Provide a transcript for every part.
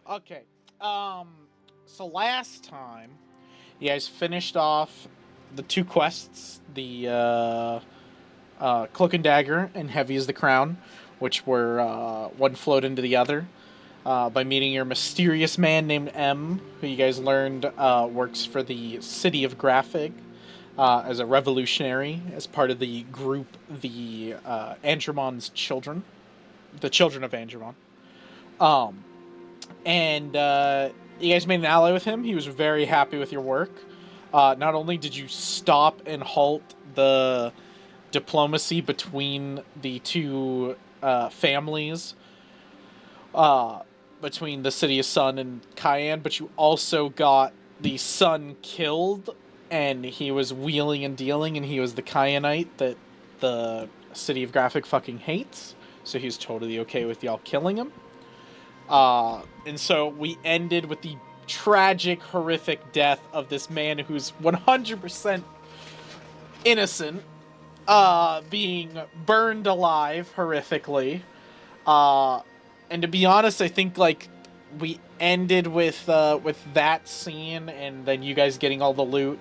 Okay. So last time, you guys finished off the two quests, the Cloak and Dagger and Heavy as the Crown, which were one flowed into the other. By meeting your mysterious man named M, who you guys learned works for the city of Graphig as a revolutionary, as part of the group, the Andromon's Children, the Children of Andromon. Um, and you guys made an ally with him. He was very happy with your work. Not only did you stop and halt the diplomacy between the two families, between the city of Sun and Cayenne, but you also got the son killed, and he was wheeling and dealing, and he was the Cayenite that the city of Graphic fucking hates. So he's totally okay with y'all killing him. And so we ended with the tragic, horrific death of this man who's 100% innocent, being burned alive horrifically. And to be honest, I think like we ended with that scene, and then you guys getting all the loot,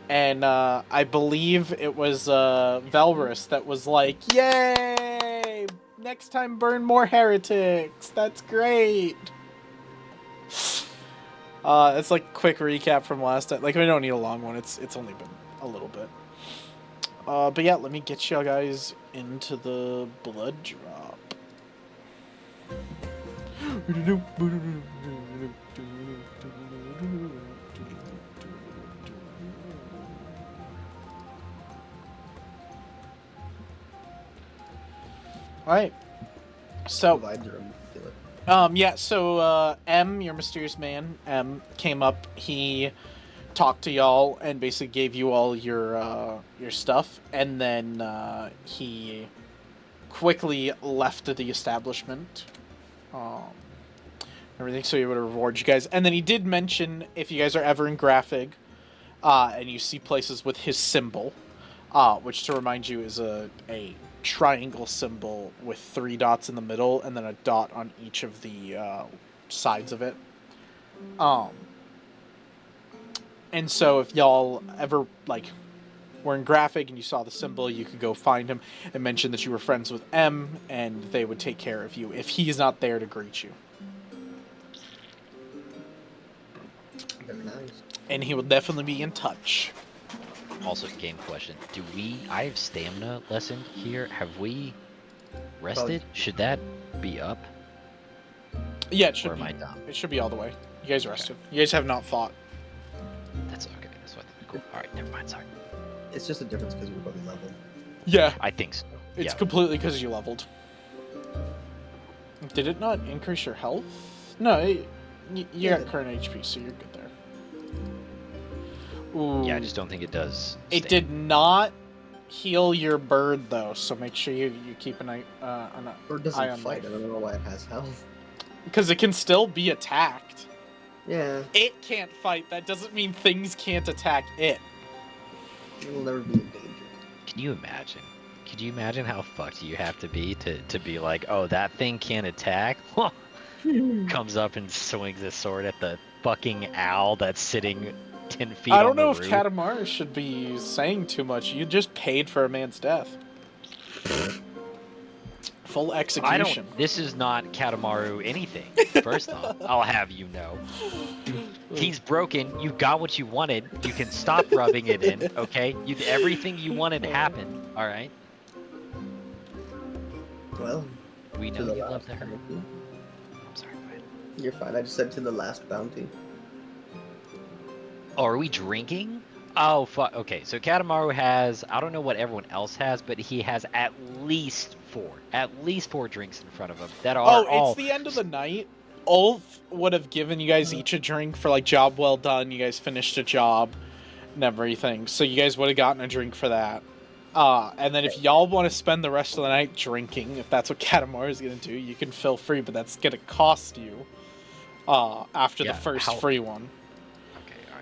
and I believe it was Velrus that was like, "Yay! Next time, burn more heretics. That's great." It's like quick recap from last time. Like we don't need a long one. It's only been a little bit. But yeah, let me get you guys into the blood drop. Alright. So yeah, so M, your mysterious man, M, came up, he talked to y'all and basically gave you all your stuff, and then he quickly left the establishment. Everything, so he would reward you guys. And then he did mention if you guys are ever in Graphig, and you see places with his symbol, which, to remind you, is a triangle symbol with 3 dots in the middle and then a dot on each of the sides of it. And so if y'all ever were in Graphig and you saw the symbol, you could go find him and mention that you were friends with M, and they would take care of you if he's not there to greet you. Very nice. And he will definitely be in touch. Also, game question. I have stamina lessened here. Have we rested? Should that be up? Yeah, it should or be. Am I dumb? It should be all the way. You guys rested. Okay. You guys have not fought. That's okay. That's what. Cool. All right, never mind. Sorry. It's just a difference because we're both leveled. Yeah. I think so. It's completely because you leveled. Did it not increase your health? No, you got current HP, so you're good there. Ooh. Yeah, I just don't think it does. It did not heal your bird, though, so make sure you keep an eye on Bird doesn't fight. I don't know why it has health. Because it can still be attacked. Yeah. It can't fight. That doesn't mean things can't attack it. It will never be in danger. Can you imagine? Could you imagine how fucked you have to be be like, oh, that thing can't attack? Comes up and swings a sword at the fucking owl that's sitting 10 feet I don't know if Katamari should be saying too much. You just paid for a man's death. Full execution. This is not Katamaru anything. First off, I'll have you know. He's broken. You got what you wanted. You can stop rubbing it in, okay? Everything you wanted happened, alright? Well, we know you love her. I'm sorry, go ahead. You're fine. I just said to the last bounty. Oh, are we drinking? Oh, fuck. Okay, so Katamaru has, I don't know what everyone else has, but he has at least 4 drinks in front of him that are it's the end of the night. Ulf would have given you guys each a drink for, job well done. You guys finished a job and everything. So you guys would have gotten a drink for that. And then if y'all want to spend the rest of the night drinking, if that's what Katamaru is going to do, you can feel free, but that's going to cost you after the first free one.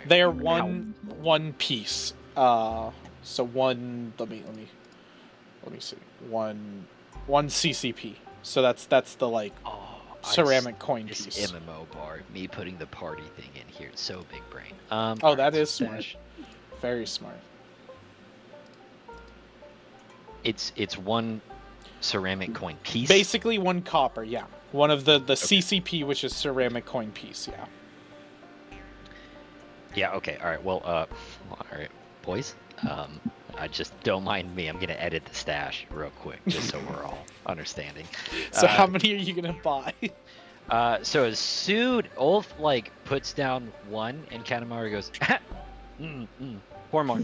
They are one piece. So one. Let me see. One CCP. So that's the ceramic coin This piece. MMO bar, me putting the party thing in here, it's so big brain. Oh, that is smart. Very smart. It's one ceramic coin piece. Basically 1 copper, yeah. One of the CCP, which is ceramic coin piece, yeah. Yeah, okay, alright, well, alright, boys, I just don't mind me, I'm gonna edit the stash real quick, just so we're all understanding. So how many are you gonna buy? So as soon Ulf, like, puts down 1, and Kanemaru goes, 4 more.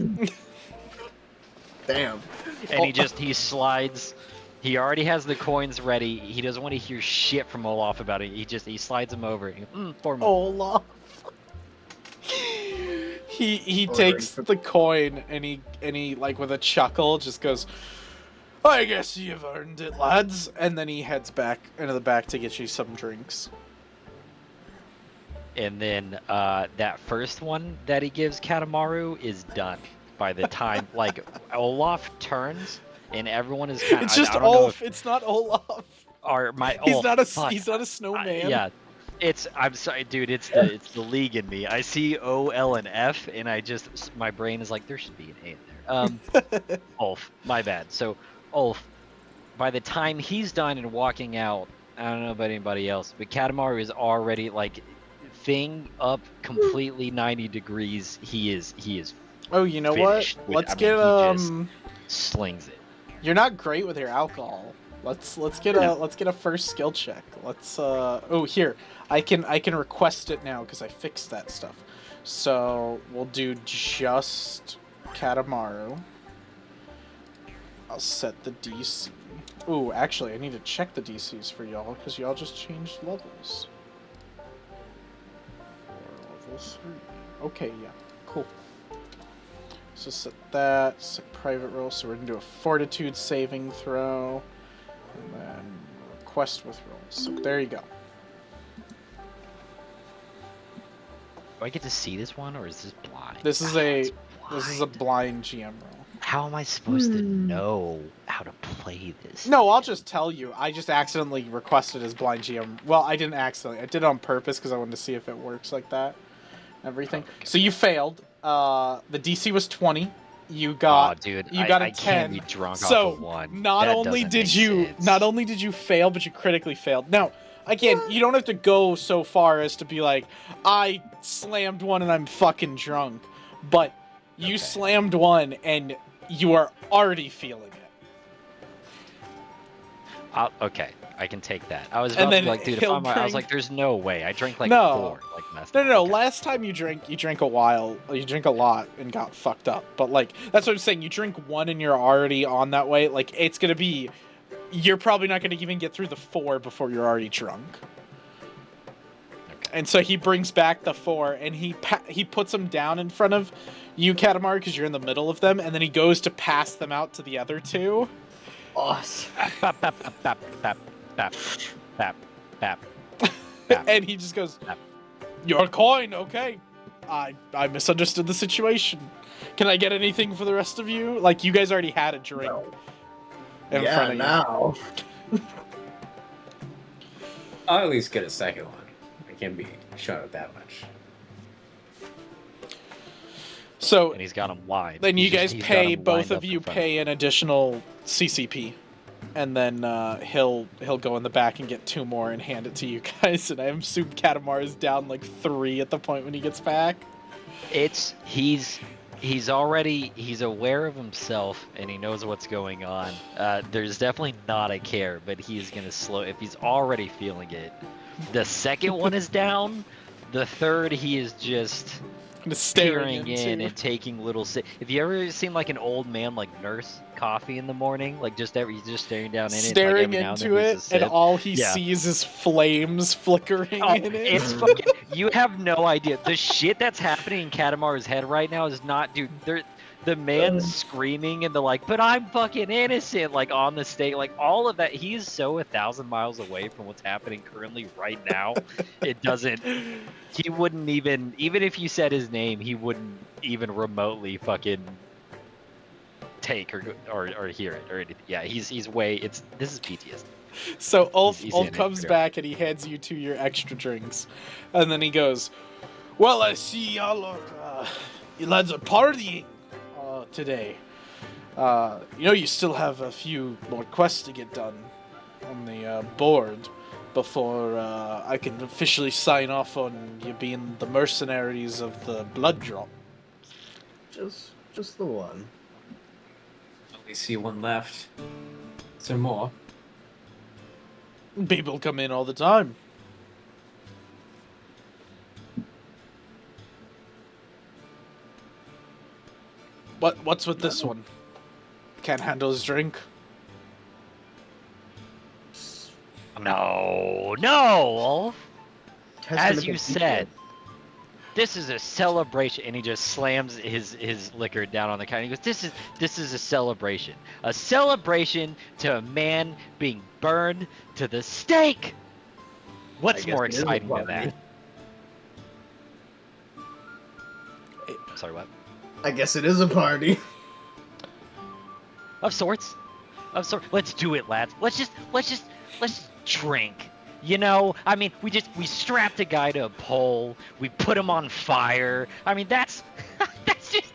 Damn. And he slides. He already has the coins ready. He doesn't want to hear shit from Olaf about it. He slides them over. And, 4 more. Olaf. He Ordering takes for- the coin and he like with a chuckle just goes, I guess you've earned it, lads. And then he heads back into the back to get you some drinks. And then that first one that he gives Katamaru is done by the time like Olaf turns and everyone is kind of. It's just I don't know Olaf. It's not Olaf. Or my He's not a fuck. he's not a snowman. Yeah. I'm sorry, dude. It's the league in me. I see O, L, and F, and my brain is like, there should be an A in there. Ulf, my bad. So, Ulf, by the time he's done and walking out, I don't know about anybody else, but Katamaru is already like, thing up completely 90 degrees. He is. Oh, you know what? finished Let's he get just slings it. You're not great with your alcohol. Let's get a first skill check. Let's oh, here. I can request it now because I fixed that stuff. So we'll do just Katamaru. I'll set the DC. Ooh, actually, I need to check the DCs for y'all because y'all just changed levels. Level 3. Okay, yeah, cool. So set that. Set private roll. So we're gonna do a fortitude saving throw, and then request with rolls. So there you go. Do I get to see this one, or is this blind? This is a blind GM roll. How am I supposed to know how to play this? No, I'll just tell you. I just accidentally requested as blind GM. Well, I didn't accidentally. I did it on purpose because I wanted to see if it works like that. Everything. Okay. So you failed. The DC was 20. You got. Oh, dude, you got a 10. Can't be drunk so off of 1. not only did you fail, but you critically failed. Now, again, you don't have to go so far as to be like, I slammed 1 and I'm fucking drunk, but you slammed 1 and you are already feeling it. Okay, I can take that. I was about to be like, dude, I was like, there's no way. I drank like 4. Like, no. Last time you drank a while. You drank a lot and got fucked up. But like, that's what I'm saying. You drink 1 and you're already on that way. Like, it's gonna be. You're probably not gonna even get through the 4 before you're already drunk. Okay. And so he brings back the 4 and he puts them down in front of you, Katamaru, because you're in the middle of them, and then he goes to pass them out to the other 2. Awesome. And he just goes, your coin, okay. I misunderstood the situation. Can I get anything for the rest of you? Like, you guys already had a drink in front of now. I'll at least get a second one. I can't be shut up that much. So, and he's got them wide. Then you guys pay, both of you pay an additional CCP. And then he'll go in the back and get 2 more and hand it to you guys. And I assume Katamar is down like 3 at the point when he gets back. He's aware of himself and he knows what's going on. There's definitely not a care, but he's gonna slow if he's already feeling it. The second one is down. The third, he is just staring in and taking little sips. Have you ever seen like an old man like nurse coffee in the morning? Like he's just staring down in it. Staring like into it, and all he sees is flames flickering in it. It's fucking, you have no idea. The shit that's happening in Katamaru's head right now is not, dude. The man's screaming and the like, but I'm fucking innocent, like on the stage, like all of that. He's so 1,000 miles away from what's happening currently right now. It doesn't. He wouldn't even if you said his name, he wouldn't even remotely fucking take or hear it or anything. Yeah, he's way. This is PTSD. So Ulf He's in it, comes yeah. back and he hands you 2 your extra drinks, and then he goes, "Well, I see y'all are, you lads are partying today. You still have a few more quests to get done on the board before I can officially sign off on you being the mercenaries of the blood drop." Just the one. Only see one left. Is there more? People come in all the time. What's with this one? Can't handle his drink? No, Ulf. Testament As you of said, people. this is a celebration, and he just slams his liquor down on the counter. He goes, "This is a celebration to a man being burned to the stake." What's I guess more it is a exciting than party. that? Sorry, what? I guess it is a party. Of sorts. Let's do it, lads. Let's just drink. I mean, we strapped a guy to a pole. We put him on fire. I mean, that's that's just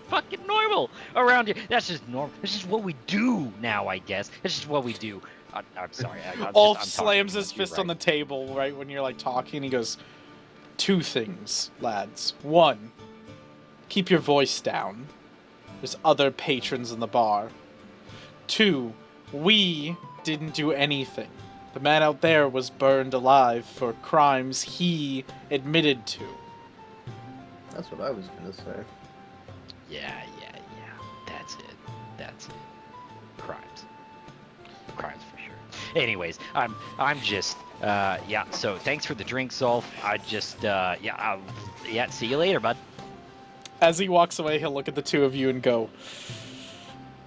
fucking normal around here. That's just normal. That's just what we do now, I guess. That's just what we do. I'm sorry. Ulf slams his fist on the table right when you're like talking. He goes, 2 things, lads. 1, keep your voice down. There's other patrons in the bar. 2, we didn't do anything. The man out there was burned alive for crimes he admitted to. That's what I was gonna say. Yeah. That's it. Crimes for sure. Anyways, I'm just yeah. So thanks for the drinks, Ulf. I just See you later, bud. As he walks away, he'll look at the 2 of you and go,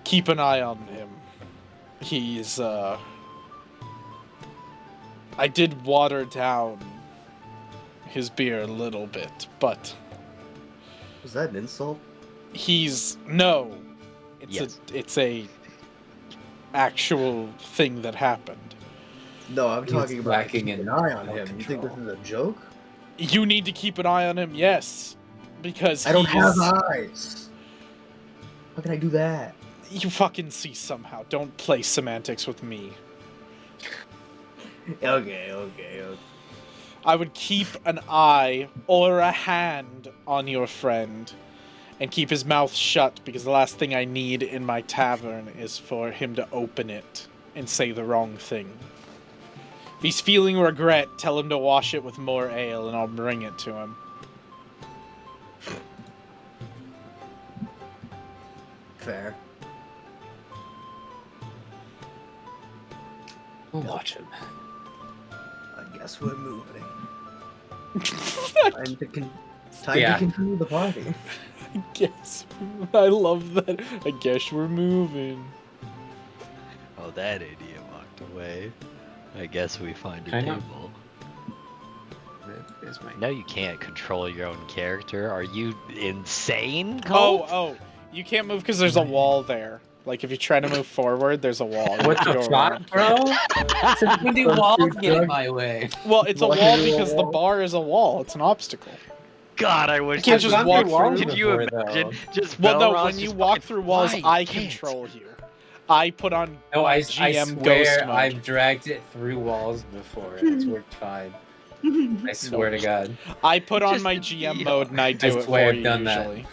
"Keep an eye on him. He's I did water down his beer a little bit, but Was that an insult? no. Yes. It's a actual thing that happened. No, I'm He's talking about lacking keep in an eye on him. You self-control. think this is a joke? You need to keep an eye on him, yes, because I don't have he's- eyes. How can I do that? You fucking see somehow. Don't play semantics with me. Okay. I would keep an eye or a hand on your friend and keep his mouth shut, because the last thing I need in my tavern is for him to open it and say the wrong thing. If he's feeling regret, tell him to wash it with more ale and I'll bring it to him. Fair. We'll watch him. I guess we're moving. Time to continue the party. I guess. I love that. I guess we're moving. Oh, that idiot walked away. I guess we find a I know. table. That is my... No, you can't control your own character. Are you insane, Colt? Oh, you can't move because there's a wall there. Like, if you try to move forward, there's a wall. You What have to the go around. fuck, bro? Since when do walls get in my way? Well, it's a Why wall is it a because the wall? bar is a wall. It's an obstacle. God, I wish You can't this just was walk walls. through Could you before, imagine? though. Just Well, no, Belros when you just walk fucking through walls, flying. I You can't. control you. I put on No, my I GM ghost swear mode. I've dragged it through walls before. It's worked fine. I swear to God. I put on Just my a GM DR. mode and I do it swear for I've you done that. usually.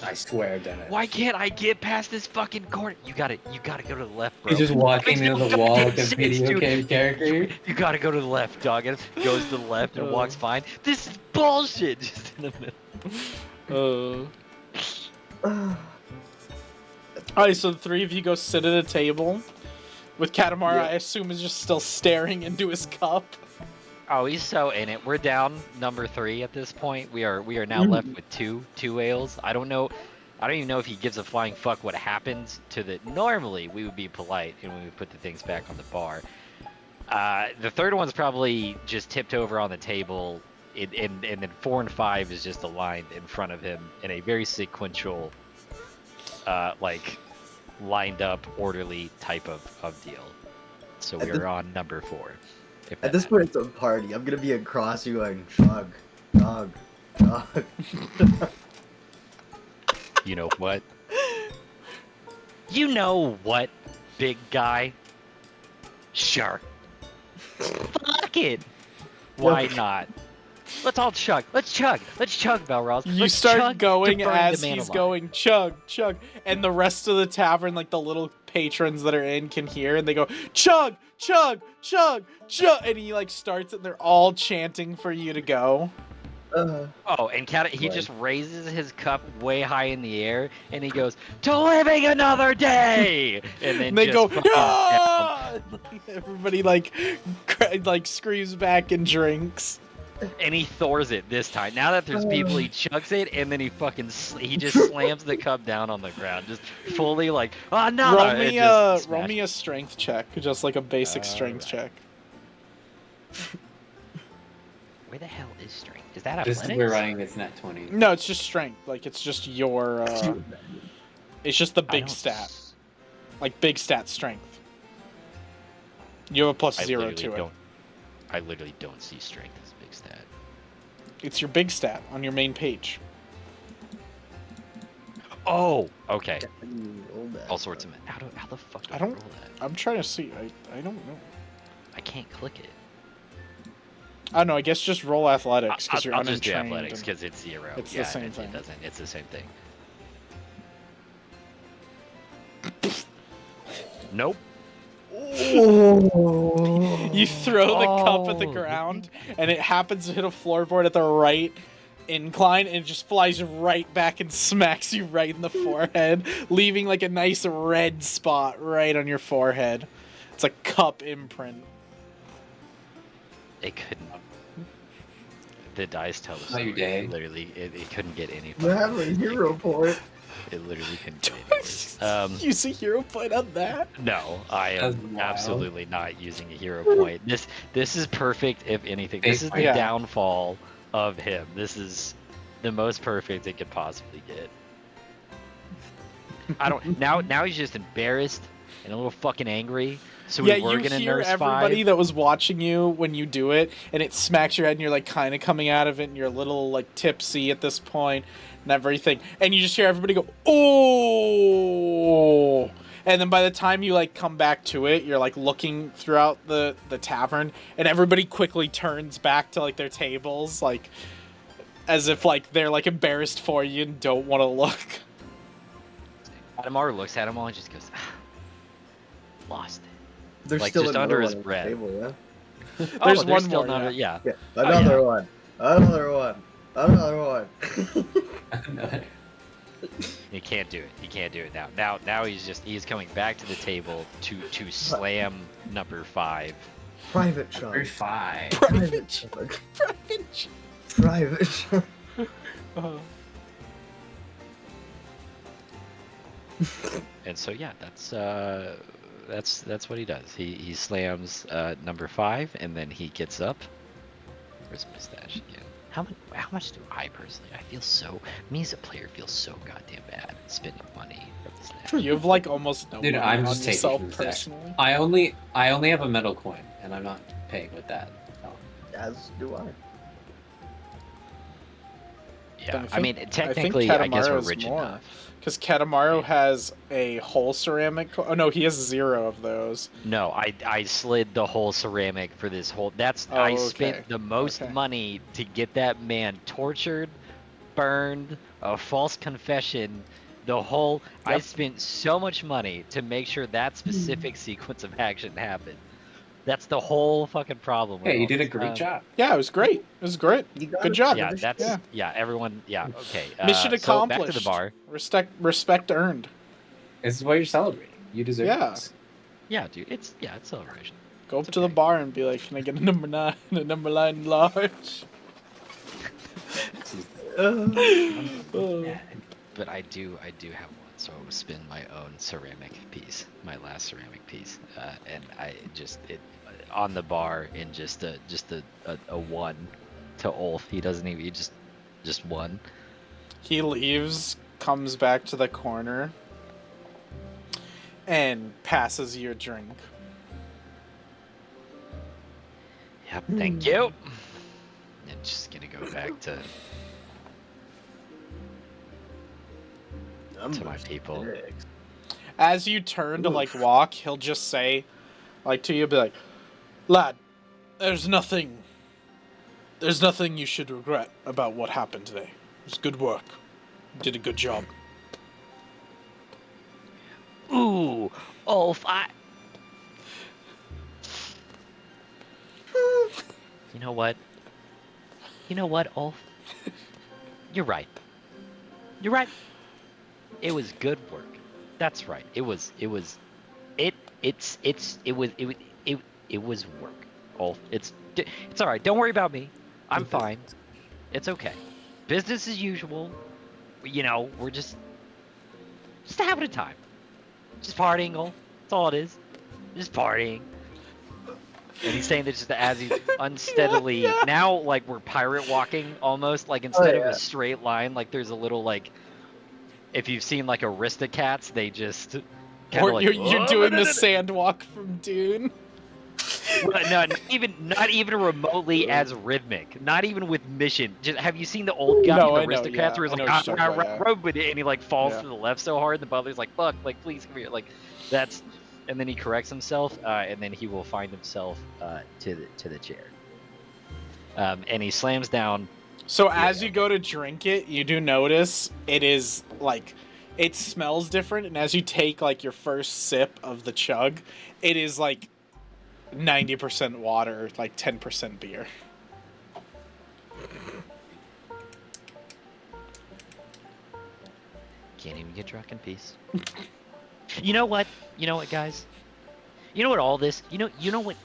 I swear I've done it. Why can't I get past this fucking corner? You gotta go to the left, bro. He's just walking Makes into no the wall like a goddamn sense, video dude. game character. You gotta go to the left, dog. And it goes to the left and walks fine. This is bullshit. Just in the middle. Alright, so the 3 of you go sit at a table with Katamara, Yeah. I assume, is just still staring into his cup. Oh, he's so in it. We're down number 3 at this point. We are now left with two ales. I don't even know if he gives a flying fuck what happens to the. Normally, we would be polite and we would put the things back on the bar. The third one's probably just tipped over on the table, and then 4 and 5 is just aligned in front of him in a very sequential, like lined up, orderly type of deal. So At we're on number 4. If At that this point, it's a party. I'm gonna be across you going chug, chug, chug. You know what? You know what, big guy? Sure. Fuck it. Why not? Let's all chug. Let's chug. Let's chug, Belroz. You Let's start chug going to burn as the man he's alive. going chug, chug, and the rest of the tavern, like the little patrons that are in, can hear, and they go chug, chug, chug, chug, and he like starts, and they're all chanting for you to go. Oh, and he Right. just raises his cup way high in the air, and he goes, "To living another day!" And then And they just go, fucking down. "Ah!" Everybody like screams back and drinks. And he Thors it this time. Now that there's people, he chugs it, and then he just slams the cup down on the ground, just fully like, oh no! Roll me a strength check, just like a basic strength check. Where the hell is strength? Is that Just athletics? we're running it's net 20. No, it's just strength. Like it's just your. It's just the I big don't stat, s- like big stat strength. You have a plus I 0 literally to it. don't. I literally don't see strength as a big stat. It's your big stat on your main page. Oh, okay. Roll that. All sorts of men. How the fuck do I I don't- roll that? I'm trying to see. I don't know. I can't click it. I don't know. I guess just roll athletics because you're I'll just do untrained. athletics because it's 0. It's the yeah, same it thing. doesn't. It's the same thing. Nope. You throw the cup at the Oh. ground, and it happens to hit a floorboard at the right incline, and it just flies right back and smacks you right in the forehead, leaving like a nice red spot right on your forehead. It's a cup imprint. It couldn't. The dice tell the Are story. you dead? Literally, it couldn't get any. You have a hero point. It literally couldn't get any worse. Use a hero point on that? No, I That's am wild. absolutely not using a hero point. This is perfect. If anything, this is the Yeah. downfall of him. This is the most perfect it could possibly get. I don't. Now he's just embarrassed and a little fucking angry. So we Yeah, were you gonna hear nurse everybody 5. that was watching you when you do it, and it smacks your head, and you're like kind of coming out of it, and you're a little like tipsy at this point, and everything, and you just hear everybody go, "Oh!" And then by the time you like come back to it, you're like looking throughout the tavern, and everybody quickly turns back to like their tables, like as if like they're like embarrassed for you and don't want to look. Adamar looks at him all and just goes, "Lost it." There's Like, still just another under his one on the breath. Table, yeah? There's Oh, one still more, another. yeah. Yeah. Yeah, another yeah. one. Another one. Another one. He can't do it. He can't do it now. Now he's coming back to the table to slam number 5. Private Number chug. 5. Private chug. Private chug. And so yeah, that's what he does. He slams number 5, and then he gets up. Where's my stash again? How much do I personally? I feel so. Me as a player feels so goddamn bad spending money for this stash. You have like almost no Dude, money I'm on just taking yourself from the stash. personally. I only have a metal coin, and I'm not paying with that. Oh. As do I. Yeah, I I mean think technically, I guess we're Katamaru's rich more. enough. Because Katamaru has a whole ceramic. Oh no, he has 0 of those. No, I slid the whole ceramic for this whole. Oh, I okay. spent the most Okay. money to get that man tortured, burned, a false confession, the whole. I Yep. spent so much money to make sure that specific sequence of action happened. That's the whole fucking problem. with Yeah, you all did a this. great job. Yeah, it was great. It was great. You got Good it. job. Yeah, Yeah. that's everyone. Yeah, okay. Mission So accomplished. back to the bar. Respect earned. This is why you're celebrating. You deserve Yeah. this. Yeah, dude. It's celebration. Go up It's to the okay. bar and be like, "Can I get a number 9, a number 9 large?" Oh. But I do have one, so I will spin my own ceramic piece, my last ceramic piece, and I just on the bar in just a 1 to Ulf. He doesn't even just 1. He leaves, comes back to the corner, and passes you a drink. Yep, thank you. And just gonna go back to Number my people. 6. As you turn to like Oof. walk, he'll just say, like to you, be like, "Lad, there's nothing you should regret about what happened today. It's good work. You did a good job." Ooh, Ulf, You know what? You know what, Ulf? You're right. You're right. It was good work. That's right. It was work. Ulf, it's all right. Don't worry about me. I'm fine. It's okay. Business as usual. You know, we're just having a time. Just partying, Ulf. That's all it is. Just partying. And he's saying this just as he's unsteadily now, like we're pirate walking almost. Like instead of a straight line, like there's a little like if you've seen like Aristocats, they just kind Or of like you're doing the sand walk from Dune. Well, no, not even remotely as rhythmic. Not even with mission. Just have you seen the old guy No, in I know, Aristocats yeah. where he's I know like, what you're talking about, yeah. with it, and he like falls Yeah. to the left so hard, the butler's like, fuck, like please come here, like that's, and then he corrects himself, and then he will find himself to the chair, and he slams down. So as you go to drink it, you do notice it is like it smells different, and as you take like your first sip of the chug, it is like 90% water, like 10% beer. Can't even get drunk in peace. You know what? You know what, guys? You know what? All this. You know what?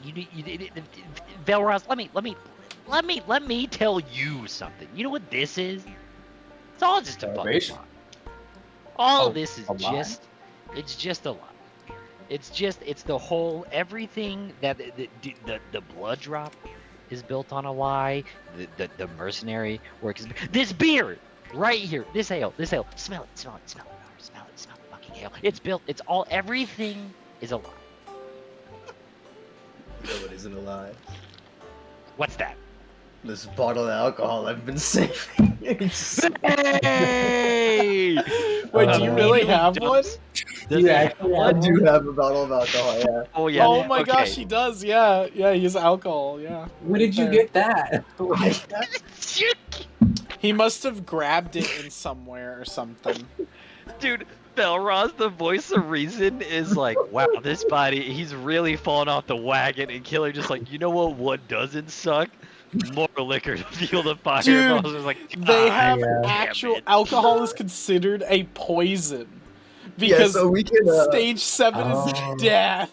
Velroz, let me tell you something. You know what this is? It's all just a fucking Celebration? lie. All Oh, of this is a lie? it's just a lie. It's the whole everything that the blood drop is built on a lie. The mercenary work is this beer right here. This ale. Smell it. Smell the fucking ale. It's built. It's all everything is a lie. You know what isn't a lie? What's that? This bottle of alcohol I've been saving. Hey! Wait, do you really have one? Does You he actually I have do one? have a bottle of alcohol, yeah. Oh yeah. Oh my okay. gosh, he does. Yeah, he's alcohol. Yeah. Where did you There. get that? He must have grabbed it in somewhere or something. Dude, Belroz, the voice of reason, is like, wow, this body, he's really fallen off the wagon. And Killer just like, you know what doesn't suck? More liquor to fuel the fire. Dude, Belroz was like, They have damn actual it." alcohol is considered a poison Yeah, because so we can. stage 7 Oh. is death.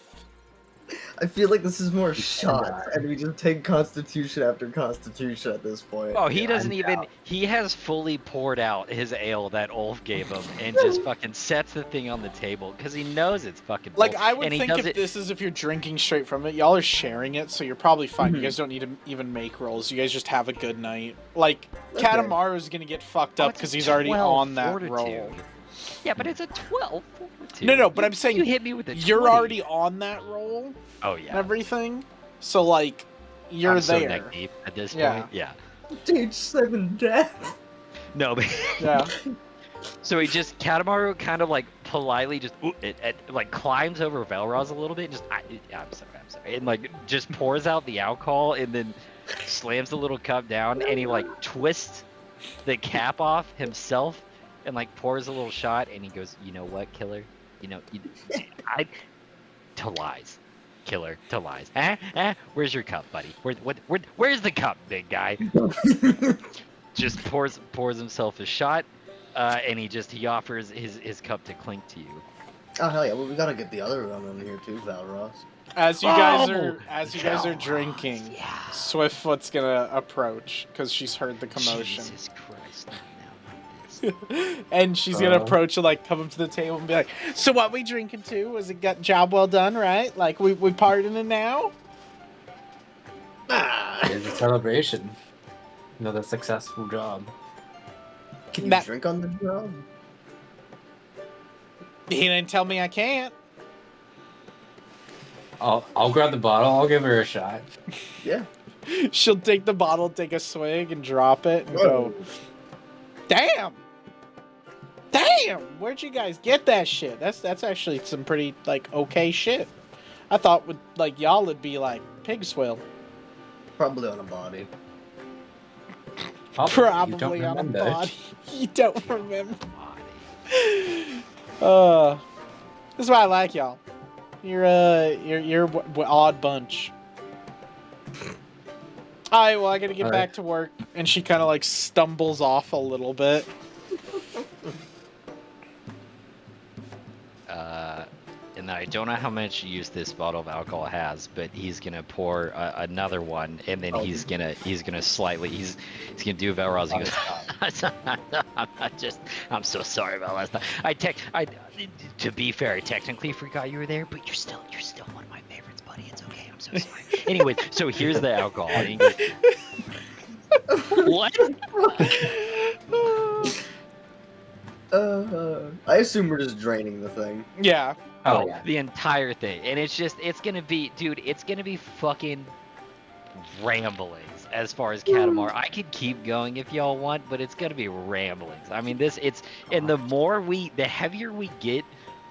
I feel like this is more can shots, die. and we just take Constitution after Constitution at this point. Oh, he Yeah, doesn't I'm even. down. He has fully poured out his ale that Ulf gave him, and just fucking sets the thing on the table because he knows it's fucking. Like, bull- I would and he think does if it. this is if you're drinking straight from it, y'all are sharing it, so you're probably fine. You Mhm. guys don't need to even make rolls. You guys just have a good night. Like, Okay. Katamaru's gonna get fucked Oh, up it's a because he's already 12 on that fortitude. roll. Yeah, but it's a 12 fortitude. No, but I'm saying you hit me with a You're 20. already on that roll Oh and yeah. everything, so, like, you're I'm so there. neck deep at this Yeah. point. Yeah. Stage 7 death. No, but Yeah. so he just Katamaru kind of like politely just like climbs over Velroz a little bit, and just I'm sorry, and like just pours out the alcohol and then slams the little cup down, and he like twists the cap off himself and like pours a little shot, and he goes, you know what, Killer, I to lies. Killer to lies. Where's your cup, buddy? Where's the cup, big guy? Just pours himself a shot, and he offers his cup to clink to you. Oh hell yeah! Well, we gotta get the other one in here too, Valros. As you guys Oh, are drinking, yeah. Swiftfoot's gonna approach because she's heard the commotion. Jesus Christ! Not like this. And she's gonna approach and like come up to the table and be like, "So what we drinking to? Was it got job well done, right? Like we partying now?" It's a celebration. Another successful job. Can you That- drink on the job? He didn't tell me I can't. I'll grab the bottle. I'll give her a shot. Yeah. She'll take the bottle, take a swig, and drop it, and go, "Damn, damn! Where'd you guys get that shit? That's actually some pretty like okay shit. I thought with like y'all would be like pig swill, Probably on a body. probably You on a remember. body. You don't remember? Body. This is why I like y'all. You're odd bunch. Alright, well, I gotta get back to work. And she kind of like stumbles off a little bit. And I don't know how much use this bottle of alcohol has, but he's gonna pour another one, and then he's gonna slightly he's gonna do Velroz. He goes, I'm so sorry about last night. To be fair, I technically forgot you were there, but you're still one of my favorites, buddy. It's okay. I'm so sorry. Anyway, so here's the alcohol. And he goes, what? I assume we're just draining the thing. Yeah. Oh, yeah. The entire thing. And it's gonna be, dude, it's gonna be fucking ramblings as far as Katamar. I could keep going if y'all want, but it's gonna be ramblings. I mean, and the heavier we get,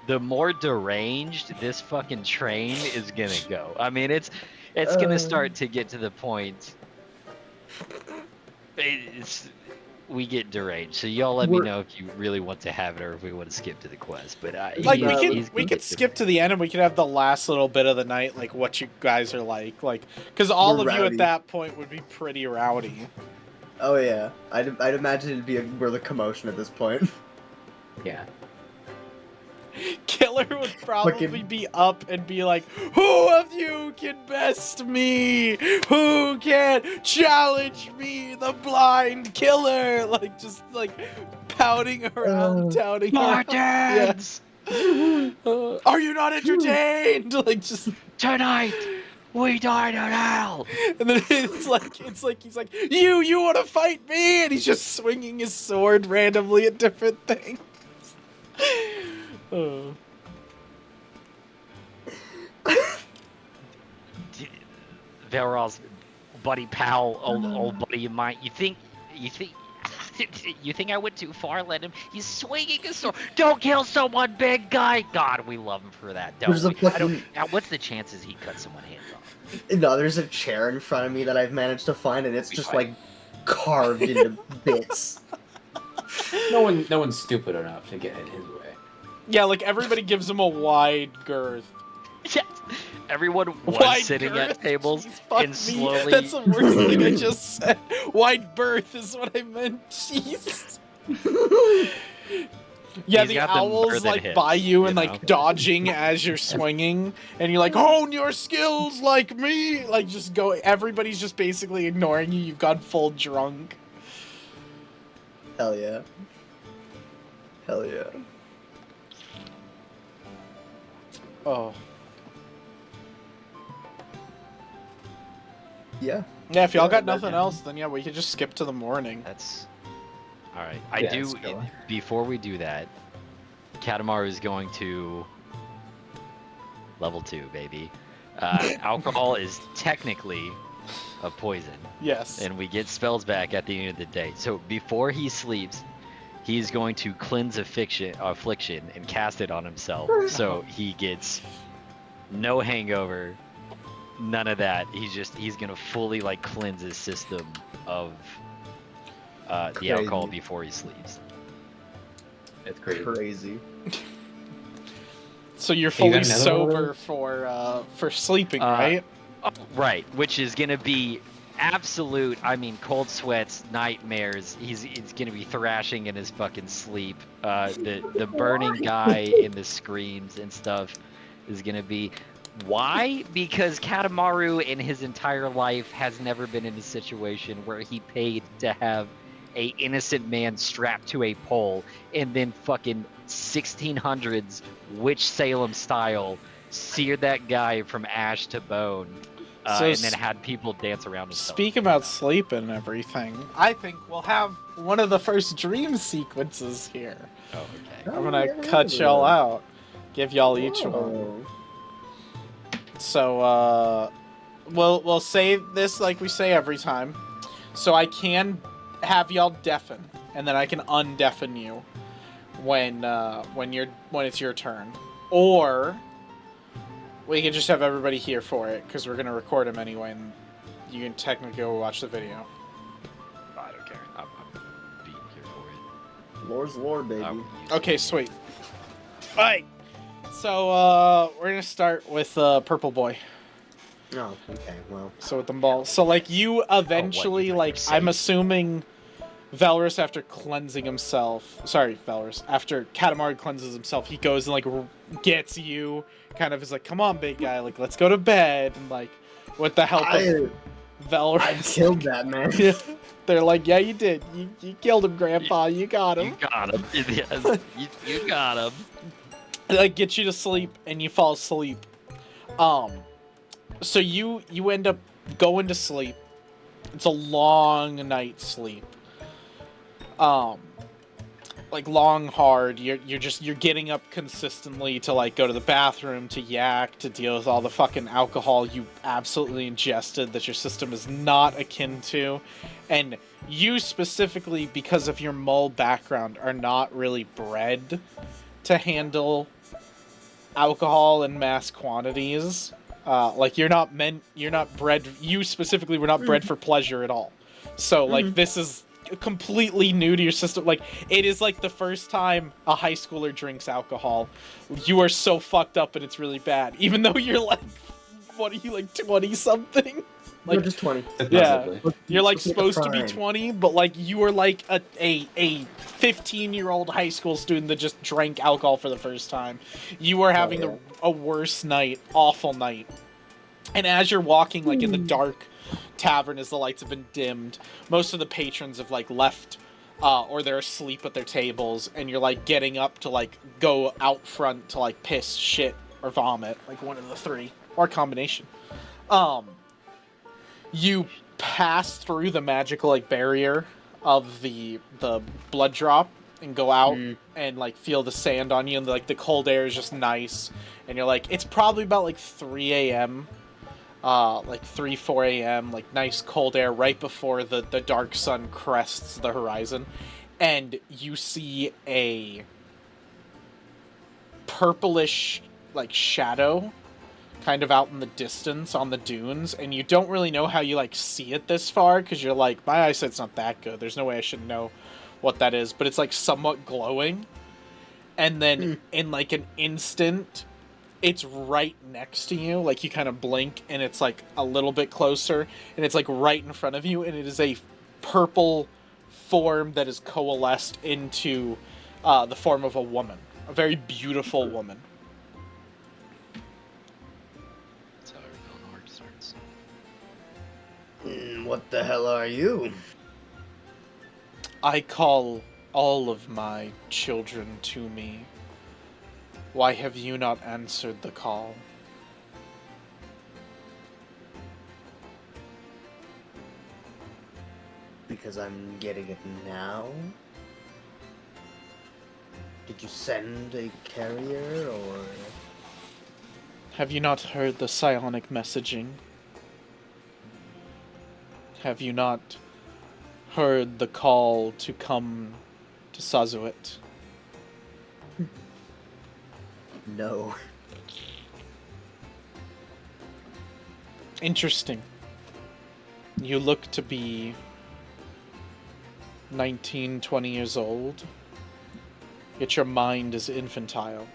the more deranged this fucking train is gonna go. I mean, it's gonna start to get to the point. We get deranged, so y'all let me know if you really want to have it or if we want to skip to the quest. But Like we could skip to the end and we could have the last little bit of the night, like what you guys are like, because all We're of you rowdy. at that point would be pretty rowdy. Oh yeah, I'd imagine it'd be we're the commotion at this point. Yeah. Killer would probably Fucking- be up and be like, "Who of you can best me? Who can challenge me, the blind killer?" Like just like pouting around, touting around. Spartans! Are you not entertained? Like just Tonight, we dine in hell! and then it's like he's like, you want to fight me? And he's just swinging his sword randomly at different things. Velroz, buddy, pal, old buddy of mine. You think I went too far? Let him. He's swinging his sword. Don't kill someone, big guy. God, we love him for that, don't There's a we? fucking- What's the chances he cut someone's hands off? No, there's a chair in front of me that I've managed to find, and it's just like carved into bits. No one's stupid enough to get in his way. Yeah, like everybody gives him a wide girth. Yes. Everyone was Wide sitting girth? at tables Jeez, fuck and me. slowly. That's the worst thing I just said. Wide berth is what I meant. Jeez. Yeah, He's the got them owls birthed like hips, by you and you like know? dodging as you're swinging, and you're like, hone your skills like me. Like just go. Everybody's just basically ignoring you. You've gone full drunk. Hell yeah. Hell yeah. Oh. Yeah. Yeah, if y'all Yeah, got that- nothing else, then yeah, we could just skip to the morning. That's all right. I Yeah, do. let's go. Before we do that, Katamaru is going to level 2, baby. Alcohol is technically a poison, Yes. and we get spells back at the end of the day. So before he sleeps, he's going to cleanse affliction and cast it on himself, so he gets no hangover, none of that. He's gonna fully like cleanse his system of the Crazy. alcohol before he sleeps. That's crazy. Crazy. So you're got fully another one sober of for sleeping, Uh, right? Oh, right, which is gonna be absolute. I mean, cold sweats, nightmares. He's gonna be thrashing in his fucking sleep. The burning guy in the screams and stuff is gonna be. Why? Because Katamaru in his entire life has never been in a situation where he paid to have a innocent man strapped to a pole and then fucking 1600s witch Salem style seared that guy from ash to bone, So and then had people dance around himself. Speak about sleep and everything. I think we'll have one of the first dream sequences here. Oh, okay. I'm gonna cut y'all out. Give y'all each one. Oh. So, we'll say this like we say every time. So I can have y'all deafen, and then I can undeafen you when it's your turn, or we can just have everybody here for it because we're gonna record them anyway, and you can technically go watch the video. I don't care. I'm being here for it. Lore's lore, baby. Okay, sweet. All right. So we're gonna start with Purple Boy. Oh, okay, well. So with the ball. So like you eventually I'm assuming Valorous after cleansing himself. Sorry, Valorous. After Katamari cleanses himself, he goes and like gets you. Kind of is like, come on, big guy. Like, let's go to bed. And like, with the help of Valorous, I killed that man. Yeah, they're like, yeah, you did. You killed him, Grandpa. You got him. You got him. Yes, you got him. Like, get you to sleep, and you fall asleep. So you end up going to sleep. It's a long night's sleep. Like long, hard. You're getting up consistently to like go to the bathroom, to yak, to deal with all the fucking alcohol you absolutely ingested that your system is not akin to, and you specifically, because of your mole background, are not really bred to handle alcohol in mass quantities. Like you're not bred. You specifically were not bred for pleasure at all. So like this is completely new to your system. Like it is like the first time a high schooler drinks alcohol. You are so fucked up and it's really bad. Even though you're like, what are you, like 20 something? Like no, just 20. Yeah, you're like Let's make a supposed to be prime. 20, but like you are like a 15-year-old high school student that just drank alcohol for the first time. You are having a worse night, awful night. And as you're walking like in the dark tavern, as the lights have been dimmed, most of the patrons have like left, or they're asleep at their tables, and you're like getting up to like go out front to like piss, shit, or vomit, like one of the three, or a combination. You pass through the magical like barrier of the blood drop and go out and like feel the sand on you, and like the cold air is just nice, and you're like, it's probably about like 3 a.m. Like 4 a.m. like nice cold air right before the dark sun crests the horizon, and you see a purplish like shadow kind of out in the distance on the dunes, and you don't really know how you like see it this far because you're like, my eyesight's not that good, there's no way I should know what that is, but it's like somewhat glowing, and then in like an instant it's right next to you. Like you kind of blink and it's like a little bit closer, and it's like right in front of you, and it is a purple form that is coalesced into the form of a woman, a very beautiful woman. What the hell are you? I call all of my children to me. Why have you not answered the call? Because I'm getting it now? Did you send a carrier, or...? Have you not heard the psionic messaging? Have you not heard the call to come to Sazuit? No. Interesting. You look to be 19, 20 years old, yet your mind is infantile.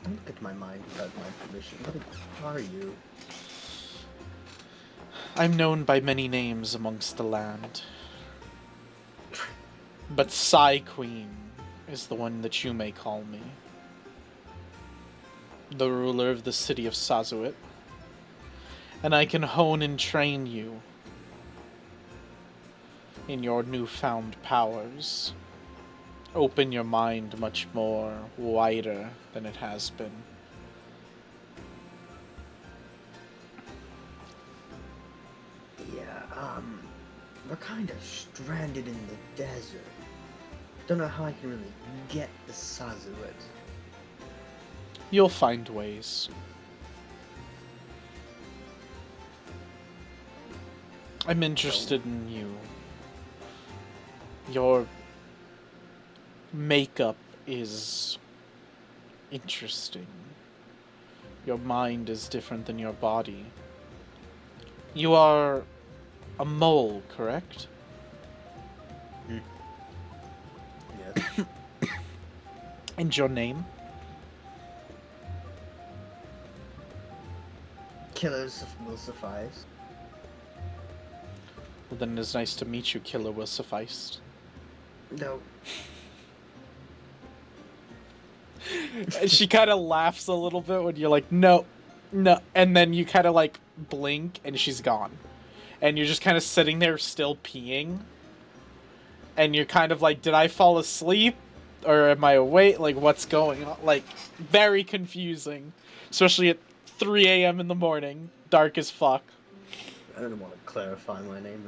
Don't look at my mind without my permission. What are you? I'm known by many names amongst the land. But Psy Queen is the one that you may call me. The ruler of the city of Sazuit. And I can hone and train you in your newfound powers. Open your mind much more wider than it has been. Yeah, we're kind of stranded in the desert. don't know how I can really get the Sazuet. You'll find ways. I'm interested in you. Your makeup is interesting. Your mind is different than your body. You are a mole, correct? Yes. And your name? Killers will suffice. Well, then it is nice to meet you, Killer will suffice. No. And she kind of laughs a little bit when you're like, no, no. And then you kind of like blink and she's gone. And you're just kind of sitting there still peeing. And you're kind of like, did I fall asleep? Or am I awake? Like, what's going on? Like, very confusing. Especially at 3 a.m. in the morning. Dark as fuck. I don't want to clarify my name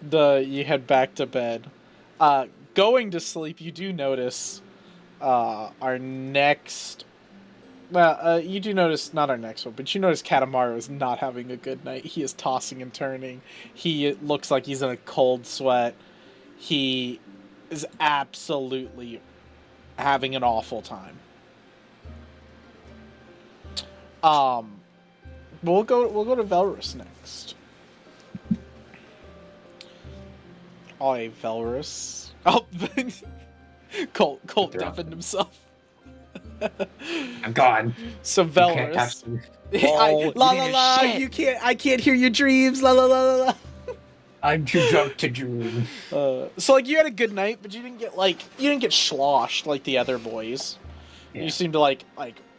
anyway. You head back to bed. Going to sleep, you do notice our next... Well, you do notice, not our next one, but you notice Katamaru is not having a good night. He is tossing and turning. He looks like he's in a cold sweat. He is absolutely having an awful time. We'll go to Velrus next. Oi, Velrus. Oh, Colt deafened himself. I'm gone. So You can't Velrus. catch me. La la la, you can't. I can't hear your dreams. La la la la la. I'm too drunk to dream. So like you had a good night, but you didn't get sloshed like the other boys. Yeah. You seemed to like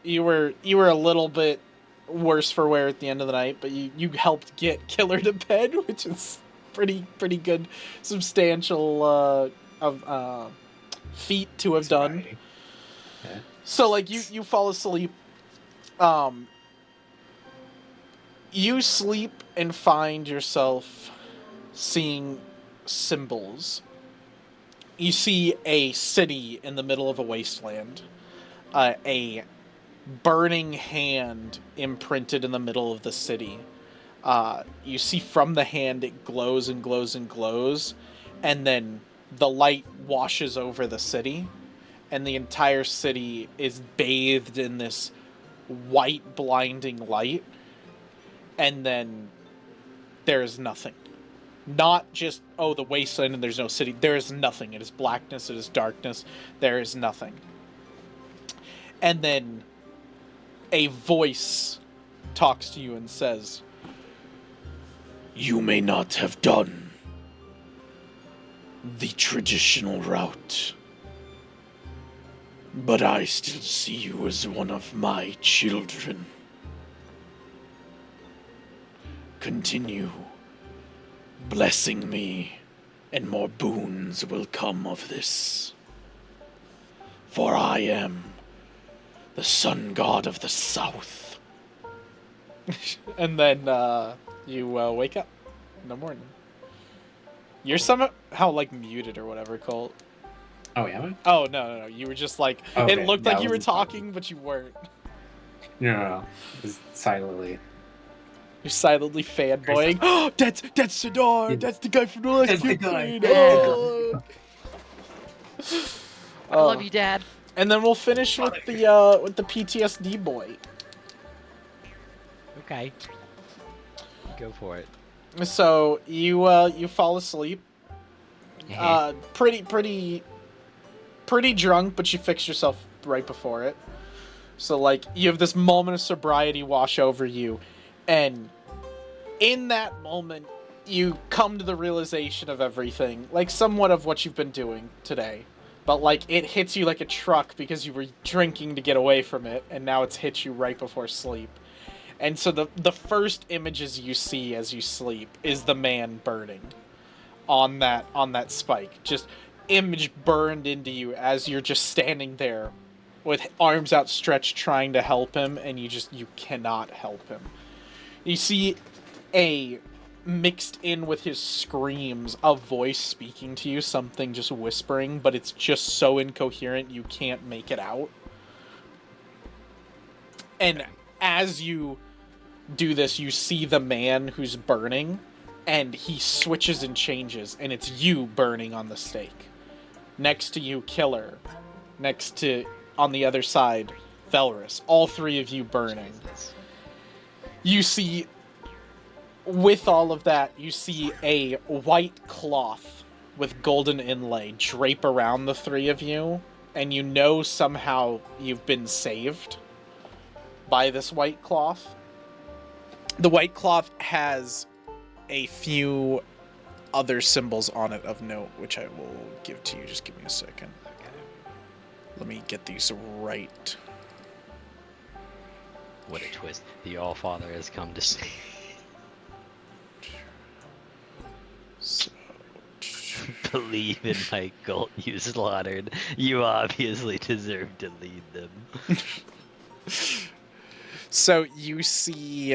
you were a little bit worse for wear at the end of the night, but you helped get Killer to bed, which is pretty good, substantial feat to have done. Yeah. So like you fall asleep. You sleep and find yourself seeing symbols. You see a city in the middle of a wasteland. A burning hand imprinted in the middle of the city. You see from the hand it glows and glows and glows, and then the light washes over the city, and the entire city is bathed in this white blinding light, and then there's nothing. Not just, oh, the wasteland and there's no city. There is nothing. It is blackness. It is darkness. There is nothing. And then a voice talks to you and says, "You may not have done the traditional route, but I still see you as one of my children. Continue blessing me, and more boons will come of this. For I am the sun god of the south." And then you wake up in the morning. You're somehow like muted or whatever, Colt. Oh, yeah? Oh, no. You were just like, Okay, it looked that like you were was- talking, but you weren't. No. Just silently. You're silently fanboying. Oh, that's Sidar! Yeah. That's the guy from the last That's the guy. campaign! Yeah. Oh. I love you, Dad. And then we'll finish with the PTSD boy. Okay. Go for it. So you fall asleep. Uh-huh. Pretty drunk, but you fix yourself right before it. So like you have this moment of sobriety wash over you, and in that moment you come to the realization of everything, like somewhat of what you've been doing today. But like it hits you like a truck because you were drinking to get away from it, and now it's hit you right before sleep. And so the first images you see as you sleep is the man burning on that spike. Just image burned into you as you're just standing there with arms outstretched trying to help him, and you cannot help him. You see a mixed in with his screams, a voice speaking to you, something just whispering, but it's just so incoherent you can't make it out. And as you do this, you see the man who's burning, and he switches and changes, and it's you burning on the stake. Next to you, Killer. Next to, on the other side, Felrus. All three of you burning. You see, with all of that, you see a white cloth with golden inlay drape around the three of you, and you know somehow you've been saved by this white cloth. The white cloth has a few other symbols on it of note, which I will give to you. Just give me a second. Let me get these right. What a twist. The All-Father has come to see. So, Believe in my cult you slaughtered. You obviously deserve to lead them. so you see...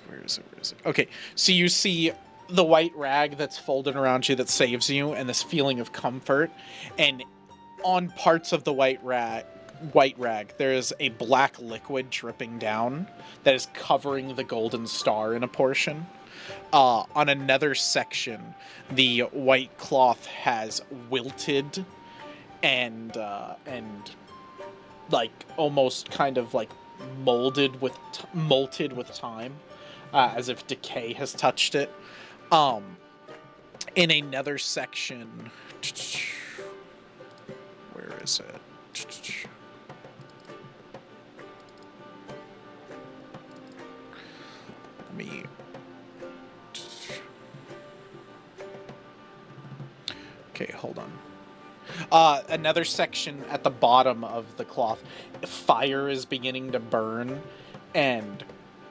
Where is it? Okay, so you see the white rag that's folded around you that saves you, and this feeling of comfort, and on parts of the white rag, there is a black liquid dripping down that is covering the golden star in a portion. On another section, the white cloth has wilted and like almost kind of like molted with time, as if decay has touched it. In another section, where is it? Let me... Okay, hold on. Another section at the bottom of the cloth, fire is beginning to burn and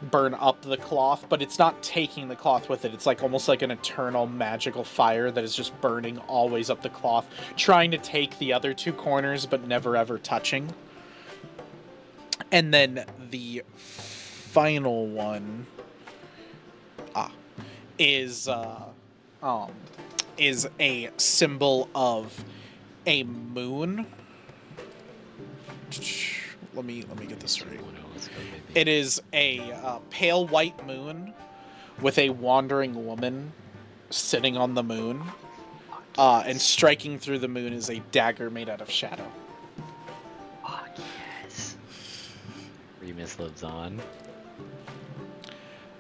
burn up the cloth, but it's not taking the cloth with it. It's like almost like an eternal magical fire that is just burning always up the cloth, trying to take the other two corners, but never ever touching. And then the final one is a symbol of a moon. Let me get this right. It is a pale white moon with a wandering woman sitting on the moon, and striking through the moon is a dagger made out of shadow. Oh, yes. Remus lives on.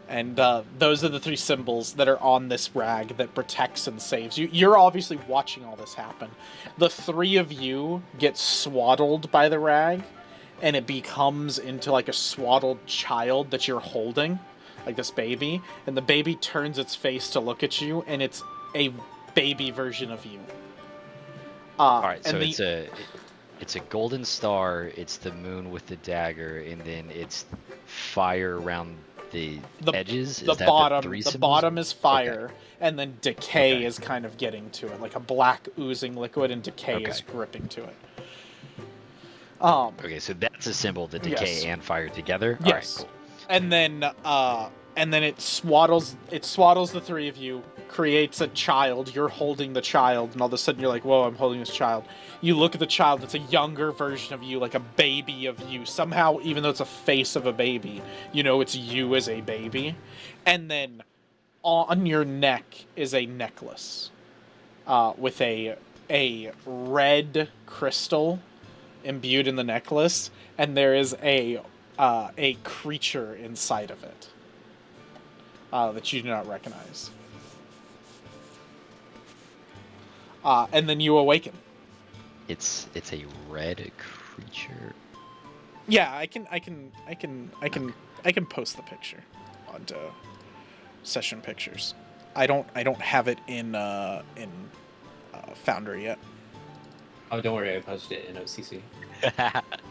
And those are the three symbols that are on this rag that protects and saves you. You're obviously watching all this happen. The three of you get swaddled by the rag, and it becomes into like a swaddled child that you're holding, like this baby. And the baby turns its face to look at you, and it's a baby version of you. All right, so it's a golden star. It's the moon with the dagger, and then it's fire around the edges. The bottom is fire, okay. And then decay is kind of getting to it, like a black oozing liquid, and decay is gripping to it. Okay, so that's a symbol, the decay and fire together. Yes. All right, cool. And then it swaddles the three of you, creates a child. You're holding the child, and all of a sudden you're like, whoa, I'm holding this child. You look at the child, it's a younger version of you, like a baby of you. Somehow, even though it's a face of a baby, you know it's you as a baby. And then on your neck is a necklace with a red crystal imbued in the necklace, and there is a creature inside of it that you do not recognize. And then you awaken. It's a red creature. Yeah, I can post the picture onto session pictures. I don't have it in Foundry yet. Oh, don't worry, I posted it in OCC.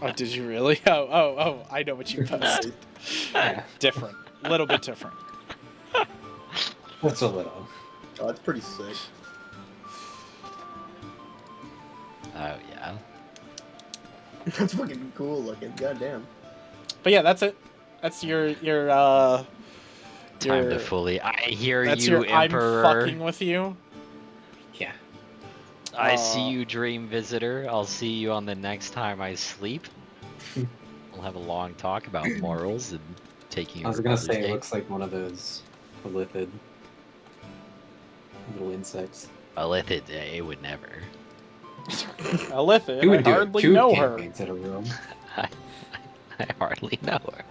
Oh, did you really? Oh, I know what you posted. Yeah. Different. A little bit different. What's a little? Oh, that's pretty sick. Oh, yeah. That's fucking cool looking. Goddamn. But yeah, that's it. That's your Time to You're- fully. I hear That's you, your Emperor. I'm fucking with you. Yeah. I see you, Dream Visitor. I'll see you on the next time I sleep. We'll have a long talk about morals and taking I a was gonna brother's say it date. looks like one of those prolifid little insects. Lithid, it would never. Alithid, Who I would do it? hardly Two know her. campaigns in a room. I hardly know her.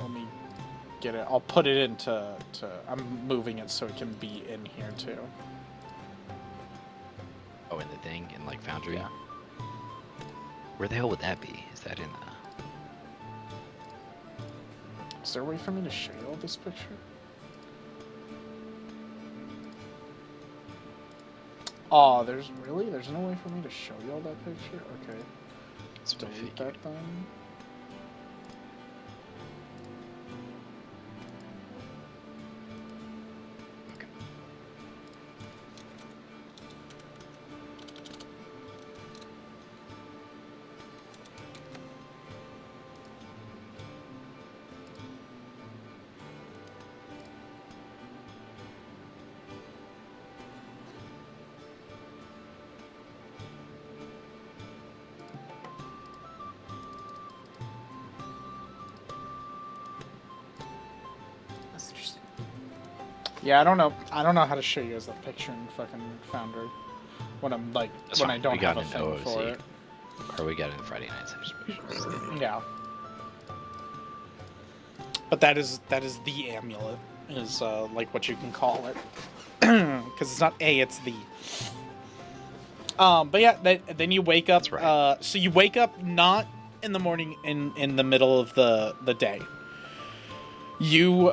Let me get it. I'll put it into. I'm moving it so it can be in here too. Oh, in the thing, in like Foundry? Yeah. Where the hell would that be? Is that in Is there a way for me to show you all this picture? Oh, there's no way for me to show you all that picture? Okay. That's what I Delete figured. that then. Okay. That's interesting. Yeah, I don't know how to show you guys that picture in fucking Foundry. When I'm like, That's when fine. I don't We got have a an thing for OOC. it. Or we got it in Friday nights. I just make sure. Yeah. But that is the amulet, is like what you can call it, because it's not a, it's the. But yeah, then you wake up. That's right. So you wake up not in the morning, in the middle of the day. You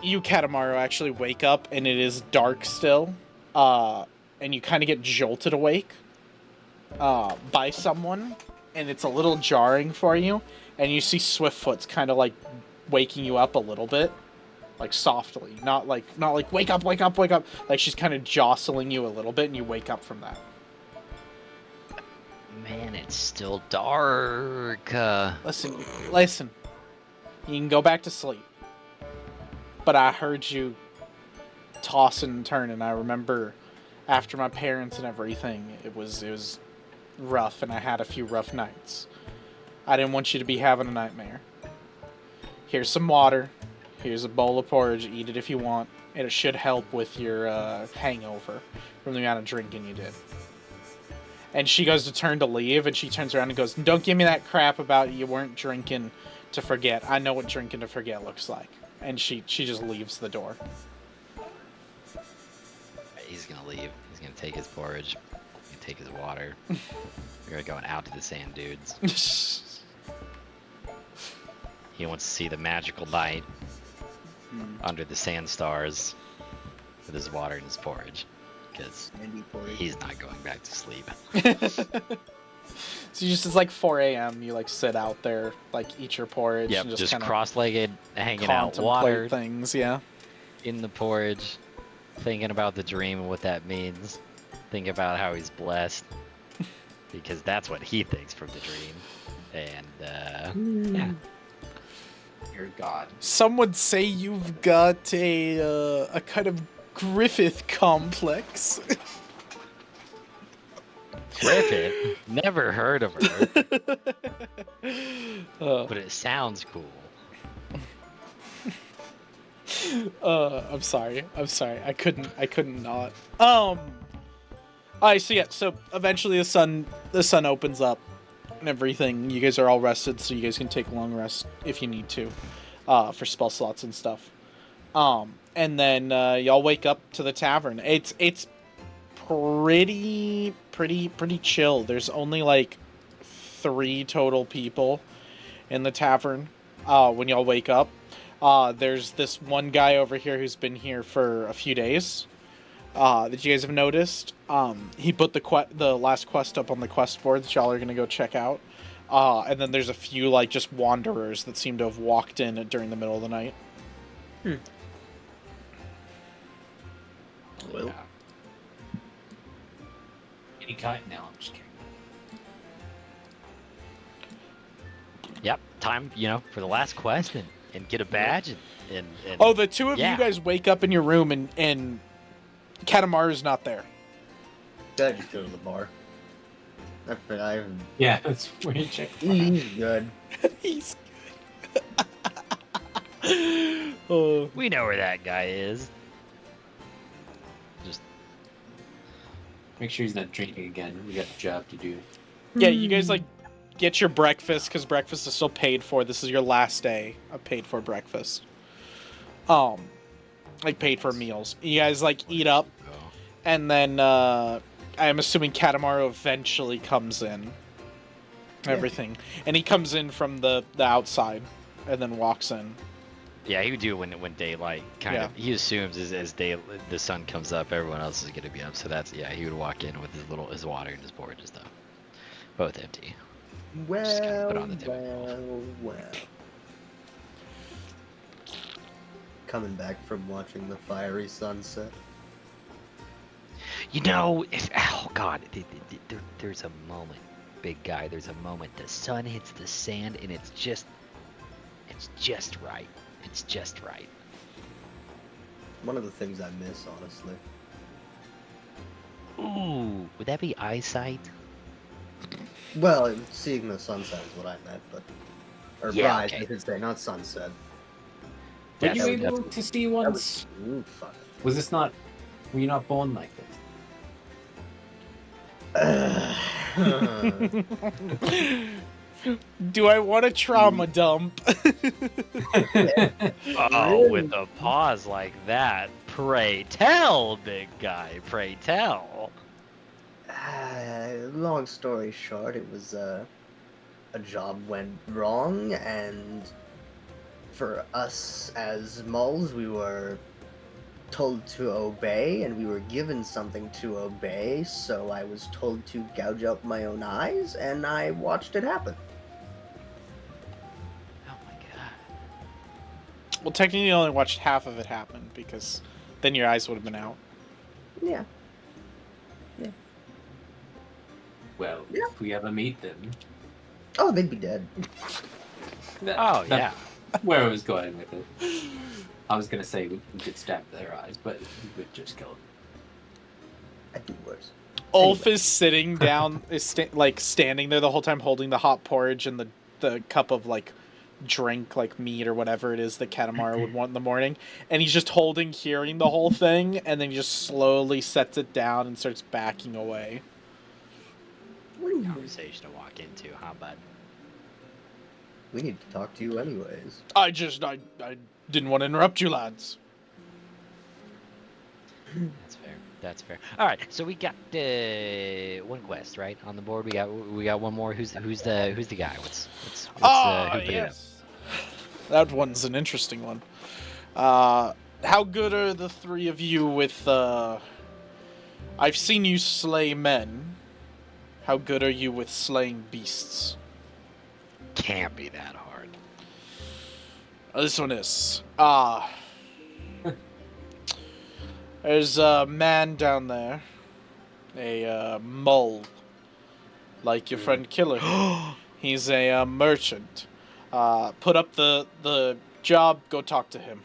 Katamaru actually wake up and it is dark still, and you kind of get jolted awake, by someone, and it's a little jarring for you, and you see Swiftfoot's kind of like waking you up a little bit, like softly, not like wake up, like she's kind of jostling you a little bit, and you wake up from that. Man, it's still dark. Listen. You can go back to sleep. But I heard you toss and turn, and I remember after my parents and everything, it was rough, and I had a few rough nights. I didn't want you to be having a nightmare. Here's some water. Here's a bowl of porridge. Eat it if you want. And it should help with your hangover from the amount of drinking you did. And she goes to turn to leave, and she turns around and goes, "Don't give me that crap about you weren't drinking to forget. I know what drinking to forget looks like." And she just leaves the door. He's gonna leave. He's gonna take his porridge. He's gonna take his water. We're going out to the sand dudes. He wants to see the magical night under the sand stars with his water and his porridge, because he's not going back to sleep. So it's like 4 a.m. You like sit out there, like eat your porridge, Yep, and just kinda cross-legged, hanging out, contemplate water things. Yeah. in the porridge, thinking about the dream and what that means. Thinking about how he's blessed, because that's what he thinks from the dream. And yeah. You're God. Some would say you've got a kind of Griffith complex. Griffith, never heard of her, but it sounds cool. I'm sorry. I couldn't not. Alright, so yeah, so eventually the sun opens up and everything. You guys are all rested, so you guys can take a long rest if you need to, for spell slots and stuff. And then y'all wake up to the tavern. It's pretty chill. There's only like 3 total people in the tavern when y'all wake up. There's this one guy over here who's been here for a few days that you guys have noticed. He put the last quest up on the quest board that y'all are gonna go check out. And then there's a few like just wanderers that seem to have walked in during the middle of the night. Well, Yeah. Any kind? No, I'm just kidding. Yep. Time, for the last question and get a badge and Oh, the two of yeah. you guys wake up in your room and Katamaru's not there. gotta just go to the bar. I Yeah, that's where you check. he's good. He's good. Oh. We know where that guy is. Just Make sure he's not drinking again. We got a job to do. Yeah, you guys like get your breakfast because breakfast is still paid for. This is your last day of paid for breakfast. Like paid for meals. You guys like eat up, and then I'm assuming Katamaru eventually comes in. Everything, and he comes in from the outside, and then walks in. yeah, he would do it when daylight kind Yeah. of. He assumes as the sun comes up, everyone else is gonna be up. So that's he would walk in with his water and his porridge and stuff, both empty. Just kinda put Well, on the table. well. Coming back from watching the fiery sunset. Oh god, there's a moment, big guy. There's a moment. The sun hits the sand, and it's just right. It's just right. One of the things I miss, honestly. Ooh, would that be eyesight? Well, seeing the sunset is what I meant, but or Yeah, rise, okay. I should say, not sunset. Were That's- you able that's- to see That once? was, ooh, fuck. Was this not? Were you not born like this? Do I want a trauma dump? Oh, with a pause like that, pray tell, big guy, pray tell. Long story short, it was a job went wrong, and for us as moles, we were told to obey, and we were given something to obey, so I was told to gouge out my own eyes, and I watched it happen. Oh my god. Well, technically, you only watched half of it happen because then your eyes would have been out. Yeah. Well, Yeah. if we ever meet them. Oh, they'd be dead. Oh yeah. Where I was going with it. I was gonna say we could stab their eyes, but we would just kill them. I'd do worse. Ulf Anyway. is sitting down, standing there the whole time, holding the hot porridge and the cup of like drink, like meat or whatever it is that Katamaru would want in the morning, and he's just hearing the whole thing, and then he just slowly sets it down and starts backing away. Conversation to walk into, huh, bud? We need to talk to you anyways. I didn't want to interrupt you, lads. That's fair. That's fair. All right, so we got one quest right on the board. We got one more. Who's the guy? Who's who put it up? That one's an interesting one. How good are the three of you with? I've seen you slay men. How good are you with slaying beasts? Can't be that hard. This one is. There's a man down there. A mole. Like your friend Killer. He's a merchant. Put up the job, go talk to him.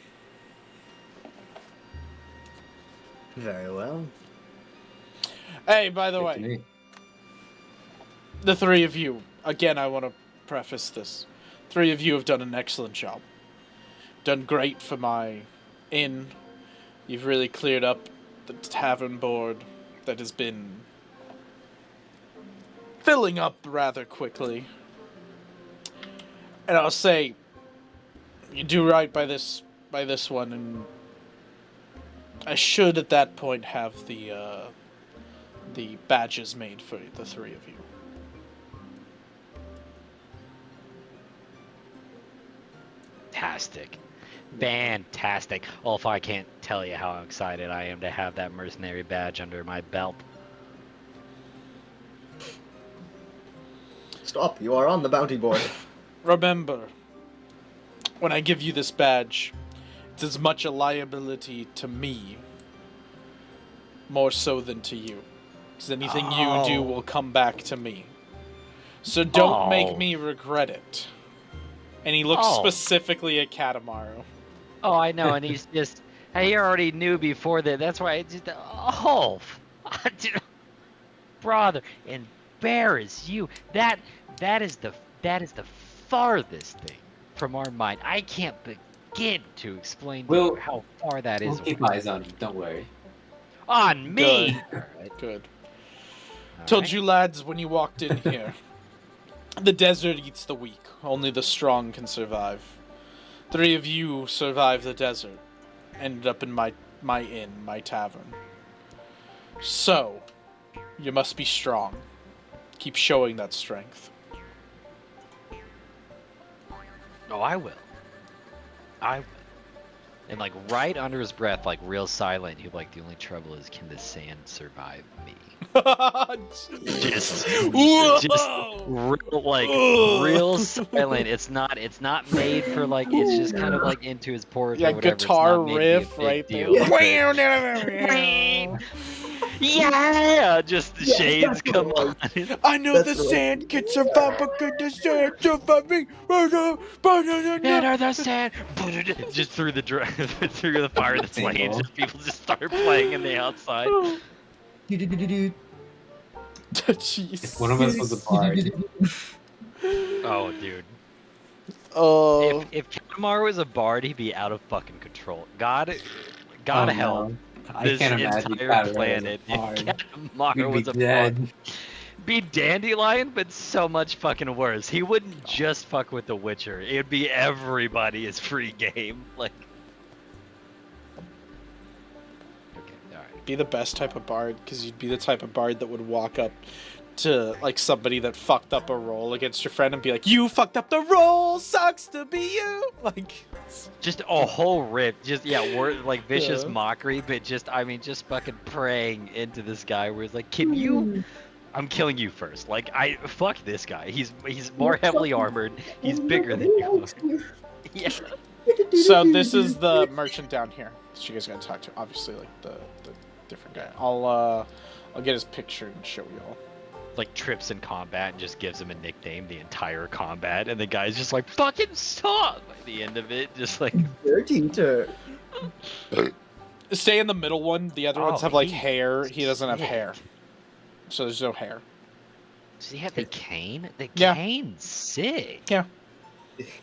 Very well. Hey, by the Good way, to me. the three of you, again, I want to preface this. Three of you have done an excellent job. Done great for my inn. You've really cleared up the tavern board that has been filling up rather quickly. And I'll say, you do right by this one, and I should at that point have the badges made for the three of you. Fantastic. Ulf, I can't tell you how excited I am to have that mercenary badge under my belt. Stop, you are on the bounty board. Remember, when I give you this badge, It's as much a liability to me, more so than to you. Because anything you do will come back to me. So don't make me regret it. And he looks specifically at Katamaru. Oh, I know, and he's just. He already knew before that. That's why it's just. Oh, brother, embarrass you. That is the farthest thing from our mind. I can't begin to explain to you how far that is. We'll keep eyes on you. Don't worry. On me. Good. All right. Good. All Told right. you lads when you walked in here. The desert eats the weak. Only the strong can survive. 3 of you survived the desert. Ended up in my inn, my tavern. So, you must be strong. Keep showing that strength. Oh, I will. I will. And like right under his breath, like real silent, he'll like, the only trouble is, can the sand survive me? just real, like real silent. It's not made for like, it's just kind of like into his pores or whatever. Guitar it's not riff right deal. there. Yeah, just the shades come on. I know the sand can survive, but could the sand survive me? Enter the sand. Just through the through the fire that's laying. Just people just start playing in the outside. Jeez. One of us was a bard. Oh, dude. Oh. If Kamar was a bard, he'd be out of fucking control. God help. No. I This can't imagine entire planet. If Kamar was a bard, be Dandelion, but so much fucking worse. He wouldn't just fuck with the Witcher. It'd be everybody is free game. Like. Okay, all right. Be the best type of bard, because you'd be the type of bard that would walk up to like somebody that fucked up a roll against your friend and be like, "You fucked up the roll, sucks to be you." Like, just a whole rip, just word like vicious mockery, but just just fucking praying into this guy where it's like, "Can you? I'm killing you first. Like fuck this guy. He's more heavily armored. He's bigger than you." Yeah. So this is the merchant down here that you guys are gonna talk to. Obviously, like the different guy. I'll get his picture and show y'all. Like trips in combat and just gives him a nickname the entire combat, and the guy's just like, fucking stop by the end of it, just like Dirty turd. Stay in the middle one. The other ones have like hair. He doesn't have hair, so there's no hair. Does he have the cane? The Yeah. cane's sick. Yeah.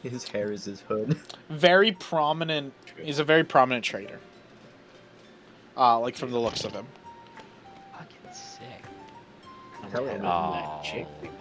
His hair is his hood. Very prominent. He's a very prominent trader. Like from the looks of him. Fucking sick. Hell yeah. Oh. Chick we met.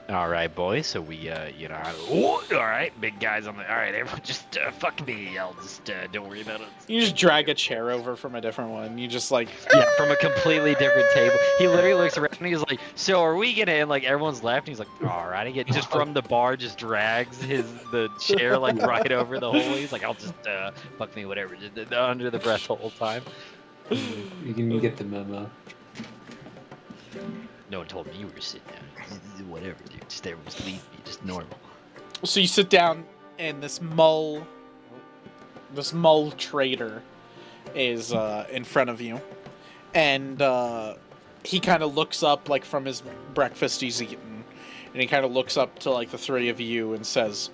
All right, boys. So we, all right, big guys on the. All right, everyone, just fuck me. I'll just don't worry about it. You just drag a chair over from a different one. You just like From a completely different table. He literally looks around and he's like, "So are we gonna?" And like everyone's laughing. He's like, "All right." He get just from the bar, just drags the chair like right over the hole. He's like, "I'll just fuck me, whatever." Just under the breath the whole time. You can get the memo. No one told me you were sitting down. Whatever, dude. Just everyone's leaving me. Just normal. So you sit down, and this mull trader is in front of you, and he kind of looks up like from his breakfast he's eaten, and he kind of looks up to like the 3 of you and says,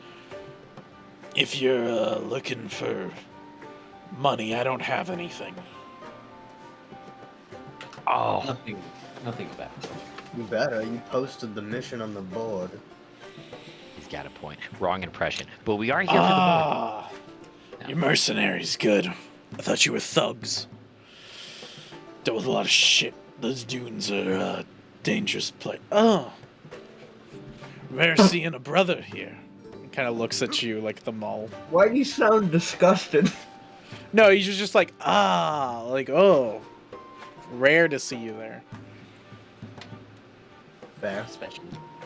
"If you're looking for money, I don't have anything." Oh. Nothing bad. You better. You posted the mission on the board. He's got a point. Wrong impression. But we are here for the money. You're mercenaries, good. I thought you were thugs. Dealt with a lot of shit. Those dunes are a dangerous place. Oh. Rare seeing a brother here. He kind of looks at you like the mole. Why do you sound disgusted? No, he's just like, like, oh. Rare to see you there. Fair.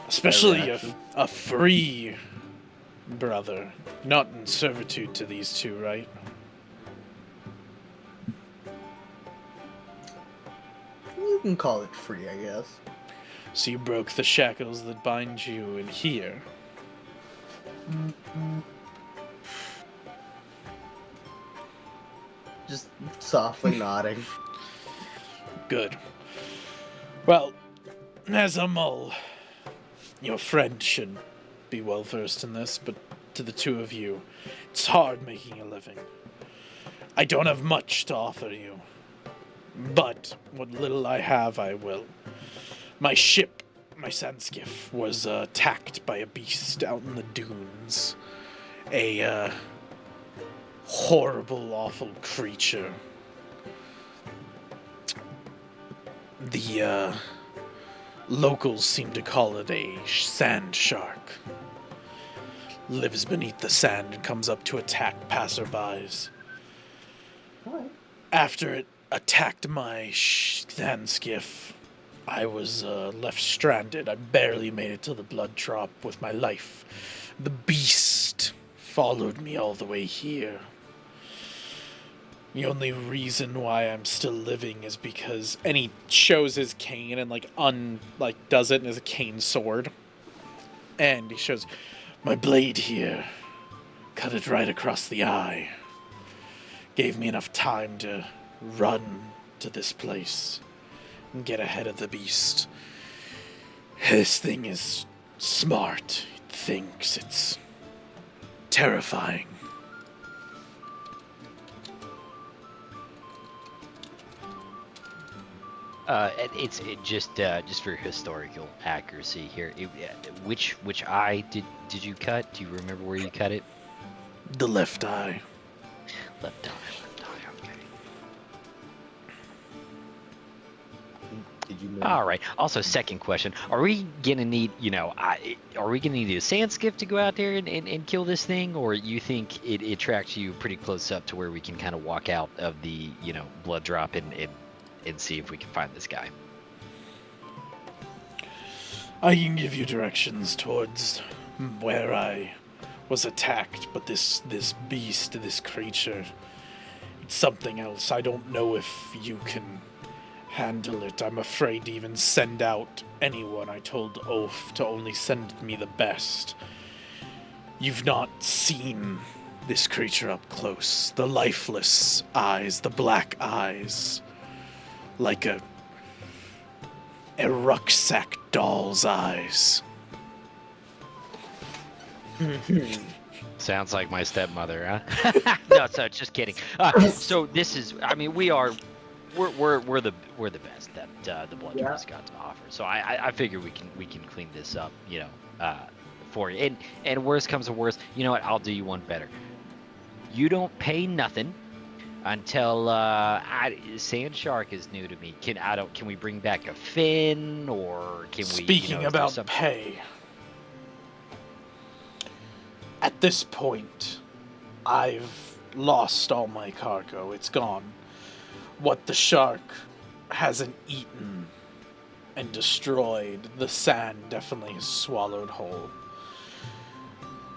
Especially a free brother. Not in servitude to these two, right? You can call it free, I guess. So you broke the shackles that bind you in here. Just softly nodding. Good. Well, as a mull, your friend should be well versed in this, but to the two of you, it's hard making a living. I don't have much to offer you, but what little I have, I will. My ship, my sandskiff, was attacked by a beast out in the dunes. A horrible, awful creature. The locals seem to call it a sand shark. Lives beneath the sand and comes up to attack passerbys. What? After it attacked my sand skiff, I was left stranded. I barely made it to the blood drop with my life. The beast followed me all the way here. The only reason why I'm still living is because, and he shows his cane and does it in his cane sword, and he shows my blade here. Cut it right across the eye. Gave me enough time to run to this place and get ahead of the beast. This thing is smart. It thinks it's terrifying. It's just for historical accuracy here. Which eye did you cut? Do you remember where you cut it? The left eye. Left eye. Okay. Did you know? All right. Also, second question: are we gonna need, are we gonna need a sand skiff to go out there and kill this thing, or you think it tracks you pretty close up to where we can kind of walk out of the blood drop and see if we can find this guy? I can give you directions towards where I was attacked, but this beast, this creature, it's something else. I don't know if you can handle it. I'm afraid to even send out anyone. I told Oath to only send me the best. You've not seen this creature up close. The lifeless eyes, the black eyes. Like a rucksack doll's eyes. Sounds like my stepmother, huh? No, so just kidding. So this is, I mean, we're the best that the blood has got to offer. So I figure we can clean this up, for you. And worst comes to worst, you know what? I'll do you one better. You don't pay nothing until Sand Shark is new to me. Can we bring back a fin, or can we? Speaking about pay, at this point, I've lost all my cargo. It's gone. What the shark hasn't eaten and destroyed, the sand definitely has swallowed whole.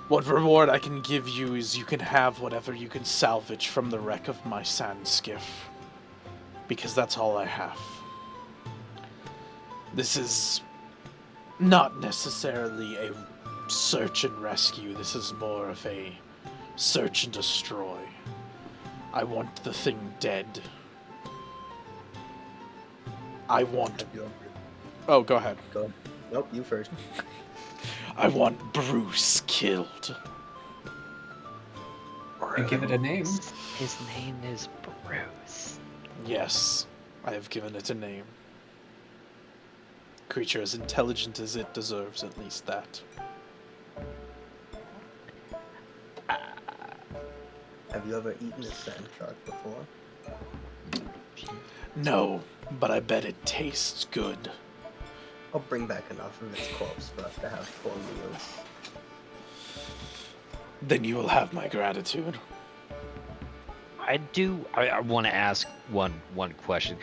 What reward I can give you is you can have whatever you can salvage from the wreck of my sand skiff. Because that's all I have. This is not necessarily a search and rescue. This is more of a search and destroy. I want the thing dead. I want... Oh, go ahead. Go. Nope, you first. I want Bruce killed. And give it a name. His name is Bruce. Yes, I have given it a name. Creature as intelligent as it deserves, at least that. Have you ever eaten a sand shark before? No, but I bet it tastes good. I'll bring back enough of its corpse for us to have 4 meals. Then you will have my gratitude. I want to ask one question.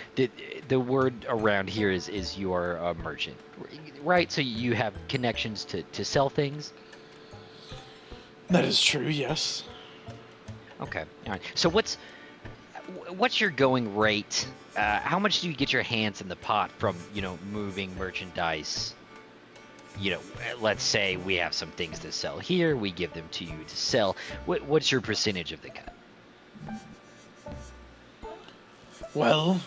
The word around here is you are a merchant, right? So you have connections to sell things? That is true, yes. Okay, all right. So what's your going rate? How much do you get your hands in the pot from, moving merchandise? Let's say we have some things to sell here. We give them to you to sell. What's your percentage of the cut? Well,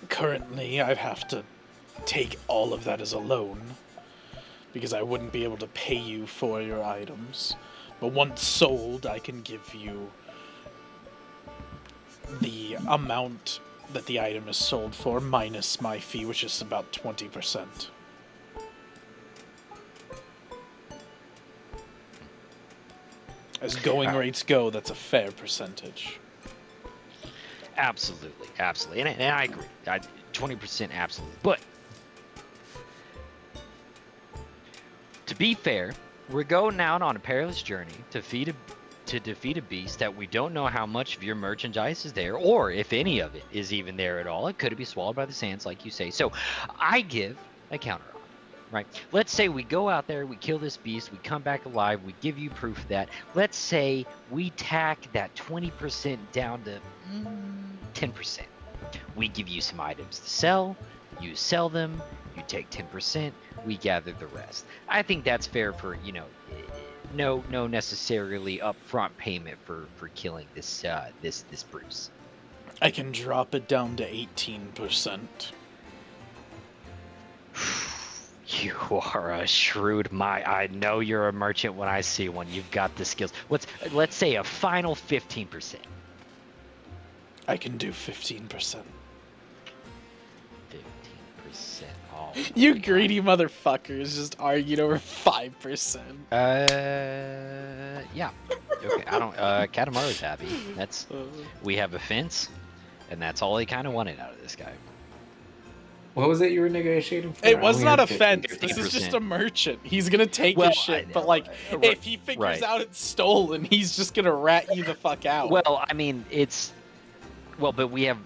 currently I have to take all of that as a loan because I wouldn't be able to pay you for your items. But once sold, I can give you the amount that the item is sold for minus my fee, which is about 20%. As going rates go, that's a fair percentage. Absolutely, absolutely, and I agree. 20% absolutely, but to be fair, we're going out on a perilous journey to defeat a beast that we don't know how much of your merchandise is there, or if any of it is even there at all. It could be swallowed by the sands, like you say. So I give a counter offer, right? Let's say we go out there, we kill this beast, we come back alive, we give you proof of that. Let's say we tack that 20% down to 10%. We give you some items to sell, you sell them, you take 10%, we gather the rest. I think that's fair for, no necessarily upfront payment for killing this Bruce. I can drop it down to 18%. You are a shrewd I know you're a merchant when I see one. You've got the skills. Let's say a final 15%. I can do 15%. 15%. Oh, You greedy motherfuckers just argued over 5%. Yeah. Okay, I don't. Katamaru's happy. We have a fence, and that's all he kind of wanted out of this guy. What was it you were negotiating for? It was I not only a heard fence. This is 15%. just a merchant. He's gonna take your shit, but like, if he figures out it's stolen, he's just gonna rat you the fuck out. Well, I mean, but we have.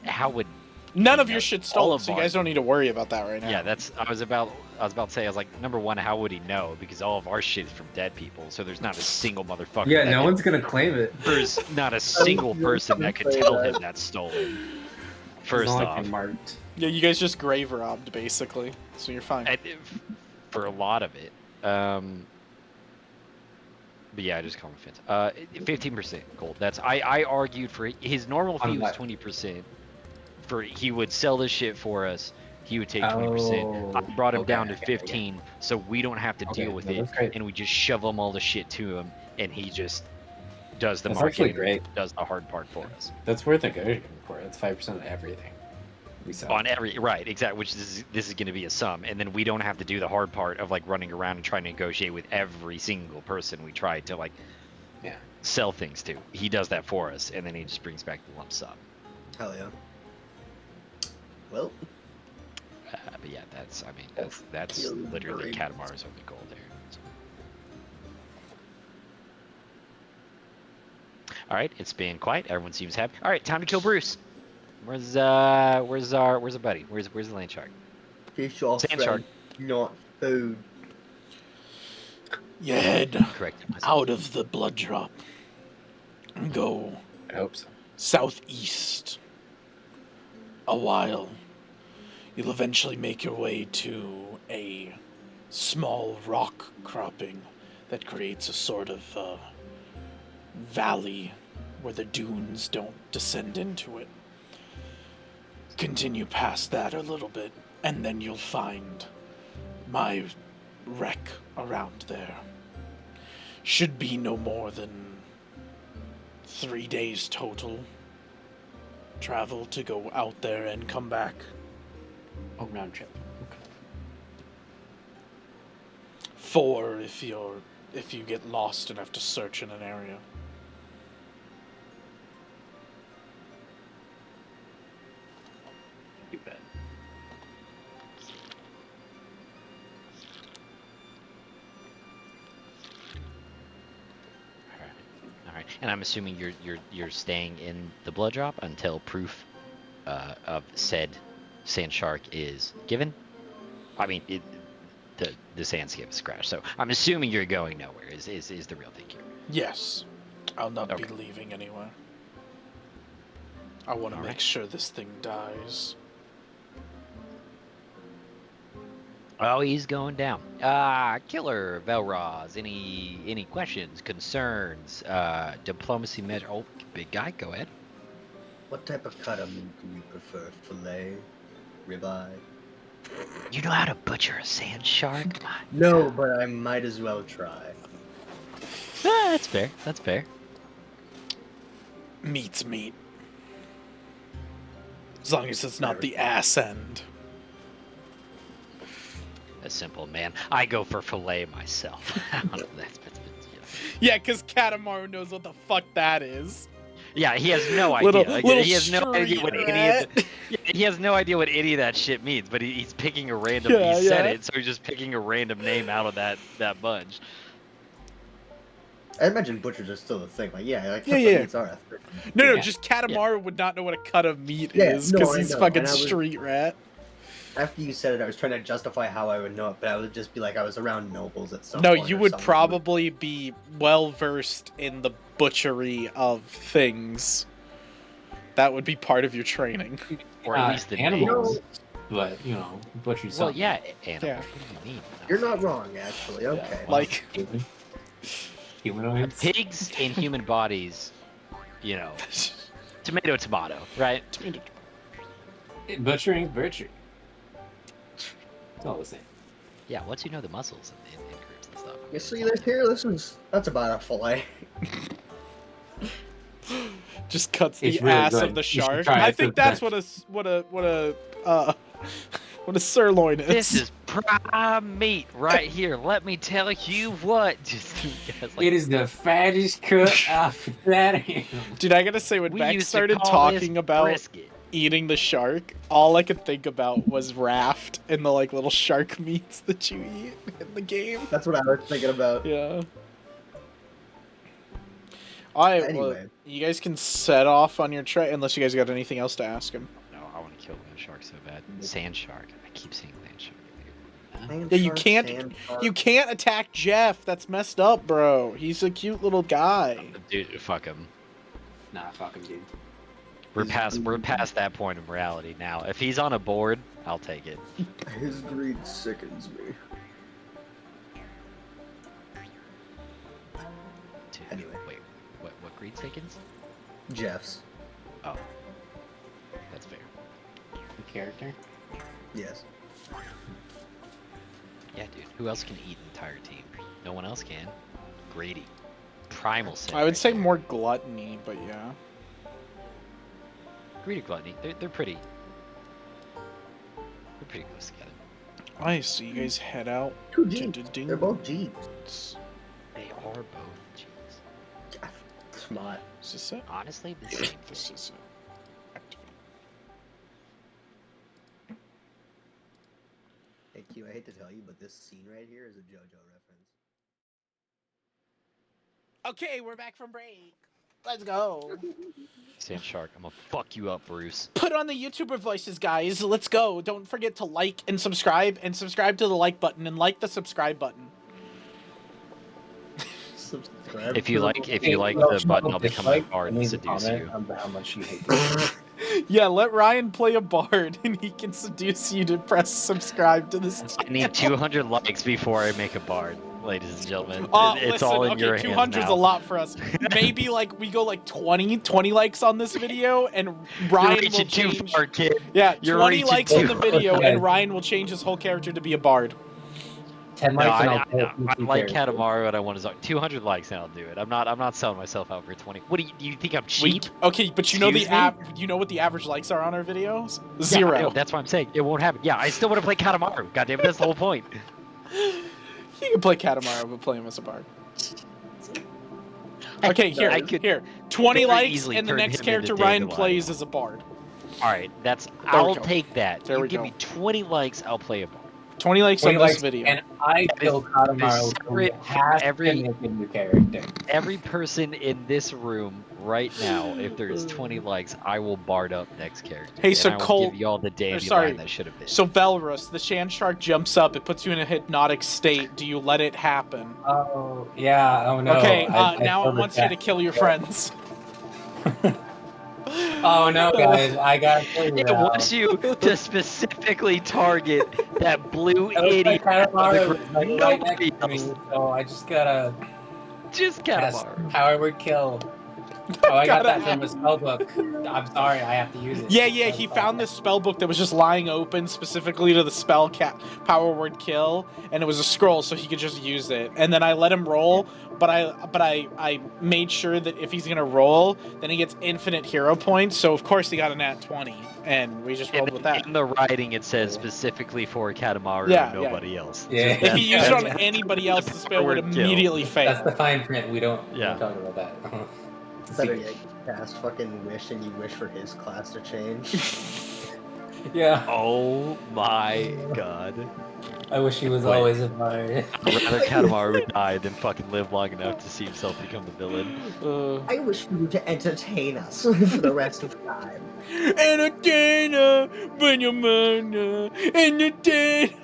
How would none of your shit's stolen, of so you guys don't need to worry about that right now. Yeah, I was about to say, I was like, number one, how would he know? Because all of our shit is from dead people, so there's not a single motherfucker. Yeah, no one's gonna claim it. There's not a single person that could tell him that's stolen. First off, marked. Yeah, you guys just grave robbed, basically, so you're fine. For a lot of it. But yeah, I just call him fence. 15% gold. I argued for his normal fee was 20%. He would sell this shit for us. He would take 20%. I brought him down to 15, so we don't have to deal with it, and we just shove him all the shit to him, and he just does the marketing, does the hard part for us. That's worth negotiating for. It's 5% of everything we sell. On right, exactly. Which this is going to be a sum, and then we don't have to do the hard part of like running around and trying to negotiate with every single person we try to sell things to. He does that for us, and then he just brings back the lump sum. Hell yeah. Well. But yeah, that's literally Katamaru's only goal there. So. All right, it's been quiet. Everyone seems happy. All right, time to kill Bruce. Where's our buddy? Where's the land shark? Fish off, Sand shark. Not food. You head Correct. out of the blood drop and go I hope so. southeast a while. You'll eventually make your way to a small rock cropping that creates a sort of valley where the dunes don't descend into it. Continue past that a little bit, and then you'll find my wreck around there. Should be no more than 3 days total travel to go out there and come back. Oh, round trip. Okay. 4 if you get lost and have to search in an area. You bet. All right. And I'm assuming you're staying in the blood drop until proof of said sand shark is given. I mean, the sandskiff is crashed, so I'm assuming you're going nowhere. Is the real thing here? Yes, I'll not be Okay. leaving anywhere. I want to All make right. sure this thing dies. Oh, he's going down. Killer Velroz. Any questions, concerns, diplomacy measure? Oh, big guy, go ahead. What type of cut of meat do you prefer? Filet? Ribeye? You know how to butcher a sand shark? No, but I might as well try. That's fair. That's fair. Meat's meat. As long as it's not Whatever. the ass end. A simple man. I go for fillet myself. I don't know, Yeah, because Katamaru knows what the fuck that is. yeah, he has no idea. Little- Like, little he has no idea what street any of rat. he has no idea what any of that shit means. But he's picking a random. Yeah, he said yeah. it, so he's just picking a random name out of that bunch. I imagine butchers are still a thing. Like, yeah, like Yeah, cuts yeah. of meats are a thing. No, Yeah. just Katamaru would not know what a cut of meat Yeah, is, no, because I he's know, fucking and I was- street rat. After you said it, I was trying to justify how I would know it, but I would just be like, I was around nobles at some No, point. you or would something. probably be well versed in the butchery of things. That would be part of your training. Or at least the animals. names. But butcher Well, something. yeah, animals. Yeah. What do you mean? You're not wrong, actually. Okay. Like- humanoids. Pigs in human bodies, tomato, tomato, right? Butchering is butchery. It's all the same. Yeah, once you know the muscles in groups and stuff. You see this here? That's about a fillet. Just cuts the It's really ass good. of the You should shark. try I it. think that's what a sirloin is. This is prime meat right here. Let me tell you what. Just guys, like, It is the fattest cut off of that animal. Dude, I gotta say, when we Beck used started to call this talking about brisket. eating the shark, all I could think about was Raft and the like little shark meats that you eat in the game. That's what I was thinking about. Yeah. Alright, well, Anyway. you guys can set off on your trek unless you guys got anything else to ask him. No, I want to kill land shark so bad. Sand shark. I keep saying land shark. Land Yeah, you shark, can't- sand shark. You can't attack Jeff. That's messed up, bro. He's a cute little guy. Dude, fuck him. Nah, fuck him, dude. We're past that point of morality now. If he's on a board, I'll take it. His greed sickens me. Dude, Anyway. wait, what greed takens? Jeff's. Oh, that's fair. The character. Yes. Yeah, dude. Who else can eat an entire team? No one else can. Greedy. Primal sin. I would right say there. more gluttony, but yeah. Greed or gluttony. They're pretty. They're pretty close together. Alright, so you guys head out. Two Jeeps. They're both Jeeps. They are both G's. Smart. Is this it? Honestly, the same This thing. is it. Activate. Hey Q, I hate to tell you, but this scene right here is a JoJo reference. Okay, we're back from break. Let's go. Sand shark. I'm gonna fuck you up, Bruce. Put on the YouTuber voices, guys. Let's go. Don't forget to like and subscribe to the like button and like the subscribe button. Subscribe. If you like the button, I'll become a bard and seduce you. How much you hate this. Yeah, let Ryan play a bard and he can seduce you to press subscribe to this I need 200 likes before I make a bard, ladies and gentlemen. It's listen, all in okay, your hands 200 is now. a lot for us. Maybe like we go like 20 likes on this video and You're Ryan will reaching too change. far, kid. Yeah, You're 20 reaching likes too on the far. video Yeah. and Ryan will change his whole character to be a bard. 10 No, likes and I I'll play a PC like character. Katamaru and I want his 200 likes and I'll do it. I'm not selling myself out for 20. What do you think I'm cheap? Okay, but you know Excuse me? you know what the average likes are on our videos? Yeah, Zero. I know, that's what I'm saying. It won't happen. Yeah, I still want to play Katamaru. God damn it, that's the whole point. You can play Katamaru, but play him as a bard. Okay, here, I could here. 20 very likes, easily and the turn next him character into Ryan Dandelion. plays as a bard. All right, we I'll go. take that. There you we give go. me 20 likes, I'll play a bard. 20 likes 20 on this likes, video. and I kill Katamaru. separate who has every- to make a new character. Every person in this room right now, if there is 20 likes, I will bard up next character. Hey, so and I will Cole- give you all the dandelion sorry. that should have been. So Velrus, the Sand Shark jumps up, it puts you in a hypnotic state. Do you let it happen? Oh, yeah, oh no. Okay, I now it feel wants you to that. kill your friends. Oh no, guys, I gotta kill you It now. wants you to specifically target that blue It looks idiot. like Katamaru is like right Nobody next to me, else. so I just gotta Just cast Katamaru. power word kill. Oh, I got Gotta that from a spell book. I'm sorry, I have to use it. Yeah, he found this spell book that was just lying open specifically to the spell power word kill, and it was a scroll, so he could just use it. And then I let him roll, but I made sure that if he's gonna roll, then he gets infinite hero points. So of course he got a nat 20, and we just rolled with that. In the writing, it says specifically for Katamaru Yeah, and nobody else. Yeah. If he used it on Yeah. anybody else, the spell would Forward kill. immediately fail. That's the fine print. We don't Yeah. talk about that. Better yet, you cast fucking wish and you wish for his class to change. Yeah. Oh my god. I wish he was Wait. always a bard. I'd rather Katamaru die than fucking live long enough to see himself become the villain. I wish you to entertain us for the rest of time. Entertainer, bring your mana, entertain.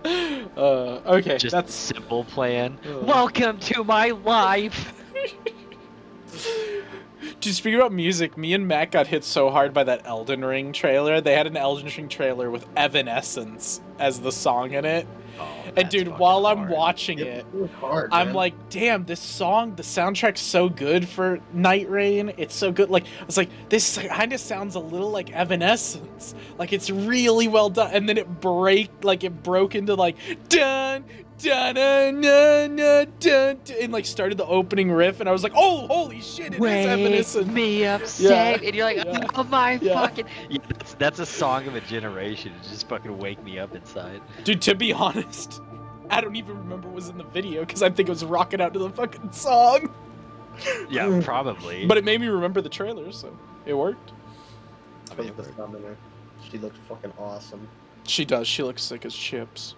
Okay, Just that's simple plan. Welcome to my life. Dude, speaking about music, me and Matt got hit so hard by that Elden Ring trailer. They had an Elden Ring trailer with Evanescence as the song in it. Oh, And dude, while I'm watching it, It was hard, I'm man. like, damn, this song, the soundtrack's so good for Night Rain. It's so good. Like, I was like, this kind of sounds a little like Evanescence. Like, it's really well done. And then it broke into like, dun, dun, dun, dun, dun, dun, and like started the opening riff. And I was like, oh, holy shit, it is Evanescence. me up, Yeah. save, and you're like, Yeah. oh my Yeah. fucking. Yeah, that's a song of a generation. It just fucking wake me up inside. Dude, to be honest, I don't even remember what was in the video because I think it was rocking out to the fucking song. Yeah, probably. But it made me remember the trailer, so it worked. I mean, Because of the summoner. She looked fucking awesome. She does. She looks sick as chips.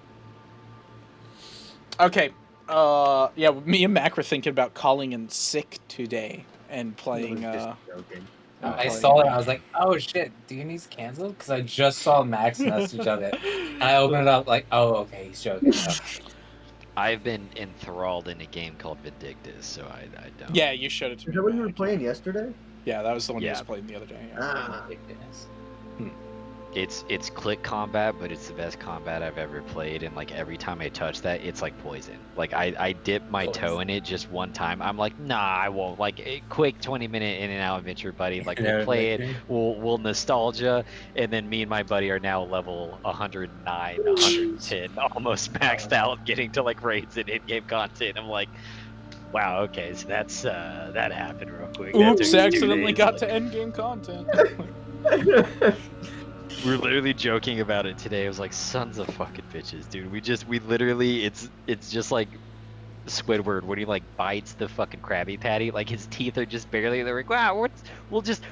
Okay. Yeah, me and Mac were thinking about calling in sick today and playing. It was just joking. I saw it. I was like, "Oh shit, do you need to cancel?" Because I just saw Max message of it, and I opened it up like, "Oh, okay, he's joking." I've been enthralled in a game called Vindictus, so I don't. Yeah, you showed it to Is me. that what you were Mac. playing yesterday? Yeah, that was the one you Yeah. was playing the other day. Yeah. Ah. It's click combat, but it's the best combat I've ever played, and like every time I touch that, it's like poison. Like I dip my toe in it just one time. I'm like, nah, I won't. Like a quick 20-minute in and out adventure, buddy. Like we'll play it, we'll nostalgia, and then me and my buddy are now level 109, 110, almost maxed out, getting to like raids and in-game content. I'm like, wow, okay, so that's that happened real quick. That Oops, took 2 accidentally days. got to endgame content. We were literally joking about it today. It was like, sons of fucking bitches, dude. We literally, it's just like Squidward when he like bites the fucking Krabby Patty. Like his teeth are just barely. They're like, wow, we'll just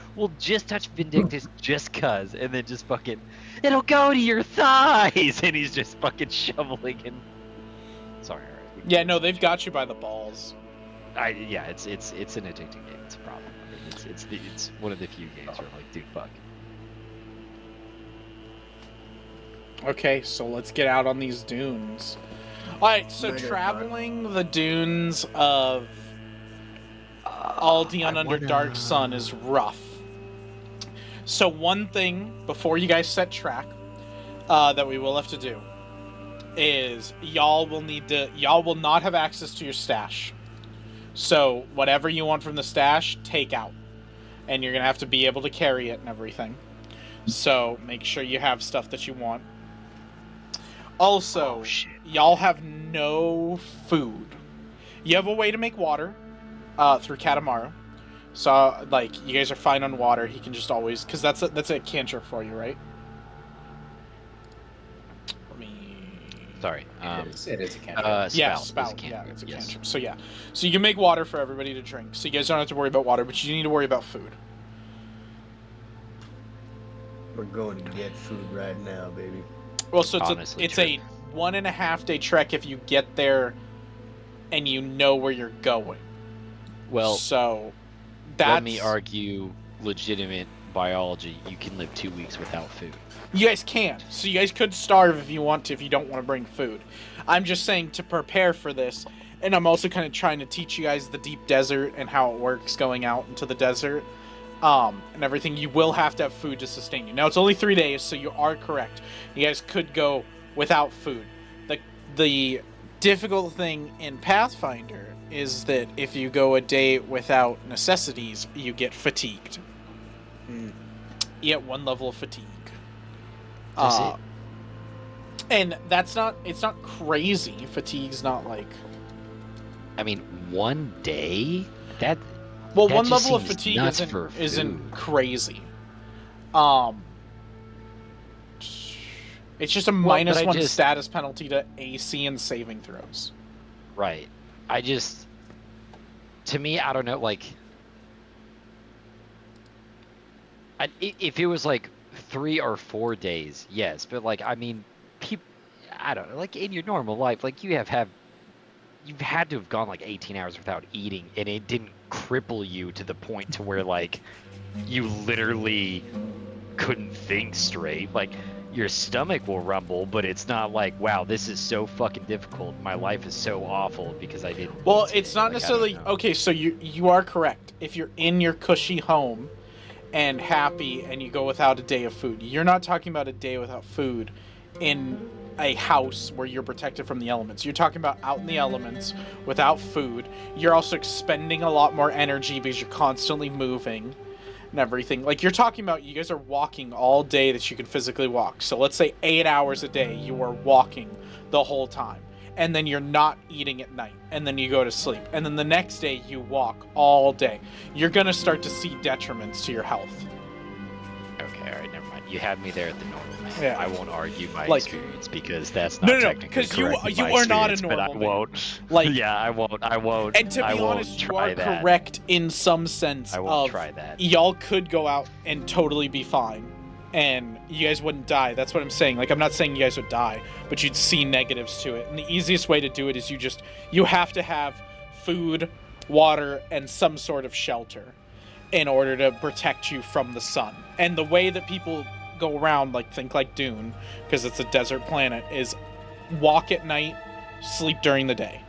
touch Vindictus just cuz, and then just fucking, it'll go to your thighs, and he's just fucking shoveling and. Sorry. All right. Yeah, no, they've got you by the balls. Yeah, it's an addicting game. It's a problem. I mean, it's one of the few games where I'm like, dude, fuck. Okay, so let's get out on these dunes. Alright, so Murder traveling the dunes of Aldeon under Dark Sun is rough. So one thing, before you guys set track, that we will have to do, is y'all will not have access to your stash. So whatever you want from the stash, take out. And you're gonna have to be able to carry it and everything. So make sure you have stuff that you want. Also, Oh, shit. y'all have no food. You have a way to make water through Katamaru. So, like, you guys are fine on water. He can just always... Because that's a cantrip for you, right? Let me... Sorry. It is a cantrip. Yeah, Spout. spout. Is a Yeah, cantrip, it's a yes. cantrip. So, yeah. So you can make water for everybody to drink. So you guys don't have to worry about water, but you need to worry about food. We're going to get food right now, baby. Well, so Honestly, it's true. a 1.5 day trek if you get there and you know where you're going. Well, so that's... let me argue legitimate biology. You can live 2 weeks without food. You guys can. So you guys could starve if you want to, if you don't want to bring food. I'm just saying to prepare for this, and I'm also kind of trying to teach you guys the deep desert and how it works going out into the desert. And everything. You will have to have food to sustain you. Now, it's only 3 days, so you are correct. You guys could go without food. The difficult thing in Pathfinder is that if you go a day without necessities, you get fatigued. Hmm. You get 1 level of fatigue. Does it? And it's not crazy. Fatigue's not like... I mean, 1 day? That Well, that 1 just level of seems fatigue nuts for isn't food. crazy. It's just a Well, but -1 I just- status penalty to AC and saving throws. Right. To me, I don't know, like, if it was like 3 or 4 days, yes, but like, I mean, I don't know, like in your normal life, like you've had to have gone like 18 hours without eating, and it didn't cripple you to the point to where like you literally couldn't think straight. Like your stomach will rumble, but it's not like, wow, this is so fucking difficult. My life is so awful because I didn't. Well, eat it's today. not Like, I don't necessarily... know. Okay, so you are correct. If you're in your cushy home and happy and you go without a day of food, you're not talking about a day without food in a house where you're protected from the elements. You're talking about out in the elements without food. You're also expending a lot more energy because you're constantly moving and everything. Like, you're talking about, you guys are walking all day that you can physically walk. So let's say 8 hours a day you are walking the whole time. And then you're not eating at night. And then you go to sleep. And then the next day you walk all day. You're going to start to see detriments to your health. Okay, all right, never mind. You had me there at the normal man. Yeah. I won't argue my Like- experience because that's No, not no, technically because you correct. in you my are not a experience, but normal I man. won't. Like- yeah, I won't. And to I be won't honest, you try are that. correct in some sense I won't of try that. y'all could go out and totally be fine. And you guys wouldn't die. That's what I'm saying. Like, I'm not saying you guys would die, but you'd see negatives to it. And the easiest way to do it is you have to have food, water, and some sort of shelter in order to protect you from the sun. And the way that people go around, like, think like Dune, because it's a desert planet, is walk at night, sleep during the day.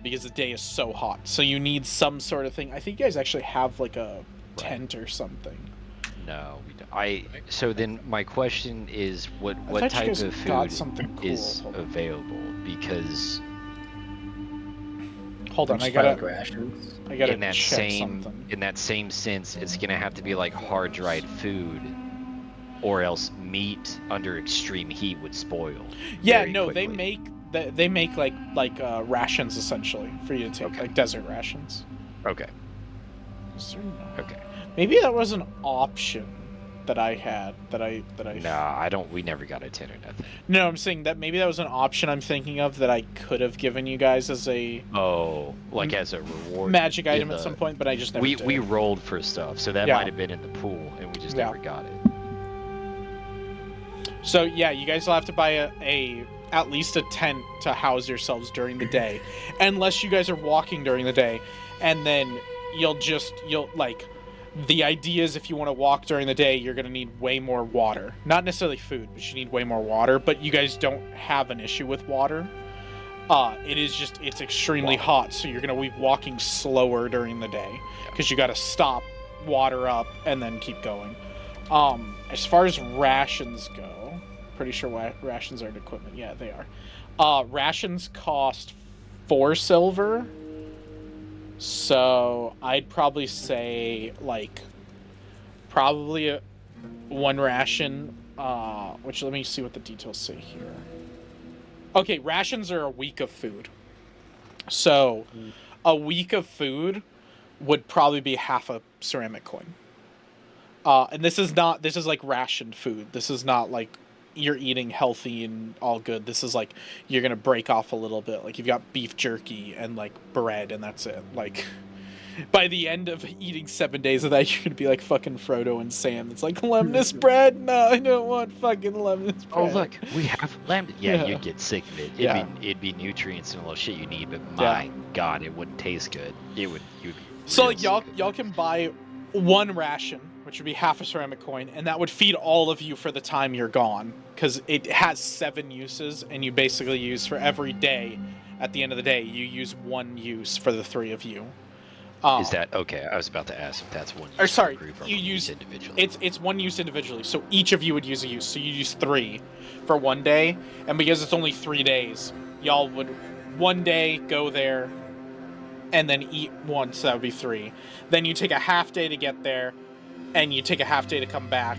Because the day is so hot. So you need some sort of thing. I think you guys actually have, like, a tent or something. No, we don't. So then my question is, what thought you type guys of got food something cool. is Hold on. available? Because Hold on, Just I find, like, gotta rations. check in that something. same sense, it's gonna have to be like hard dried food, or else meat under extreme heat would spoil. Yeah, very no, quickly. they make like rations essentially for you to take, Okay. like desert rations. Okay. Is there no- Okay. Maybe that was an option that I had that I. Nah, I don't. We never got a 10 or nothing. No, I'm saying that maybe that was an option I'm thinking of that I could have given you guys as a Oh, like as a reward. magic in item at the- some point, but I just never did. We rolled for stuff, so that Yeah. might have been in the pool, and we just Yeah. never got it. So yeah, you guys will have to buy a at least a tent to house yourselves during the day, unless you guys are walking during the day, and then you'll like. The idea is if you want to walk during the day, you're going to need way more water. Not necessarily food, but you need way more water. But you guys don't have an issue with water. It's extremely hot, so you're going to be walking slower during the day. Because you got to stop, water up, and then keep going. As far as rations go, pretty sure rations are an equipment. Yeah, they are. Rations cost 4 silver. So I'd probably say probably 1 ration. Which let me see what the details say here. Okay, rations are a week of food. So a week of food would probably be half a ceramic coin. And this is like rationed food. This is not like you're eating healthy and all good. This is like you're gonna break off a little bit. Like you've got beef jerky and like bread and that's it. Like by the end of eating 7 days of that, you're gonna be like fucking Frodo and Sam. It's like lemonnous bread. No, I don't want fucking lemonnous bread. Oh look, we have lamb. Yeah, Yeah. you'd get sick of it. Yeah. It'd be nutrients and all the shit you need, but my god, it wouldn't taste good. You'd be So real like sick of it. y'all can buy 1 ration, which would be half a ceramic coin, and that would feed all of you for the time you're gone, because it has 7 uses, and you basically use for every day. At the end of the day, you use 1 use for the 3 of you. Is that okay? I was about to ask if that's one. Or sorry, group or you one use individually. It's 1 use individually, so each of you would use a use. So you use 3 for 1 day, and because it's only 3 days, y'all would one day go there and then eat once, so that would be 3. Then you take a half day to get there, and you take a half day to come back.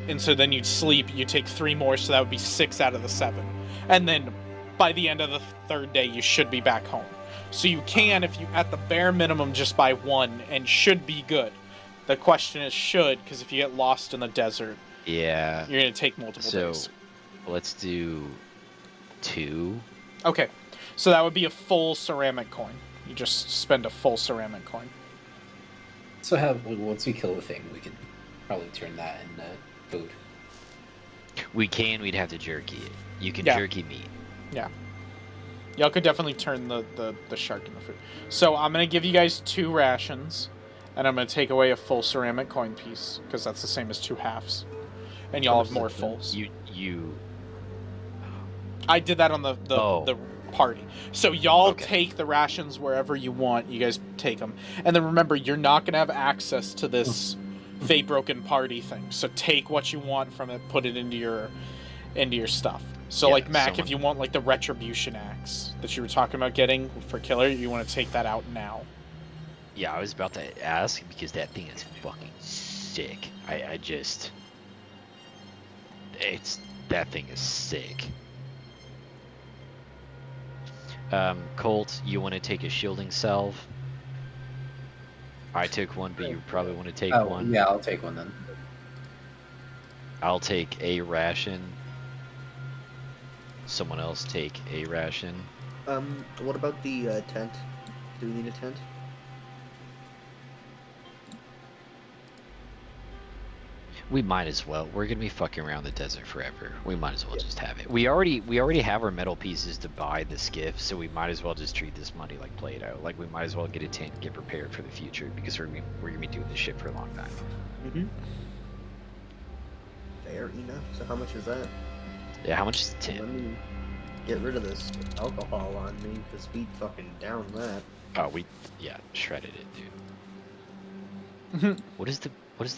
And so then you'd sleep, you take 3 more, so that would be 6 out of the 7. And then by the end of the 3rd day, you should be back home. So you can, if you at the bare minimum, just buy 1 and should be good. The question is should, because if you get lost in the desert, Yeah. you're going to take multiple days. So let's do 2. Okay, so that would be a full ceramic coin. You just spend a full ceramic coin. So once we kill the thing, we can probably turn that into food. We'd have to jerky it. You can Yeah. jerky meat. Yeah. Y'all could definitely turn the shark into food. So I'm going to give you guys 2 rations, and I'm going to take away a full ceramic coin piece, because that's the same as 2 halves. And y'all have more fulls. You I did that on the party. So y'all Okay. take the rations wherever you want. You guys take them. And then remember, you're not going to have access to this Fatebroken party thing. So take what you want from it, put it into your stuff. So Yeah, like Mac, someone- if you want like the retribution axe that you were talking about getting for killer, you want to take that out now. Yeah, I was about to ask because that thing is fucking sick. That thing is sick. Colt, you want to take a shielding salve? I took one, but you probably want to take one. Yeah, I'll take one then. I'll take a ration. Someone else take a ration. What about the tent? Do we need a tent? We might as well. We're gonna be fucking around the desert forever. We might as well just have it. We already have our metal pieces to buy the skiff, so we might as well just treat this money like Play-Doh. Like we might as well get a tent and get prepared for the future because we're gonna be doing this shit for a long time. Mm-hmm. Fair enough. So how much is that? Yeah, how much is the Let tent? me get rid of this alcohol on me, because we fucking down that. Oh, yeah, shredded it, dude. What is the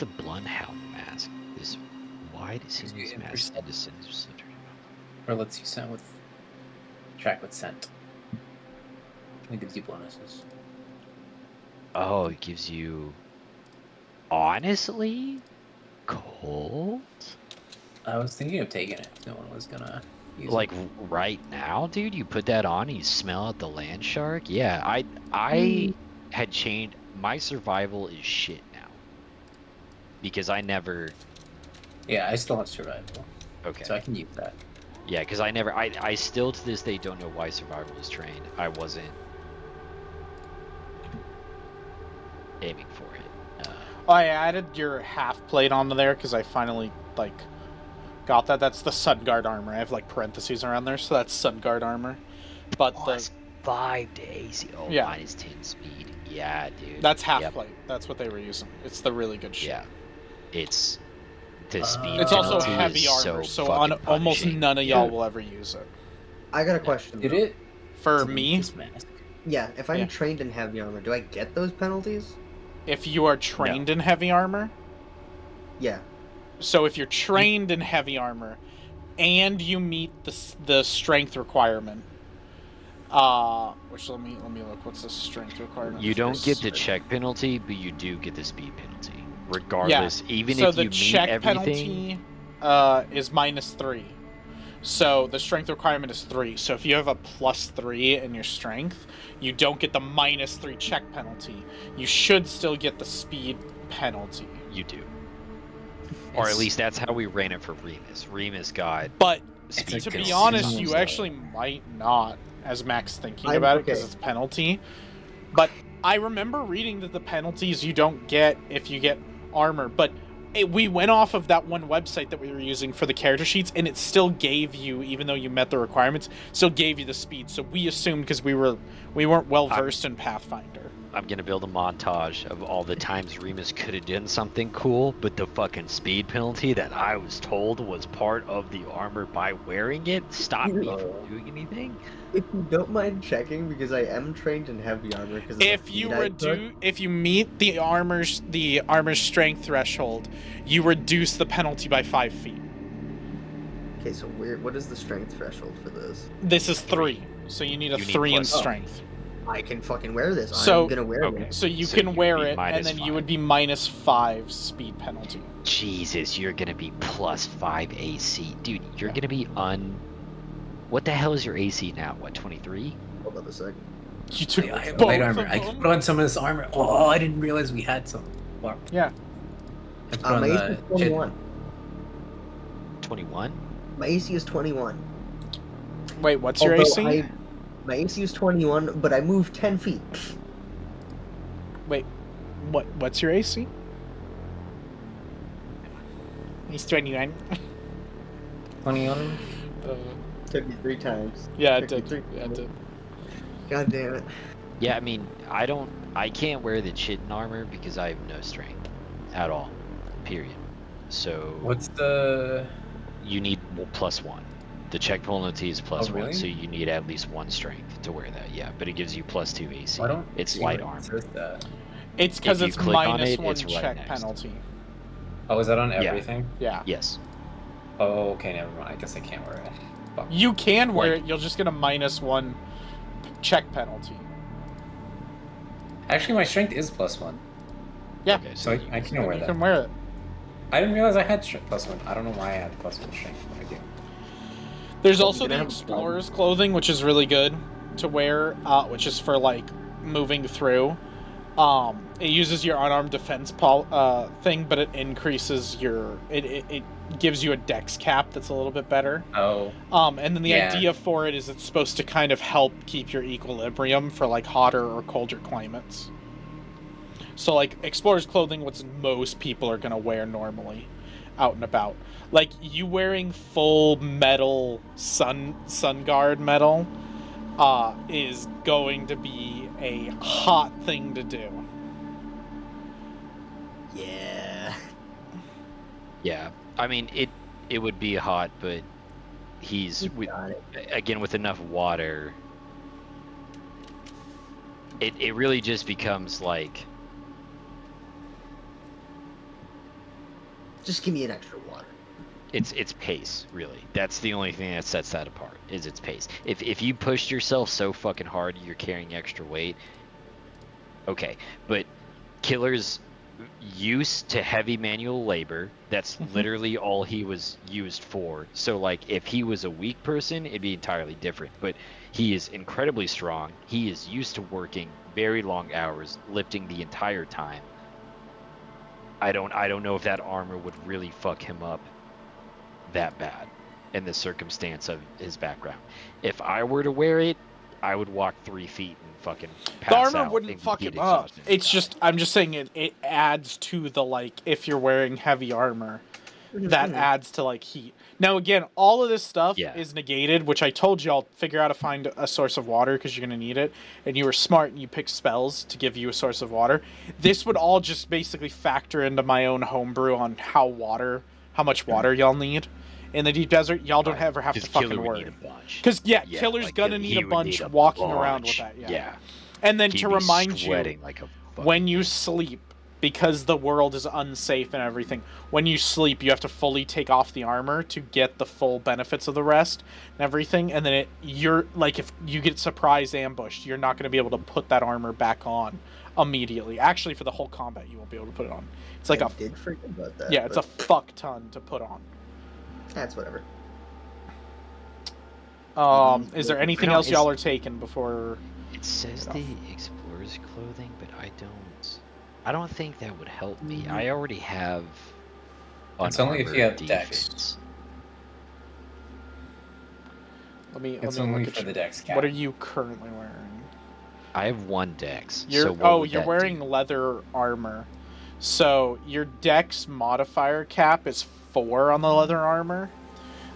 Bloodhound mask? This wide seems mask percent. descends. Or lets you scent with track with scent. It gives you bonuses. Oh, it gives you. Honestly, Colt. I was thinking of taking it if no one was gonna use Like it. right now, dude, you put that on, and you smell out the land shark. Yeah, I had changed. My survival is shit now because I never. Yeah, I still have survival, Okay. so I can use that. Yeah, because I still to this day don't know why survival was trained. I wasn't aiming for it. I added your half plate onto there because I finally got that. That's the sun guard armor. I have parentheses around there, so that's sun guard armor. But Plus 5 days. Oh, Yeah. minus 10 speed. Yeah, dude. that's half Yep. plate. That's what they were using. It's the really good shit. Yeah. It's the speed. It's also penalty heavy is armor, so so fucking almost punishing. none of y'all will ever use it. I got a question. Did though. it? For delete me, this mask? Yeah, if I'm Yeah. trained in heavy armor, do I get those penalties? if you are trained in heavy armor, Yeah. so if you're trained in heavy armor, and you meet the strength requirement, which let me look. What's the strength requirement? You for don't get the this? check penalty, but you do get the speed penalty. Regardless, even So if the you meet check everything. penalty is -3. So the strength requirement is 3. So if you have a +3 in your strength, you don't get the -3 check penalty. You should still get the speed penalty. You do. Or at least that's how we ran it for Remus. Remus got But speed to be penalty. honest, you actually might not, as Max thinking I'm about it, because okay. it's penalty. But I remember reading that the penalties you don't get if you get armor. But we went off of that one website that we were using for the character sheets, and it still gave you, even though you met the requirements, still gave you the speed. So we assumed, because we weren't well versed in Pathfinder. I'm gonna build a montage of all the times Remus could have done something cool, but the fucking speed penalty that I was told was part of the armor by wearing it stopped me from doing anything. If you don't mind checking, because I am trained in heavy armor. Because If you meet the armor's strength threshold, you reduce the penalty by 5 feet. Okay, so what is the strength threshold for this? This is 3. So you need a You need 3 in plus- strength. I can fucking wear this. So- I'm gonna wear okay. this. So you So can you would wear be it, and minus then you 5. would be minus 5 speed penalty. Jesus, you're gonna be plus 5 AC, dude. You're Yeah. gonna be What the hell is your AC now? What, 23? Hold up a second. You took I have both light of armor. I them? can put on some of this armor. Oh, I didn't realize we had some. Wow. Yeah. I put on My AC the is 21. 21? My AC is 21. Wait, what's your Although AC? My AC is 21, but I moved 10 feet. Wait, what's your AC? He's 21. 21. Took me 3 times. Yeah, it Took me did. 3 Yeah, it times. did. God damn it. Yeah, I mean, I can't wear the chitin armor because I have no strength at all. Period. So What's the? you need +1. The check penalty is +1, really? so you need at least 1 strength to wear that. Yeah, but it gives you +2 AC. I don't. It's see light what armor. says that. It's because If you it's click on minus it, 1 it's right check next. penalty. Oh, is that on Yeah. everything? Yeah. Yes. Oh, okay, never mind. I guess I can't wear it. Fuck. You can wear Like- it, you'll just get a minus 1 check penalty. Actually, my strength is +1, Yeah. Okay, so I can wear You that. can wear it. I didn't realize I had +1. I don't know why I had +1 strength, but I do. There's Well, also you're the gonna have a explorer's clothing, which is really good to wear, which is for like moving through. It uses your unarmed defense thing, but it increases your it gives you a dex cap that's a little bit better. Oh, And then the Yeah. idea for it is it's supposed to kind of help keep your equilibrium for like hotter or colder climates. So like explorer's clothing, what most people are gonna wear normally, out and about. Like you wearing full metal sun guard metal, is going to be a hot thing to do. Yeah. Yeah. I mean, it would be hot, but he's Got it. again with enough water. It really just becomes like Just give me an extra water. it's pace, really. That's the only thing that sets that apart, is its pace. If you pushed yourself so fucking hard you're carrying extra weight, okay. But Killer's used to heavy manual labor, that's literally all he was used for. So like if he was a weak person, it'd be entirely different. But he is incredibly strong. He is used to working very long hours, lifting the entire time. I don't know if that armor would really fuck him up that bad in the circumstance of his background. If I were to wear it, I would walk 3 feet and fucking pass The armor out wouldn't and fuck get him up. exhausted. It's just I'm just saying it adds to the like if you're wearing heavy armor, that adds to like heat. Now again, all of this stuff Yeah. is negated, which I told you I'll figure out to find a source of water because you're gonna need it, and you were smart and you picked spells to give you a source of water. This would all just basically factor into my own homebrew on how much water y'all need in the deep desert. Y'all don't Right. ever have to 'Cause fucking Killer would worry. need a bunch. Because yeah, Yeah, Killer's like, gonna he need a would bunch need a walking around with bunch. that. Yeah. And then He'd to be remind you, sweating like a fucking when you sleep, because the world is unsafe and everything, when you sleep, you have to fully take off the armor to get the full benefits of the rest and everything. And then you're like, if you get surprise ambushed, you're not going to be able to put that armor back on immediately. Actually, for the whole combat, you won't be able to put it on. It's like I did forget about that. it's a fuck ton to put on. That's whatever. Is there anything No, else it's- y'all are taking before? It says the explorer's clothing, but I don't think that would help me. I already have It's only if you unarmored have dex. defense. Let me It's look only at for you. the dex cap. What are you currently wearing? I have 1 dex. You're so what would you're that wearing do? leather armor. So your dex modifier cap is 4 on the leather armor.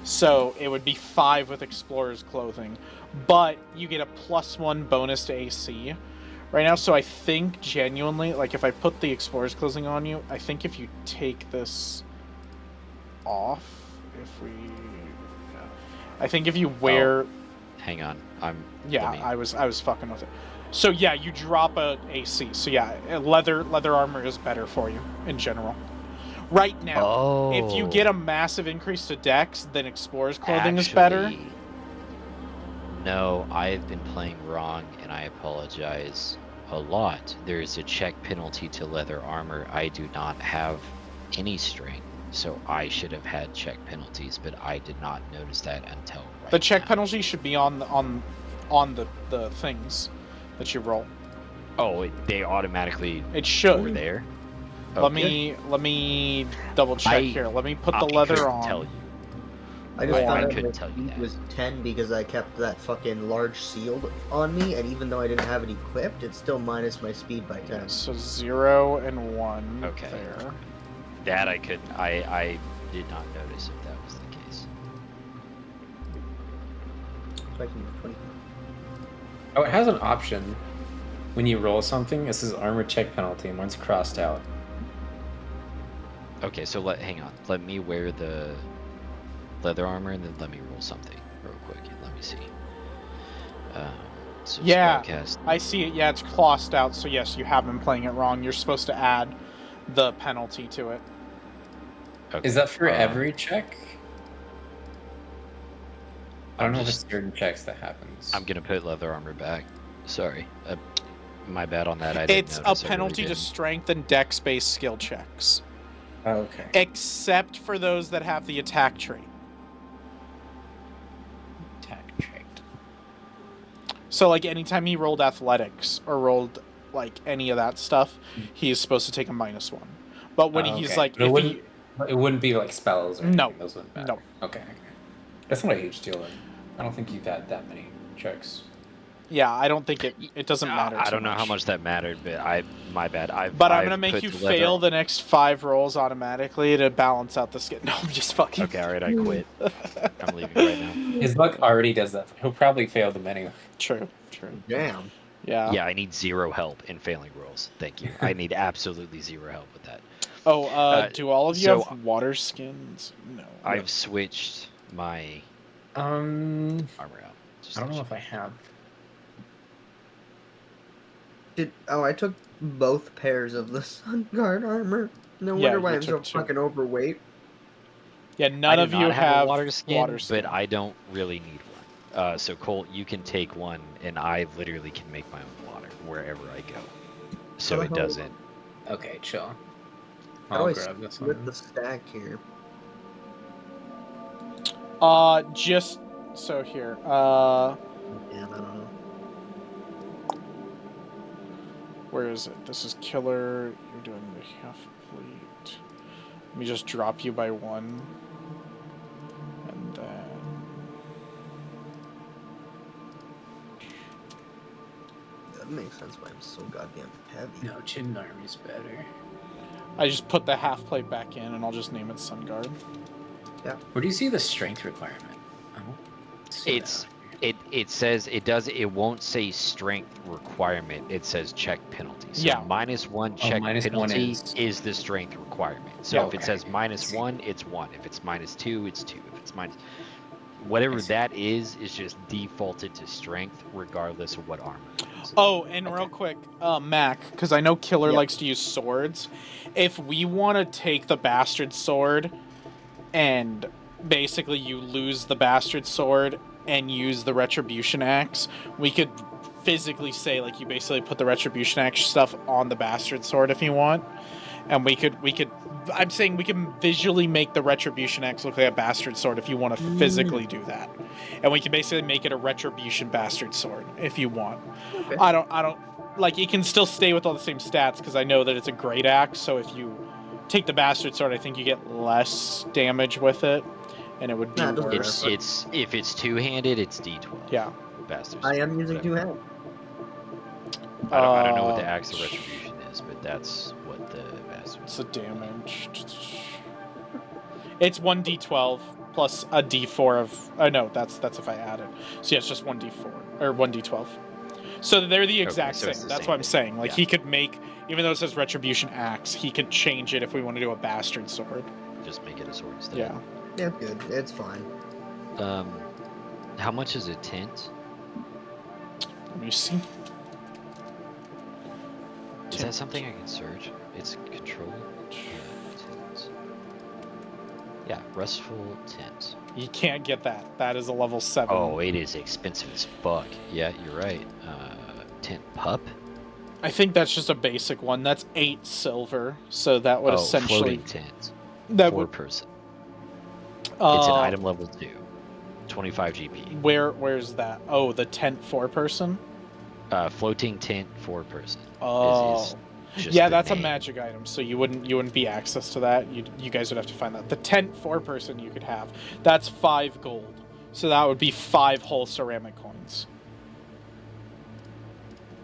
So it would be 5 with explorer's clothing. But you get a +1 bonus to AC right now. So I think genuinely, like if I put the explorer's clothing on you, I think if you take this off, I think if you wear Hang on. I was fucking with it. So yeah, you drop a AC. So yeah, leather armor is better for you in general. Right now, if you get a massive increase to dex, then explorer's clothing is better. No, I've been playing wrong, and I apologize a lot. There is a check penalty to leather armor. I do not have any strength, so I should have had check penalties, but I did not notice that until right The check now. penalty should be on the things that you roll. Oh, they automatically It should. were there? Let Okay. me double check here. Let me put the leather couldn't on. tell you. I just Or- found I out couldn't my tell you speed that. was 10 because I kept that fucking large shield on me, and even though I didn't have it equipped, it still minus my speed by 10. So 0 and 1 Okay. there. That I couldn't. I did not notice if that was the case. So I can use 20. Oh, it has an option. When you roll something, it says armor check penalty, and mine's crossed out. Okay, so hang on. Let me wear the leather armor, and then let me roll something real quick. Let me see. So Yeah. spellcast. I see it. Yeah, it's crossed out. So yes, you have been playing it wrong. You're supposed to add the penalty to it. Okay. Is that for every check? I don't know if just- it's certain checks that happens. I'm gonna put leather armor back. Sorry, my bad on that. I didn't It's a notice. penalty to strength and dex-based skill checks, Oh, okay. except for those that have the attack trait. Attack trait. So, like, anytime he rolled athletics or rolled, like, any of that stuff, he is supposed to take a -1. But when he's, Okay. like, But if he... it wouldn't be like spells or No. anything. Those wouldn't matter. No. Okay. That's not a huge deal then. I don't think you've had that many checks. Yeah, I don't think it doesn't matter I too don't know how much that mattered, but my bad. But I'm I've gonna make put you the leather fail on- the next 5 rolls automatically to balance out the skin. No, I'm just fucking... Okay, alright, I quit. I'm leaving right now. His luck already does that. He'll probably fail them anyway. True. Damn. Yeah. Yeah, I need 0 help in failing rolls. Thank you. I need absolutely 0 help with that. Oh, do all of you so have water skins? No. I've switched my Um, armor out. Just I don't to know check. if I have. I took both pairs of the Sun Guard armor. No Yeah, wonder why you I'm so took two. fucking overweight. Yeah, none I of do you not have a water skin, water skin. but I don't really need one. So Colt, you can take one, and I literally can make my own water wherever I go. So it doesn't. Okay, chill. How do I'll I grab this split one. the stack here? Just so here. Damn, I don't know. Where is it? This is killer. You're doing the half fleet. Let me just drop you by 1. And then... That makes sense why I'm so goddamn heavy. No, Chin Army's better. I just put the half plate back in, and I'll just name it Sun Guard. Where do you see the strength requirement? I don't see It's that. it says it won't say strength requirement. It says check penalty. So Yeah. -1 check -1 penalty is- is the strength requirement. So Yeah. if it Okay. says I see. -1, it's 1. If it's -2, it's 2. If it's minus whatever see. that is just defaulted to strength regardless of what armor it is. Oh, and real quick, Mac, because I know Killer Yeah. likes to use swords. If we want to take the bastard sword, and basically you lose the bastard sword and use the retribution axe, we could physically say, like, you basically put the retribution axe stuff on the bastard sword if you want, and we could. I'm saying we can visually make the retribution axe look like a bastard sword if you want to physically do that, and we can basically make it a retribution bastard sword if you want. Okay. I don't like, it can still stay with all the same stats because I know that it's a great axe. So if you take the bastard sword, I think you get less damage with it, and it would be Nah, it doesn't worse. matter. It's if it's two-handed, it's D12. Yeah. Bastards. I am using 2 hands. I don't know what the axe of retribution is, but that's what the bastard. It's the damage. It's 1d12 plus a d4 of. Oh no, that's if I add it. So yeah, it's just 1d4 or 1d12. So they're the exact so it's same. the That's same what I'm thing. saying. Like, Yeah. he could make, even though it says retribution axe, he could change it if we want to do a bastard sword. Just make it a sword instead. Yeah. Yeah, it's good. It's fine. How much is a tent? Let me see. Is that something I can search? It's control. Tents. Yeah, restful tint. You can't get that. That is a level 7. Oh, it is expensive as fuck. Yeah, you're right. Tint pup. I think that's just a basic one. That's 8 silver. So that would essentially floating tint. that 4 would person. It's an uh, item level 2. 25 GP. Where's that? Oh, the tent 4 person. Floating tint 4 person. Oh, is just yeah, the that's a name. magic item. So you wouldn't be access to that. You guys would have to find that. The tent 4 person you could have. That's 5 gold. So that would be 5 whole ceramic coins.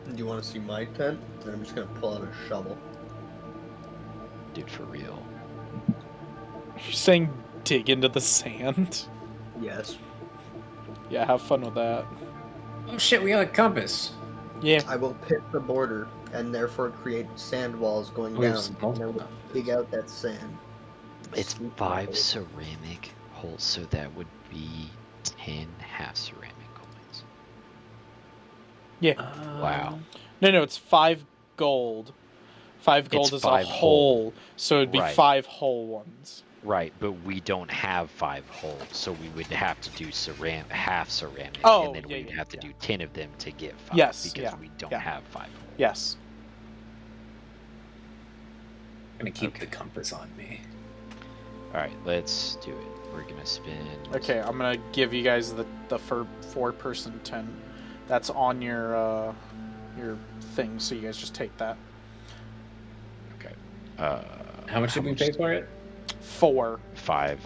Do you want to see my tent? Then I'm just gonna pull out a shovel. Dude, for real. You're saying dig into the sand? Yes. Yeah, have fun with that. Oh shit, we got a compass. Yeah. I will pit the border and therefore create sand walls going We have down. some And I will multiple dig out that sand. It's Sweep 5 it. ceramic holes, so that would be 10 half ceramic coins. Yeah. Wow. No, it's 5 gold. 5 gold It's is 5 a whole, so it'd be Right. 5 whole ones. Right, but we don't have 5 holes, so we would have to do half ceramic, Oh, and then yeah, we'd yeah, have to yeah. do 10 of them to get 5. Yes, because yeah, we don't yeah. have 5 holes. Yes. I'm gonna keep Okay. the compass on me. All right, let's do it. We're gonna spend. Okay, I'm gonna give you guys the 4-person tent. That's on your thing, so you guys just take that. Okay. How much did we pay for it? 4. 5.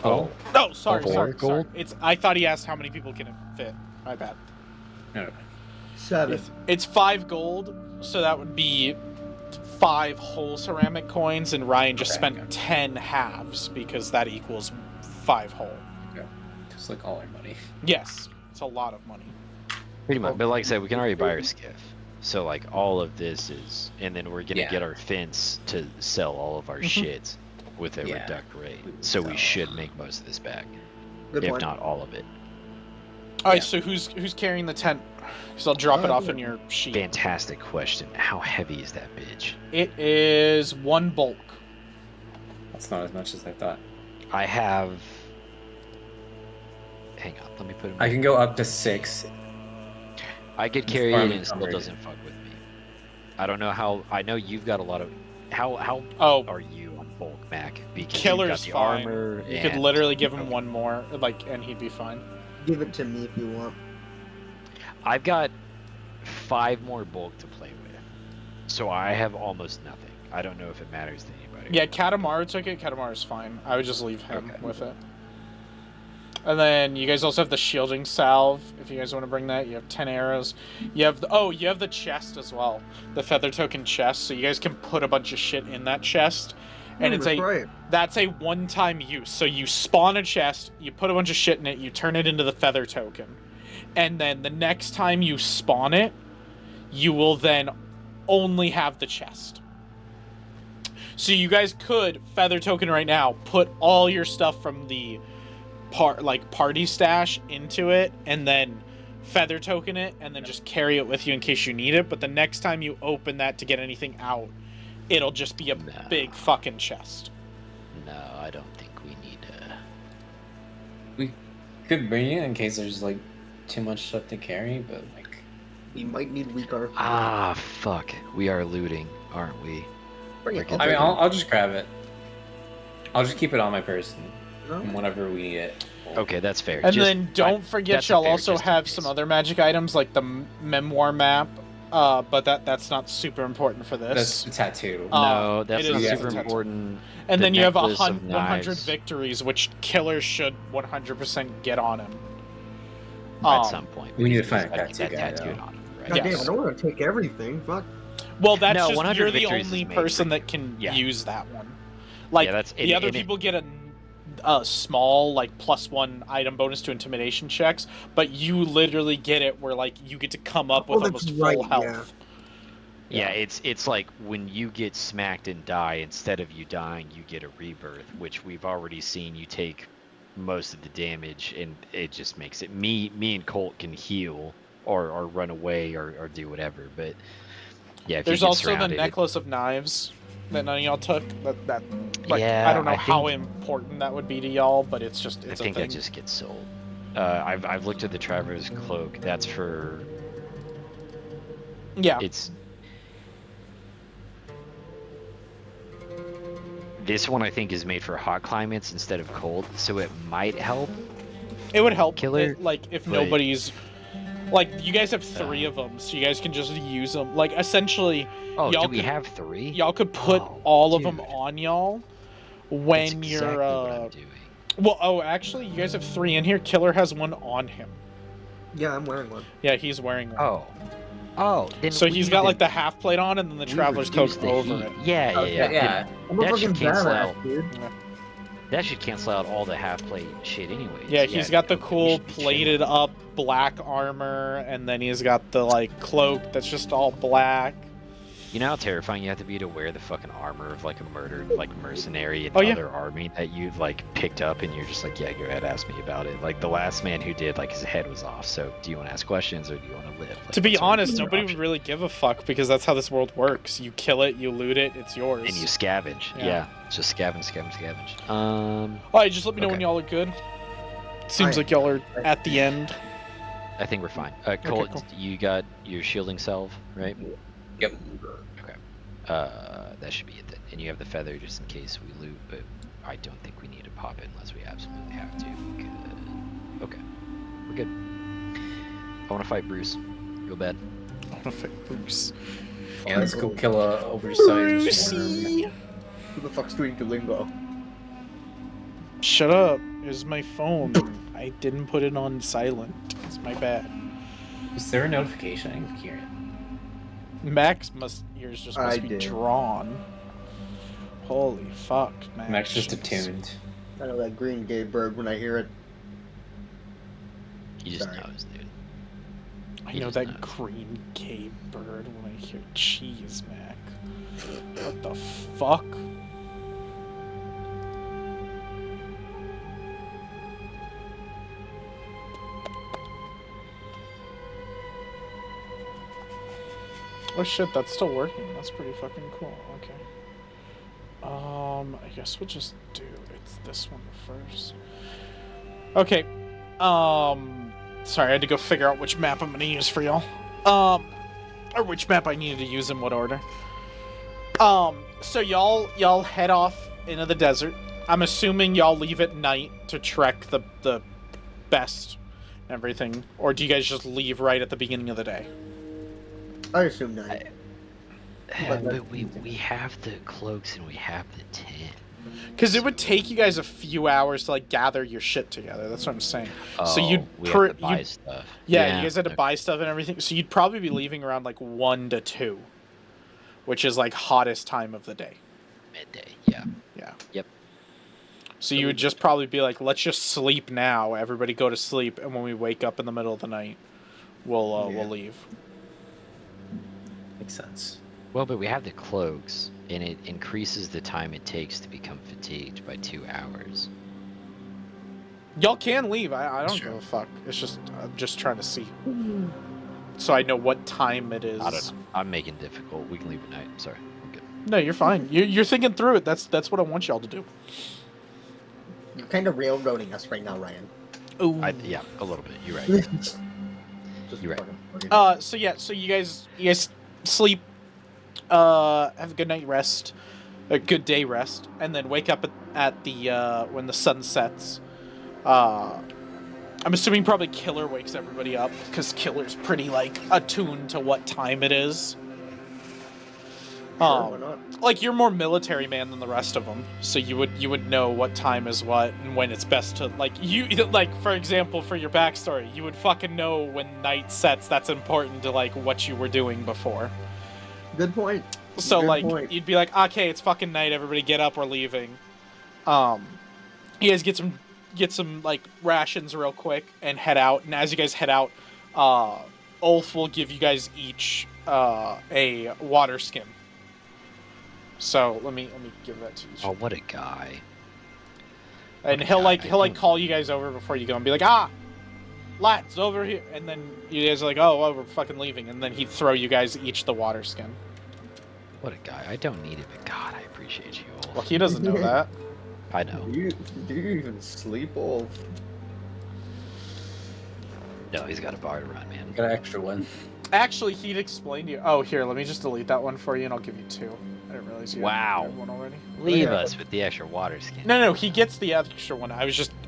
Oh. No, sorry, 4 sorry. gold? I thought he asked how many people can it fit. My bad. No. 7. It's 5 gold, so that would be 5 whole ceramic coins, and Ryan just Okay, spent yeah. 10 halves because that equals 5 whole. Just like all our money. Yes, it's a lot of money. Pretty much, but like I said, we can already buy our skiff. So like all of this is, and then we're gonna Yeah. get our fence to sell all of our Mhm. shit with a Yeah. reduct rate. We would So sell we should make most of this back, Good if point. not all of it. All right, Yeah. so who's carrying the tent? Because I'll drop it off yeah. in your sheet. Fantastic question. How heavy is that bitch? It is 1 bulk. That's not as much as I thought. I have. Hang on, let me put it. I can go up to 6. I could It's carry it farm and it still encumbered. doesn't fuck with me. I don't know how. I know you've got a lot of. How Oh, are you on bulk, Mac? Because Killer's you've got the fine. armor. You could and- literally give him Okay. 1 more, and he'd be fine. Give it to me if you want. I've got 5 more bulk to play with, so I have almost nothing. I don't know if it matters to anybody. Yeah, Katamaru took it. Katamaru's fine. I would just leave him Okay. with it. And then you guys also have the shielding salve. If you guys want to bring that, you have 10 arrows. You have you have the chest as well, the feather token chest. So you guys can put a bunch of shit in that chest, and it's that's a right. that's a one-time use. So you spawn a chest, you put a bunch of shit in it, you turn it into the feather token, and then the next time you spawn it, you will then only have the chest. So you guys could feather token right now, put all your stuff from the party stash into it, and then feather token it, and then just carry it with you in case you need it. But the next time you open that to get anything out, it'll just be a No. big fucking chest. No, I don't think we need to. We could bring it in case there's like too much stuff to carry, but like We might need weak armor. Ah, fuck. We are looting, aren't we? Bring it. okay. I'll I mean, take I'll just grab it. I'll just keep it on my person, it. No? and whenever we need it. Okay, that's fair. And Just- then don't forget, that's a y'all fair also just in have case. some other magic items like the memoir map. But that's not super important for That's this. the tattoo. No, that's it not is super a tattoo. important. And the then you have necklace of 100 knives. victories, which killers should 100% get on him. At some point. we need to because find a he's gotta tattoo get guy, that tattooed though. on him, right? God Yes. damn, I don't want to take everything. Fuck. Well, that's No, just 100 you're the victories is only made for person you. that can Yeah. use that one. Like Yeah, that's- the other and it- people get a small +1 item bonus to intimidation checks, but you literally get it where like you get to come up with Oh, that's almost right, full health. Yeah, it's like when you get smacked and die, instead of you dying, you get a rebirth, which we've already seen you take most of the damage, and it just makes it me and Colt can heal or run away or do whatever, but Yeah, if There's you get also the surrounded, necklace of knives that none of y'all took. That like Yeah, I don't know I how think- important that would be to y'all, but it's I a think thing. that just gets sold. I've looked at the Traveler's Cloak. That's for Yeah, it's. This one I think is made for hot climates instead of cold, so it might help. it would help. Killer, Like if but- nobody's like you guys have 3 of them, so you guys can just use them. Like essentially, Oh, y'all do we could, have 3? y'all could put Oh, all of them dude. on y'all That's when exactly you're. what I'm doing. Well, oh, actually, you guys have 3 in here. Killer has one on him. Yeah, I'm wearing one. Yeah, he's wearing one. Oh, then So we he's got even- like the half plate on, and then the we traveler's coat reduce the over heat. it. Yeah. Yeah. I'm a That fucking should cancel badass, out. dude. That should cancel out all the half plate shit anyways. Yeah, he's got the okay, we cool should be plated chilling. up black armor, and then he's got the like cloak that's just all black. You know how terrifying you have to be to wear the fucking armor of like a murdered like mercenary and Oh, yeah. other army that you've like picked up, and you're just like, yeah, go ahead, ask me about it. Like the last man who did, like his head was off. So do you want to ask questions or do you want to live? Like, To be what's honest, your nobody would option? really give a fuck because that's how this world works. You kill it, you loot it, it's yours. And you scavenge. Yeah. Yeah, just scavenge. Alright, just let me know when Okay. y'all are good. Seems Alright. like y'all are at the end. I think we're fine. Cole, cool. you got your shielding salve, right? Yep. That should be it then. And you have the feather just in case we loot, but I don't think we need to pop it unless we absolutely have to. Okay, we're good. I want to fight Bruce. Real bad. I wanna fight Bruce. Yeah, let's go kill a oversized Brucey! Who the fuck's doing Duolingo? Shut up. It was my phone. I didn't put it on silent. It's my bad. Is there a notification? I can hear it. Max ears just must I be did. drawn. Holy fuck, Max. Max just attuned. I know that green gay bird when I hear it. He just Sorry. knows, dude. I He know just that knows. green gay bird when I hear cheese, Mac. What the fuck? Oh shit, that's still working. That's pretty fucking cool. Okay. I guess we'll just do it's this one first. Okay. Sorry, I had to go figure out which map I'm gonna use for y'all. Or which map I needed to use in what order. So y'all head off into the desert. I'm assuming y'all leave at night to trek the best and everything, or do you guys just leave right at the beginning of the day? I assume not. But we have the cloaks and we have the tent. Because it would take you guys a few hours to like gather your shit together. That's what I'm saying. So Oh, you'd we have to buy you'd- stuff. Yeah, you guys had to buy stuff and everything. So you'd probably be leaving around like 1 to 2, which is like hottest time of the day. Midday. Yeah. Yeah. Yep. So you would just probably be like, let's just sleep now. Everybody go to sleep, and when we wake up in the middle of the night, we'll leave. Makes sense. Well, but we have the cloaks, and it increases the time it takes to become fatigued by 2 hours. Y'all can leave. I don't Sure. give a fuck. It's just I'm just trying to see, so I know what time it is. I don't know. I'm making it difficult. We can leave at night. I'm sorry. We're good. No, you're fine. You're thinking through it. That's what I want y'all to do. You're kind of railroading us right now, Ryan. Ooh. Yeah, a little bit. You're right. Just You're right. fucking- So you guys sleep, have a good night rest, a good day rest, and then wake up at the when the sun sets. I'm assuming probably Killer wakes everybody up because Killer's pretty like attuned to what time it is. Sure, why not? Like you're more military man than the rest of them, so you would know what time is what and when it's best to like for example for your backstory you would fucking know when night sets. That's important to like what you were doing before. Good point. So Good like point. you'd be like, okay, it's fucking night. Everybody get up. We're leaving. You guys get some like rations real quick and head out. And as you guys head out, Ulf will give you guys each a water skin. So let me give that to you. Oh, what a guy. And what a he'll guy. call you guys over before you go and be like, lads over here. And then you guys are like, oh, well, we're fucking leaving. And then he'd throw you guys each the water skin. What a guy. I don't need it, but God, I appreciate you, Olaf. Well, he doesn't know that. I know. Do you even sleep, Wolf? No, he's got a bar to run, man. Got an extra one. Actually, he'd explain to you. Oh, here, let me just delete that one for you, and I'll give you 2. I didn't realize you Wow. had one already. Leave us with the extra water skin. No, he gets the extra one.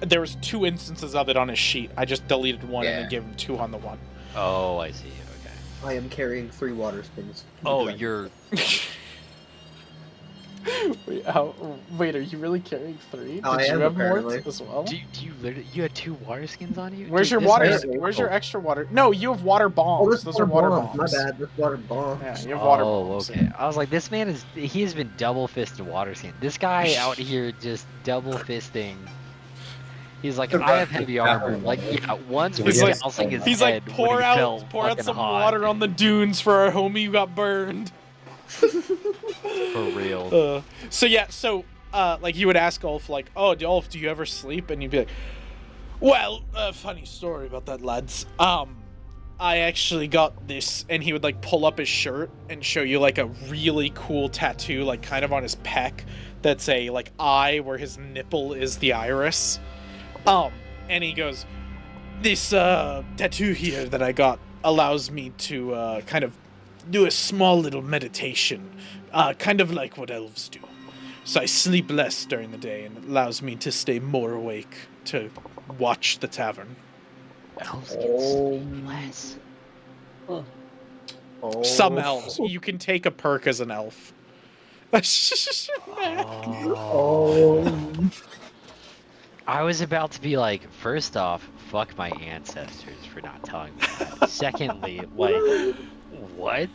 There was 2 instances of it on his sheet. I just deleted one and then Yeah. gave him 2 on the one. Oh, I see. Okay. I am carrying 3 water skins. Oh, you're... Wait, are you really carrying 3? Oh, Did I you am, have more apparently. as well? Do you literally... You had 2 water skins on you? Where's Dude, your this water? man- Where's your extra water? No, you have water bombs. Oh, this Those are water bombs. My bad, this water bomb. Yeah, you have water Oh, bombs. okay. I was like, this man he has been double fisted water skin. This guy out here just double fisting. He's like, I have heavy armor. Like, yeah, once He's we're like- dousing his He's head like, pour when he fell out fucking some hot. water on the dunes for our homie who got burned. For real. Like you would ask Ulf, like, oh, Ulf, do you ever sleep? And you'd be like, well, funny story about that, lads. I actually got this, and he would like pull up his shirt and show you like a really cool tattoo, like kind of on his pec, that's a like eye where his nipple is the iris. And he goes, this tattoo here that I got allows me to kind of do a small little meditation, kind of like what elves do. So I sleep less during the day, and it allows me to stay more awake to watch the tavern. Elves can sleep less. Oh. Some elves. You can take a perk as an elf. Oh. I was about to be like, first off, fuck my ancestors for not telling me that. Secondly, like, what? Okay,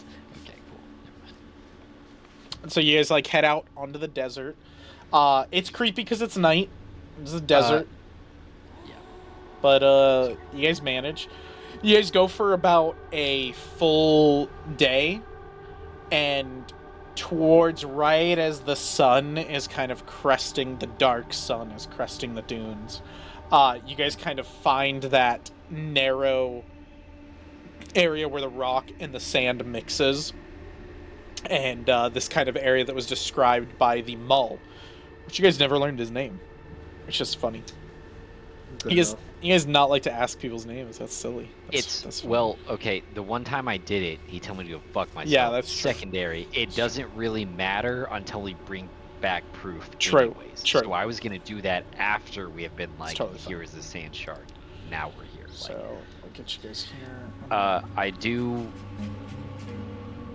cool. So you guys like head out onto the desert. It's creepy because it's night. It's a desert. Yeah. But you guys manage. You guys go for about a full day, and towards right as the sun is kind of cresting, the dark sun is cresting the dunes, you guys kind of find that narrow area where the rock and the sand mixes, and this kind of area that was described by the Mull, which you guys never learned his name. It's just funny. You guys not like to ask people's names. That's silly. That's funny. Well, okay, the one time I did it, he told me to go fuck myself. Yeah, that's true. secondary. It doesn't really matter until we bring back proof True, anyways. true. So I was going to do that after we have been like, totally here is the sand shard. Now we're here. Like, So I'll get you guys here. I do...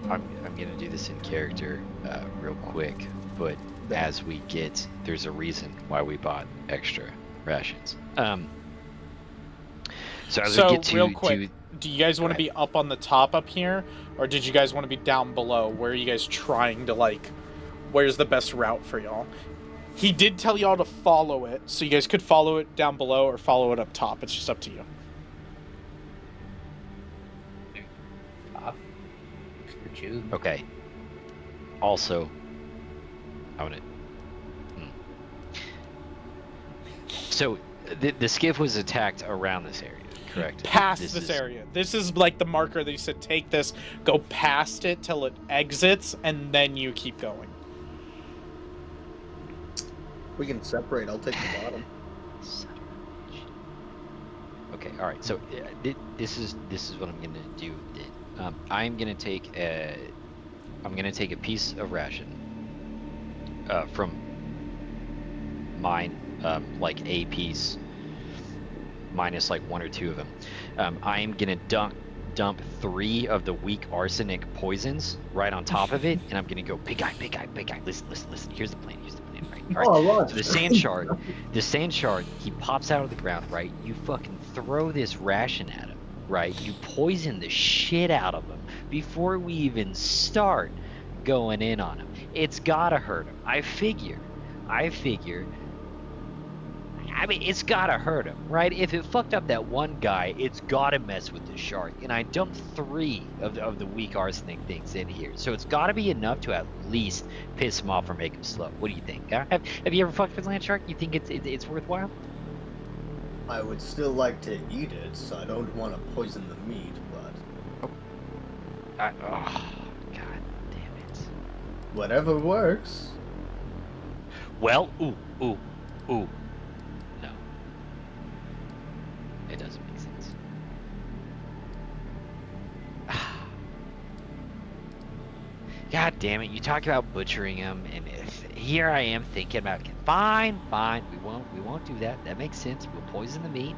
I'm going to do this in character real quick, but as we get... There's a reason why we bought extra rations. So as we get to... real quick, do you guys want to be up on the top up here, or did you guys want to be down below? Where are you guys trying to, like, where's the best route for y'all? He did tell y'all to follow it, so you guys could follow it down below or follow it up top. It's just up to you. For June. Okay. Also, I want to... So, the skiff was attacked around this area, correct? Past this area. This is like the marker that you said, take this, go past it till it exits, and then you keep going. We can separate. I'll take the bottom. Okay, all right. So this is what I'm gonna do. I'm gonna take a piece of ration from mine, like a piece minus like 1 or 2 of them. I'm gonna dump 3 of the weak arsenic poisons right on top of it, and I'm gonna go big guy. Listen. Here's the plan. Right. All right. So the sand shard, he pops out of the ground, right? You fucking throw this ration at him, right? You poison the shit out of him before we even start going in on him. It's gotta hurt him. I figure. I mean, it's gotta hurt him, right? If it fucked up that one guy, it's gotta mess with the shark. And I dumped 3 of the weak arsenic things in here, so it's gotta be enough to at least piss him off or make him slow. What do you think? Huh? Have you ever fucked with land shark? You think it's worthwhile? I would still like to eat it, so I don't want to poison the meat, but... Oh, god damn it. Whatever works. Well, ooh. No. It doesn't make sense. God damn it! You talk about butchering him, and here I am thinking about fine. We won't do that. That makes sense. We'll poison the meat.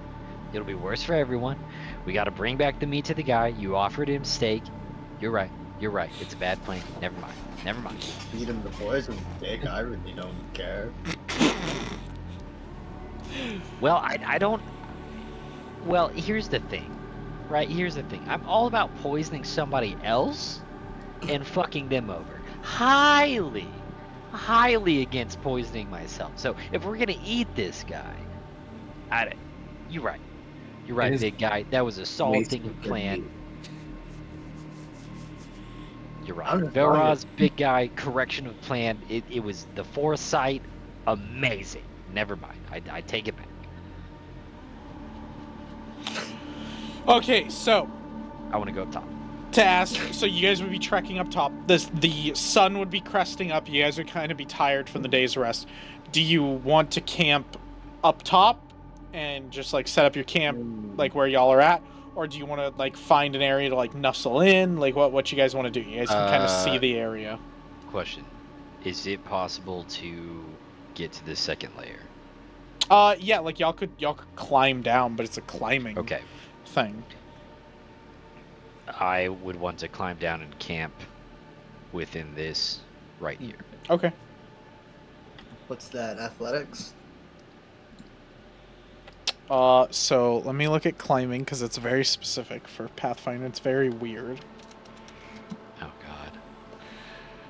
It'll be worse for everyone. We got to bring back the meat to the guy. You offered him steak. You're right. It's a bad plan. Never mind. Feed him the poison stick. I really don't care. Well, I don't. Well, here's the thing, right? Here's the thing. I'm all about poisoning somebody else and fucking them over. Highly against poisoning myself. So if we're gonna eat this guy, you're right. You're right, big guy. That was a solid thing to plan. You're right. Velraz, big guy, correction of plan. It was the foresight, amazing. Never mind. I take it back. Okay, so I want to go up top. to ask, so you guys would be trekking up top. The sun would be cresting up. You guys would kind of be tired from the day's rest. Do you want to camp up top and just like set up your camp like where y'all are at, or do you want to like find an area to like nuzzle in? Like what you guys want to do? You guys can kind of see the area. Question: is it possible to get to the second layer? Yeah, like y'all could climb down, but it's a climbing thing. I would want to climb down and camp within this right here. Okay. What's that? Athletics? So let me look at climbing because it's very specific for Pathfinder. It's very weird. Oh God.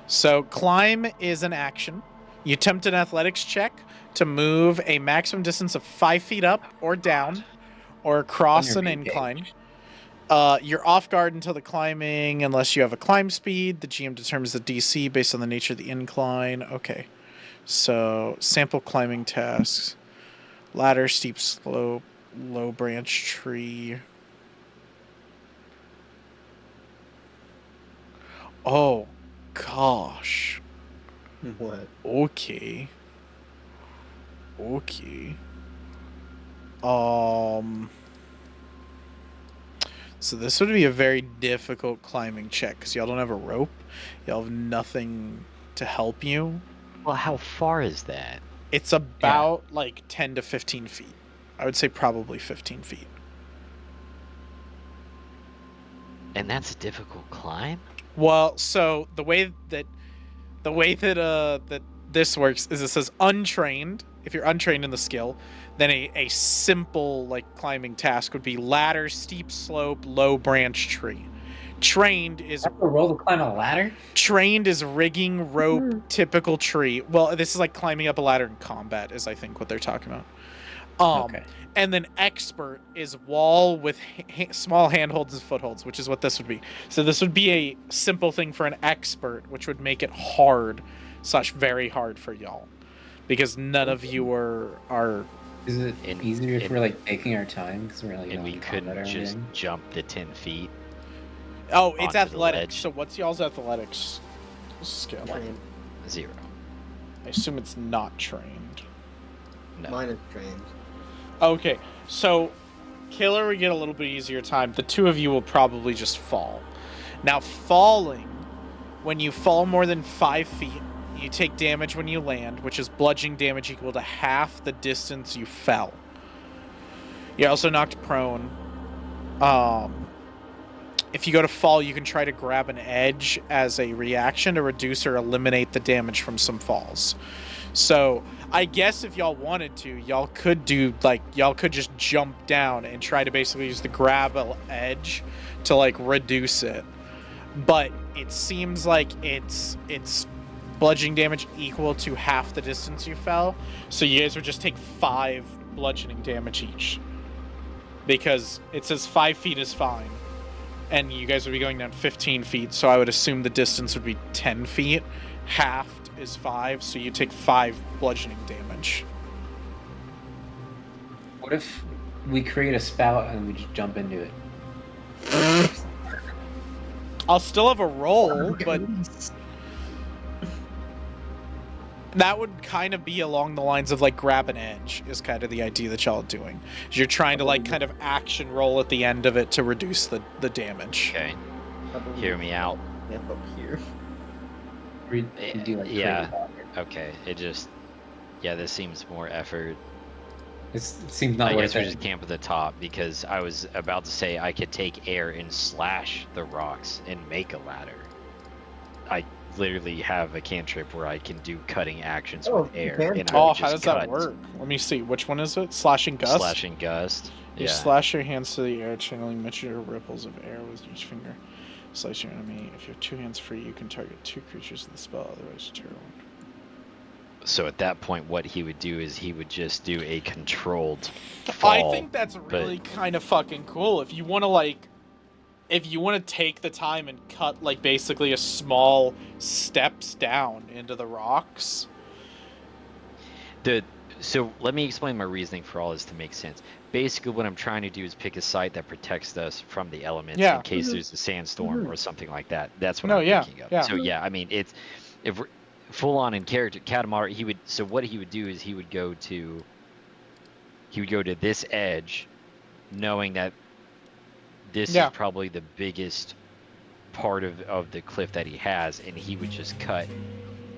So climb is an action. You attempt an athletics check to move a maximum distance of 5 feet up or down, or across an incline. You're off guard until the climbing, unless you have a climb speed. The GM determines the DC based on the nature of the incline. Okay. So, sample climbing tasks. Ladder, steep slope, low branch tree. Oh, gosh. What? Okay. So this would be a very difficult climbing check because y'all don't have a rope. Y'all have nothing to help you. Well, how far is that? It's about like 10 to 15 feet. I would say probably 15 feet. And that's a difficult climb? Well, so the way that this works is it says untrained. If you're untrained in the skill, then a simple like climbing task would be ladder, steep slope, low branch tree. Trained is I have to roll to climb a ladder? Trained is rigging, rope, typical tree. Well, this is like climbing up a ladder in combat is I think what they're talking about. Okay. And then expert is wall with small handholds and footholds, which is what this would be. So this would be a simple thing for an expert, which would make it hard / very hard for y'all. Because none of you are Is it easier if we're like taking our time? Because we're like, and we couldn't just jump the 10 feet. Oh, it's athletics. So what's y'all's athletics skill? 0. I assume it's not trained. No. Mine is trained. Okay, so Killer would get a little bit easier time. The two of you will probably just fall. Now, falling, when you fall more than 5 feet, you take damage when you land, which is bludgeoning damage equal to half the distance you fell. You're also knocked prone. If you go to fall, you can try to grab an edge as a reaction to reduce or eliminate the damage from some falls. So, I guess if y'all wanted to, y'all could just jump down and try to basically use the grab edge to like reduce it. But it seems like it's bludgeoning damage equal to half the distance you fell. So you guys would just take 5 bludgeoning damage each. Because it says 5 feet is fine. And you guys would be going down 15 feet, so I would assume the distance would be 10 feet. Halved is 5, so you take 5 bludgeoning damage. What if we create a spout and we just jump into it? I'll still have a roll, but That would kind of be along the lines of like grab an edge is kind of the idea that y'all are doing. You're trying to like kind of action roll at the end of it to reduce the damage. Okay, hear me out. Camp up here. We do like Yeah. crazy water. Okay, this seems more effort. It seems not I worth guess we it. just camp at the top because I was about to say I could take air and slash the rocks and make a ladder. I literally have a cantrip where I can do cutting actions Oh, with you air. can. And I would Oh, just how does that cut. work? Let me see. Which one is it? Slashing gust? Slashing gust. You Yeah. slash your hands to the air, channeling measure ripples of air with each finger. Slice your enemy. If you have 2 hands free, you can target 2 creatures in the spell, otherwise you tear one. So at that point, what he would do is he would just do a controlled fall. I think that's really kind of fucking cool. If you want to take the time and cut like basically a small steps down into the rocks. So let me explain my reasoning for all this to make sense. Basically, what I'm trying to do is pick a site that protects us from the elements Yeah. in case there's a sandstorm or something like that. That's what No, I'm yeah, thinking of. yeah. So yeah, I mean, if we're full on in character, Katamari, what he would do is he would go to this edge, knowing that this Yeah. is probably the biggest part of the cliff that he has, and he would just cut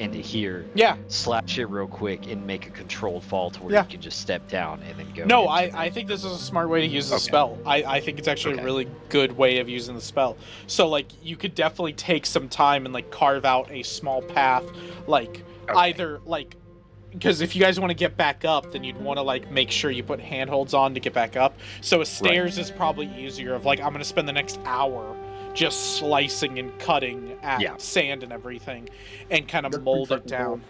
into here, Yeah. slash it real quick, and make a controlled fall to where Yeah. you can just step down and then go. No, into I think this is a smart way to use the Okay. spell. I think it's actually Okay. a really good way of using the spell. So like you could definitely take some time and like carve out a small path, like either like because if you guys want to get back up, then you'd want to like make sure you put handholds on to get back up. So a stairs is probably easier. Of like I'm gonna spend the next hour just slicing and cutting at sand and everything, and kind of mold it down.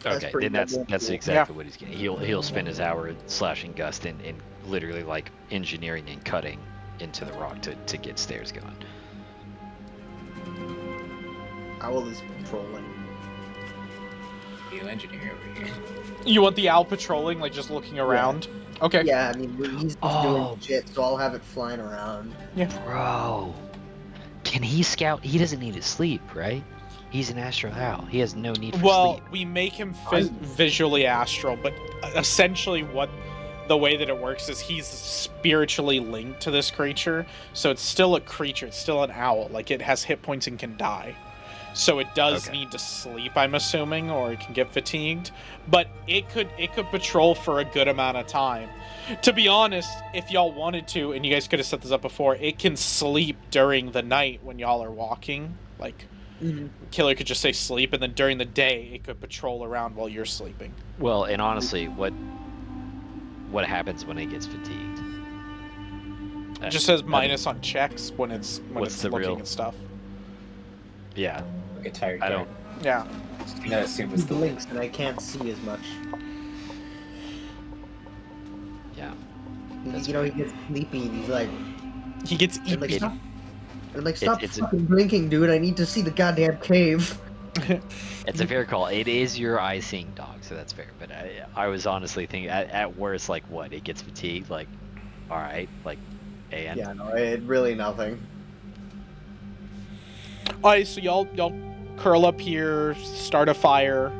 Okay, then that's exactly what he's getting. He'll spend his hour slashing gust and literally like engineering and cutting into the rock to get stairs going. Owl is patrolling. You engineer over here. You want the owl patrolling, like just looking around? Okay. Yeah, I mean he's just doing shit, so I'll have it flying around. Yeah. Bro, can he scout? He doesn't need to sleep, right? He's an astral owl. He has no need for sleep. Well, we make him visually astral, but essentially the way that it works is he's spiritually linked to this creature, so it's still a creature, it's still an owl, like it has hit points and can die. So it does need to sleep, I'm assuming, or it can get fatigued, but it could patrol for a good amount of time. To be honest, if y'all wanted to, and you guys could have set this up before, it can sleep during the night when y'all are walking, like Killer could just say sleep, and then during the day it could patrol around while you're sleeping. Well, and honestly, what happens when it gets fatigued? It just says minus on checks when it's looking at stuff. Yeah. Get tired. I don't. Yeah. You gotta assume it's He the blinks and I can't see as much. Yeah. He gets sleepy and he's like, He gets eaten. eaten. Stop fucking blinking, dude. I need to see the goddamn cave. It's a fair call. It is your eye-seeing dog, so that's fair. But I was honestly thinking, at worst, like, what? It gets fatigued? Like, all right. Like, and... Yeah, no, it really nothing. Alright, so y'all curl up here, start a fire.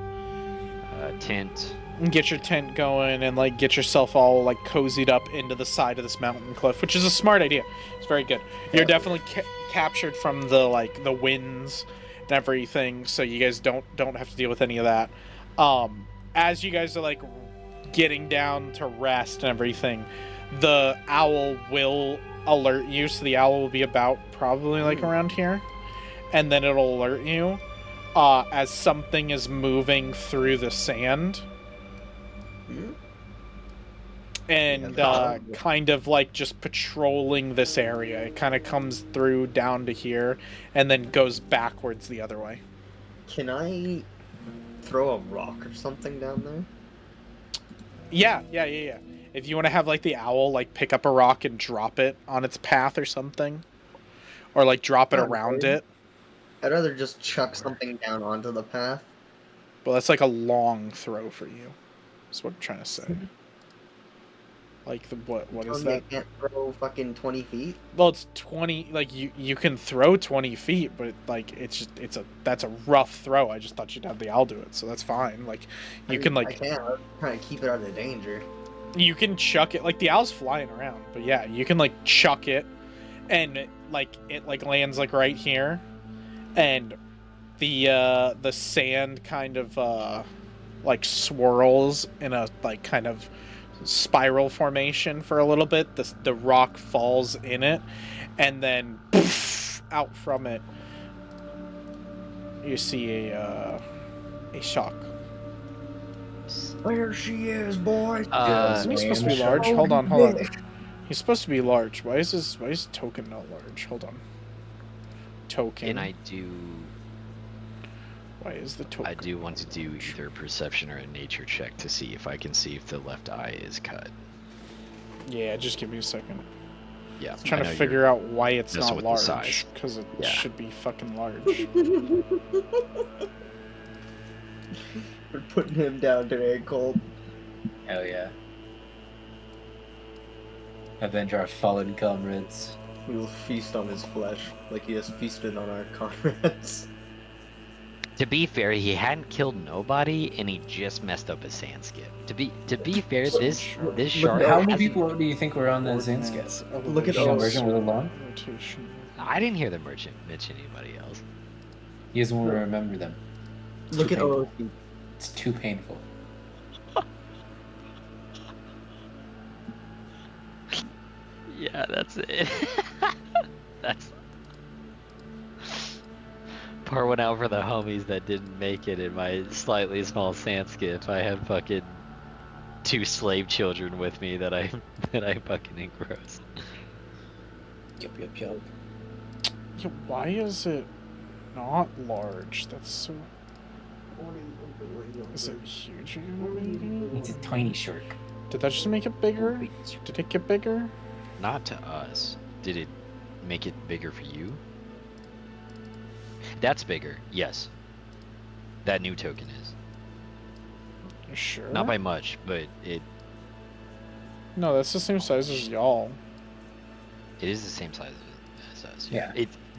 Tent. And get your tent going and, like, get yourself all, like, cozied up into the side of this mountain cliff, which is a smart idea. It's very good. You're definitely captured from the, like, the winds and everything, so you guys don't have to deal with any of that. As you guys are, like, getting down to rest and everything, the owl will alert you, so the owl will be about probably, like, around here. And then it'll alert you as something is moving through the sand. And kind of like just patrolling this area. It kind of comes through down to here and then goes backwards the other way. Can I throw a rock or something down there? Yeah. If you want to have like the owl like pick up a rock and drop it on its path or something. Or like drop it around it. I'd rather just chuck something down onto the path. Well, that's like a long throw for you. That's what I'm trying to say. Like what is Telling me I that? can't throw fucking 20 feet? Well, it's 20. Like you can throw 20 feet, but like that's a rough throw. I just thought you'd have the owl do it, so that's fine. Like you can I like can't. I'm trying to keep it out of danger. you can chuck it. Like the owl's flying around, but yeah, you can like chuck it, and it like lands like right here, and the sand kind of like swirls in a like kind of spiral formation for a little bit. The rock falls in it, and then poof, out from it you see a shark. There she is, boy. Isn't he supposed to be large? Oh, Hold on. bitch. He's supposed to be large. Why is token not large? Hold on. Token. And I do want to do either a perception or a nature check to see if I can see if the left eye is cut. Yeah, just give me a second. Yeah, I'm trying to figure out why it's messing not with the large. size. Because it Yeah. should be fucking large. We're putting him down today, Colt. Hell yeah. Avenge our fallen comrades. We will feast on his flesh like he has feasted on our comrades. To be fair, he hadn't killed nobody, and he just messed up a sandskip. To be fair, this shark. How many hasn't- people do you think were on that Ordnance, sandskip? Look at You know, all- Merchant was alone? rotation. I didn't hear the merchant mention anybody else. He doesn't want to remember them. Look Too at painful. OOC. It's too painful. Yeah, that's it. That's pour one out for the homies that didn't make it in my slightly small sandskiff. I have fucking 2 slave children with me that I fucking engross. Yup. Yeah, why is it not large? That's so. Is it huge again? It's a tiny shark. Did that just make it bigger? Did it get bigger? Not to us. Did it make it bigger for you? That's bigger, yes. That new token is. You sure? Not by much, but it No, that's the same size as y'all. is the same size as us. Yeah.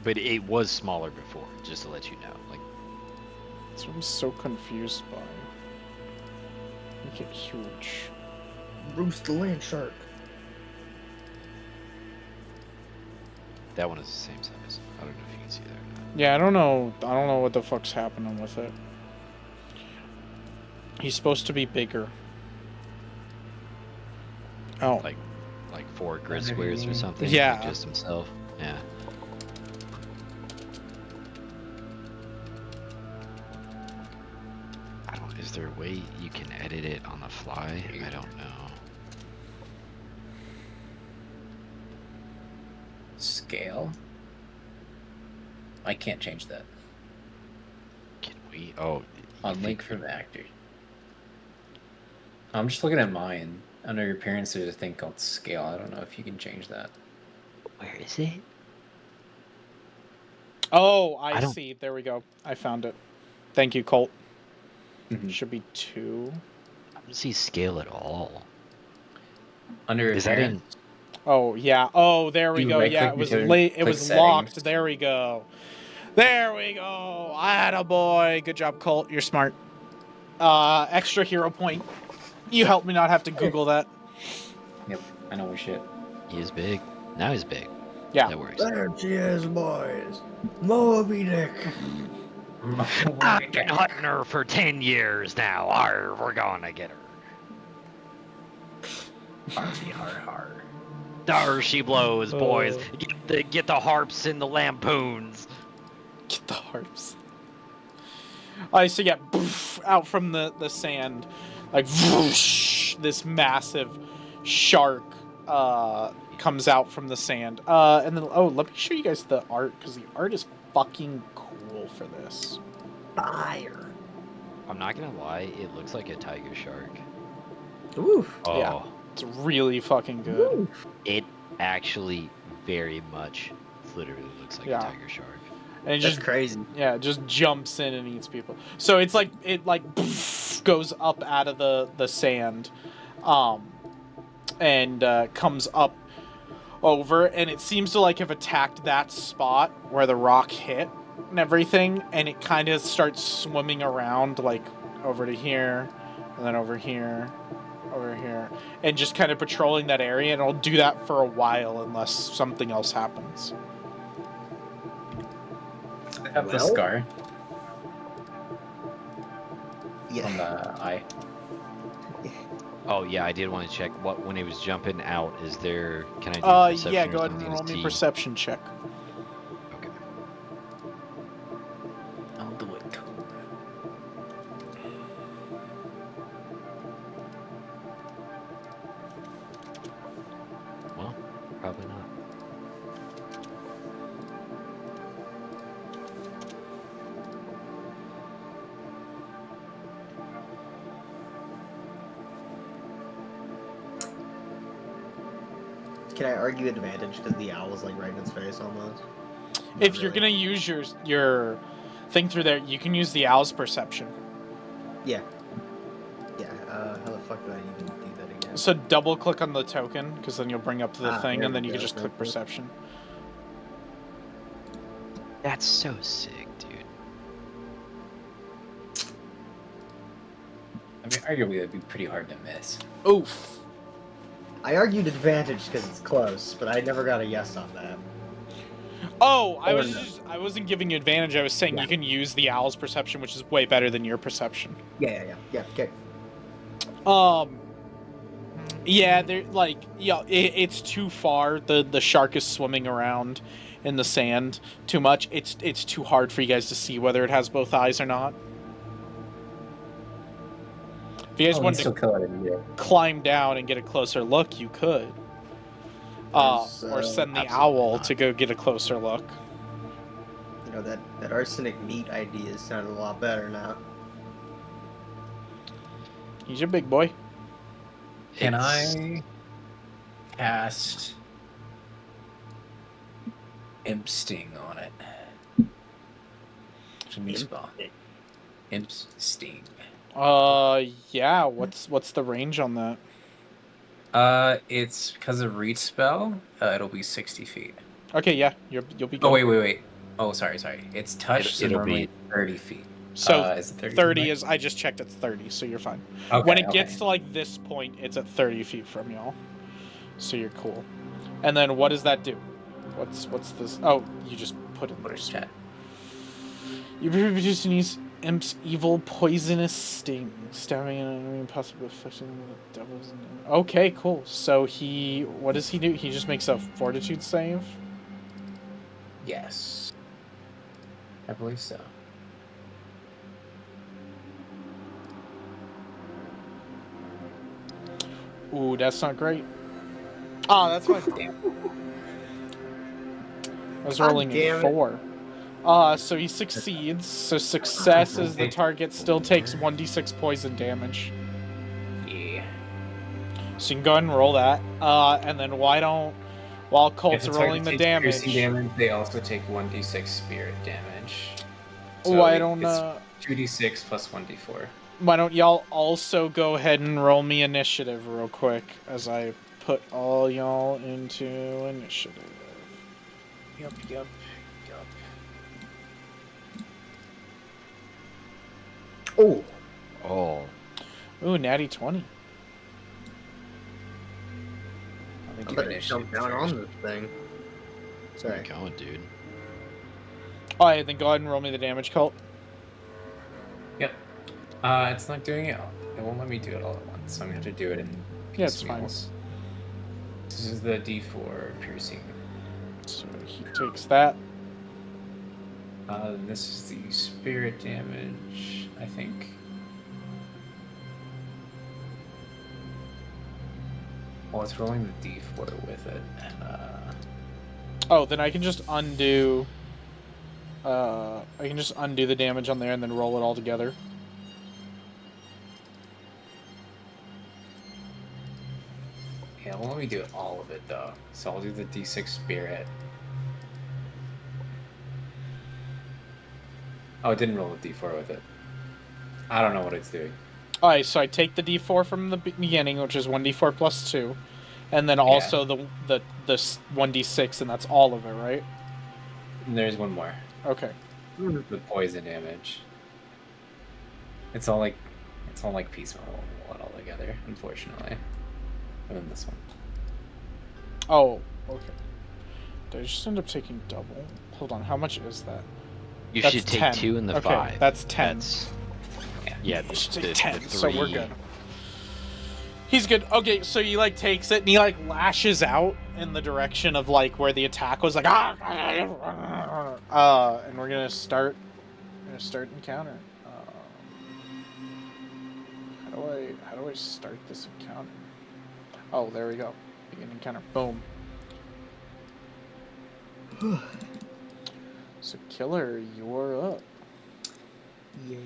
But it was smaller before, just to let you know. Like, That's what I'm so confused by. Make it huge. Bruce the land shark. that one is the same size. I don't know if you can see that or not. Yeah, I don't know what the fuck's happening with it. He's supposed to be bigger. Oh. Like 4 grid squares or something. Yeah. Like just himself. Yeah. Is there a way you can edit it on the fly? I don't know. Scale? I can't change that. Can we? Oh. On link from actor. I'm just looking at mine. Under your appearance, there's a thing called scale. I don't know if you can change that. Where is it? Oh, I I don't- see. There we go. I found it. Thank you, Colt. Mhm. Should be 2. I don't see scale at all. Under Is that appearance, in? Oh yeah. Oh, there we You go. Yeah, right-click it was between- late. It click was settings. locked. There we go. There we go. Attaboy. Good job, Colt. You're smart. Extra hero point. You helped me not have to Google that. Yep, I know we shit. He is big. Now he's big. Yeah. That works. There she is, boys. Moby Dick. I've been hunting her for 10 years now. Arr, we're gonna get her. Har. There she blows, boys. Oh. Get the harps and the lampoons. Get the harps. I so yeah, poof, out from the sand, like whoosh, this massive shark comes out from the sand. And then let me show you guys the art because the art is fucking cool for this. Fire. I'm not gonna lie, it looks like a tiger shark. Oof. Oh, Yeah. It's really fucking good. Oof. it actually very much literally looks like Yeah. a tiger shark. And it That's just crazy. yeah, it just jumps in and eats people. So it's like it like poof, goes up out of the sand. and comes up over, and it seems to like have attacked that spot where the rock hit and everything, and it kind of starts swimming around like over to here, and then over here, and just kind of patrolling that area, and it'll do that for a while unless something else happens. I have the Well? scar Yeah. on the eye. Oh yeah, I did want to check what when he was jumping out. Is there? Can I do perception? Yeah, or go ahead something and to roll me a see? perception check. Okay. I'll do it too. Well, probably not. Can I argue advantage because the owl is like right in its face almost? If Not you're really. gonna use your thing through there, you can use the owl's perception. Yeah. Yeah. How the fuck do I even do that again? So double click on the token, because then you'll bring up the thing, there and then we you can go. just click Thank you. perception. That's so sick, dude. I mean, arguably, it'd be pretty hard to miss. Oof. I argued advantage because it's close, but I never got a yes on that. Oh, Or no. I wasn't giving you advantage. I was saying Yeah. you can use the owl's perception, which is way better than your perception. Yeah. Okay. Yeah, they're like, yeah, it's too far. The shark is swimming around in the sand too much. It's too hard for you guys to see whether it has both eyes or not. If you guys Oh, wanted still to kill it immediately. climb down and get a closer look, you could. Or send the absolutely owl not. to go get a closer look. You know, that arsenic meat idea sounded a lot better now. He's your big boy. Can It's- I cast Imp Sting on it? It's a new spell. Imp Sting. Yeah. What's the range on that? It's because of reach spell. It'll be 60 feet. Okay, yeah, you'll be good. Oh wait. Oh, sorry. It's touch, so it'll normally be 30 feet. So Is it 30 is, I just checked, it's 30, so you're fine. Okay, When it gets to like this point, it's at 30 feet from y'all, so you're cool. And then what does that do? What's this? Oh, you just put in there. chat. You produce an imp's evil poisonous sting, stabbing an enemy, possibly affecting them with the devil's. Okay, cool. So what does he do? He just makes a fortitude save. Yes, I believe so. Ooh, that's not great. Oh, that's fine. Damn. I was God rolling damn a it. 4. So he succeeds. So success is the target still takes 1d6 poison damage. Yeah. So you can go ahead and roll that. And then while If Colt's the rolling target the takes piercing damage, damage, they also take 1d6 spirit damage. why don't it's 2d6 plus 1d4. why don't y'all also go ahead and roll me initiative real quick as I put all y'all into initiative. Yup. Oh, Oh, Ooh, natty 20. Let me I'm do gonna initiative jump down first. on this thing. where Sorry. you going, dude? Alright, then go ahead and roll me the damage, Colt. Yep. It's not doing it. It won't let me do it all at once, so I'm gonna have to do it in Yeah, it's fine. piecemeals. This is the d4 piercing. So he takes that. And this is the spirit damage, I think. Well, it's rolling the d4 with it. Oh, then I can just undo. I can just undo the damage on there and then roll it all together. Yeah, well, let me do all of it though. So I'll do the d6 spirit. Oh, it didn't roll a d4 with it. I don't know what it's doing. Alright, so I take the d4 from the beginning, which is 1d4 plus 2, And then also the 1d6, and that's all of it, right? And there's one more. Okay. The poison damage. It's all like piecemeal all together, unfortunately. And then this one. Oh, okay. Did I just end up taking double? Hold on, how much is that? You That's should take 10. 2 and the Okay, 5. that's 10. Yeah, You should the take 10, 3. so we're good. He's good. Okay, so he like takes it and he like lashes out in the direction of like where the attack was, like and we're gonna start encounter. How do I start this encounter? Oh, there we go. Begin encounter. Boom. So Killer, you're up. Yay.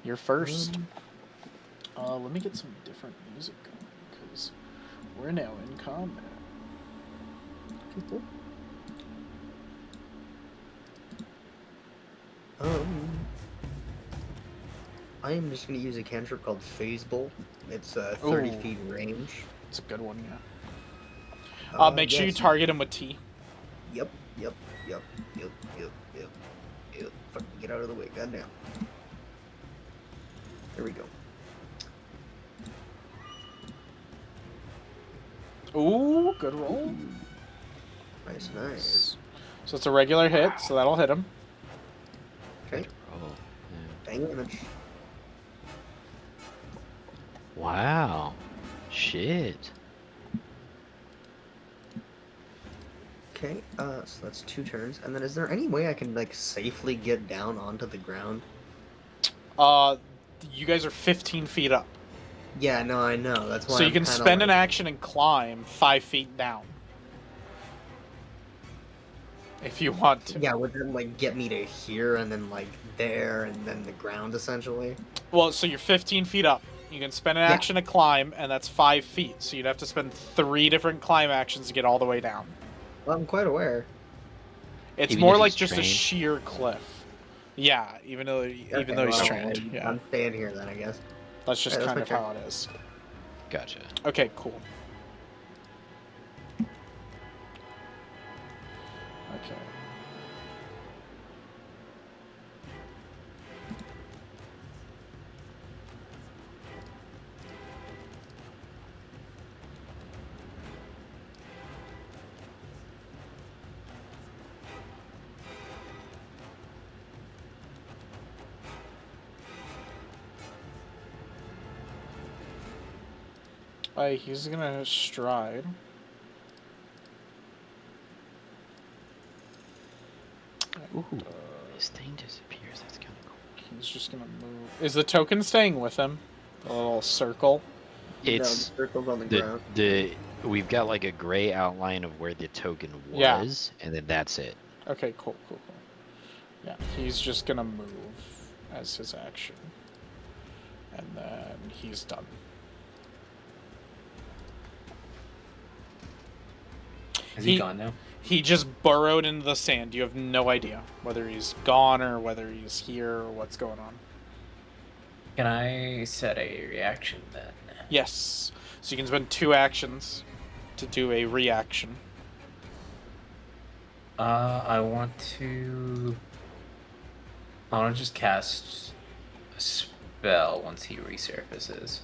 You're first. Let me get some different music going, because we're now in combat. I am just going to use a cantrip called Phase Bolt. It's 30 feet range. It's a good one, yeah. Make sure you yes. target him with T. Yep. Fucking get out of the way, goddamn. There we go. Ooh, good roll. Nice. So it's a regular hit, so that'll hit him. Okay. Oh, Bang damage. wow. Shit. Okay, so that's 2 turns. And then is there any way I can, like, safely get down onto the ground? You guys are 15 feet up. Yeah, no, I know. That's why So you can spend an action and climb 5 feet down. If you want to. Yeah, would that, like, get me to here and then, like, there and then the ground, essentially? Well, so you're 15 feet up. You can spend an action to climb, and that's 5 feet. So you'd have to spend 3 different climb actions to get all the way down. Well, I'm quite aware. It's Even more if like he's just a trained? sheer cliff. Yeah, even though he's trained. Yeah, I'm staying here then, I guess. that's just Alright, kind that's of my how it is. Gotcha. Okay, cool. Okay. He's gonna stride. Ooh, his thing disappears. That's kind of cool. He's just gonna move. Is the token staying with him? The little circle. It's no, the circle's on the ground. We've got like a gray outline of where the token Yeah. was, and then that's it. Okay, cool. Yeah, he's just gonna move as his action, and then he's done. Is he gone now? He just burrowed into the sand. You have no idea whether he's gone or whether he's here or what's going on. Can I set a reaction then? Yes. So you can spend 2 actions to do a reaction. I want to just cast a spell once he resurfaces.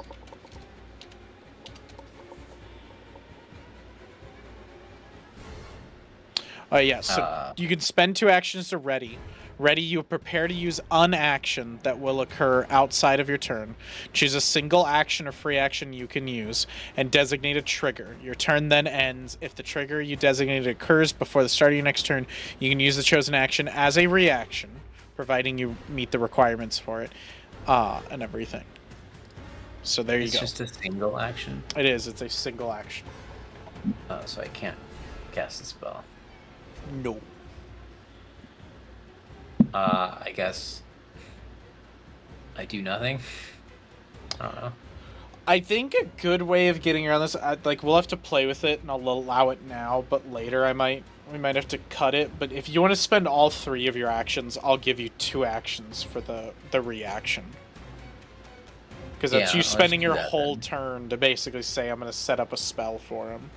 Yeah, so you can spend 2 actions to ready. Ready, you prepare to use an action that will occur outside of your turn. Choose a single action or free action you can use, and designate a trigger. Your turn then ends. If the trigger you designated occurs before the start of your next turn, you can use the chosen action as a reaction, providing you meet the requirements for it, and everything. So there you go. It's just a single action? It is. It's a single action. So I can't cast a spell. No. I guess I do nothing. I don't know. I think a good way of getting around this, like, we'll have to play with it, and I'll allow it now, but later we might have to cut it. But if you want to spend all 3 of your actions, I'll give you 2 actions for the reaction. Because that's you spending your whole turn to basically say, I'm going to set up a spell for him.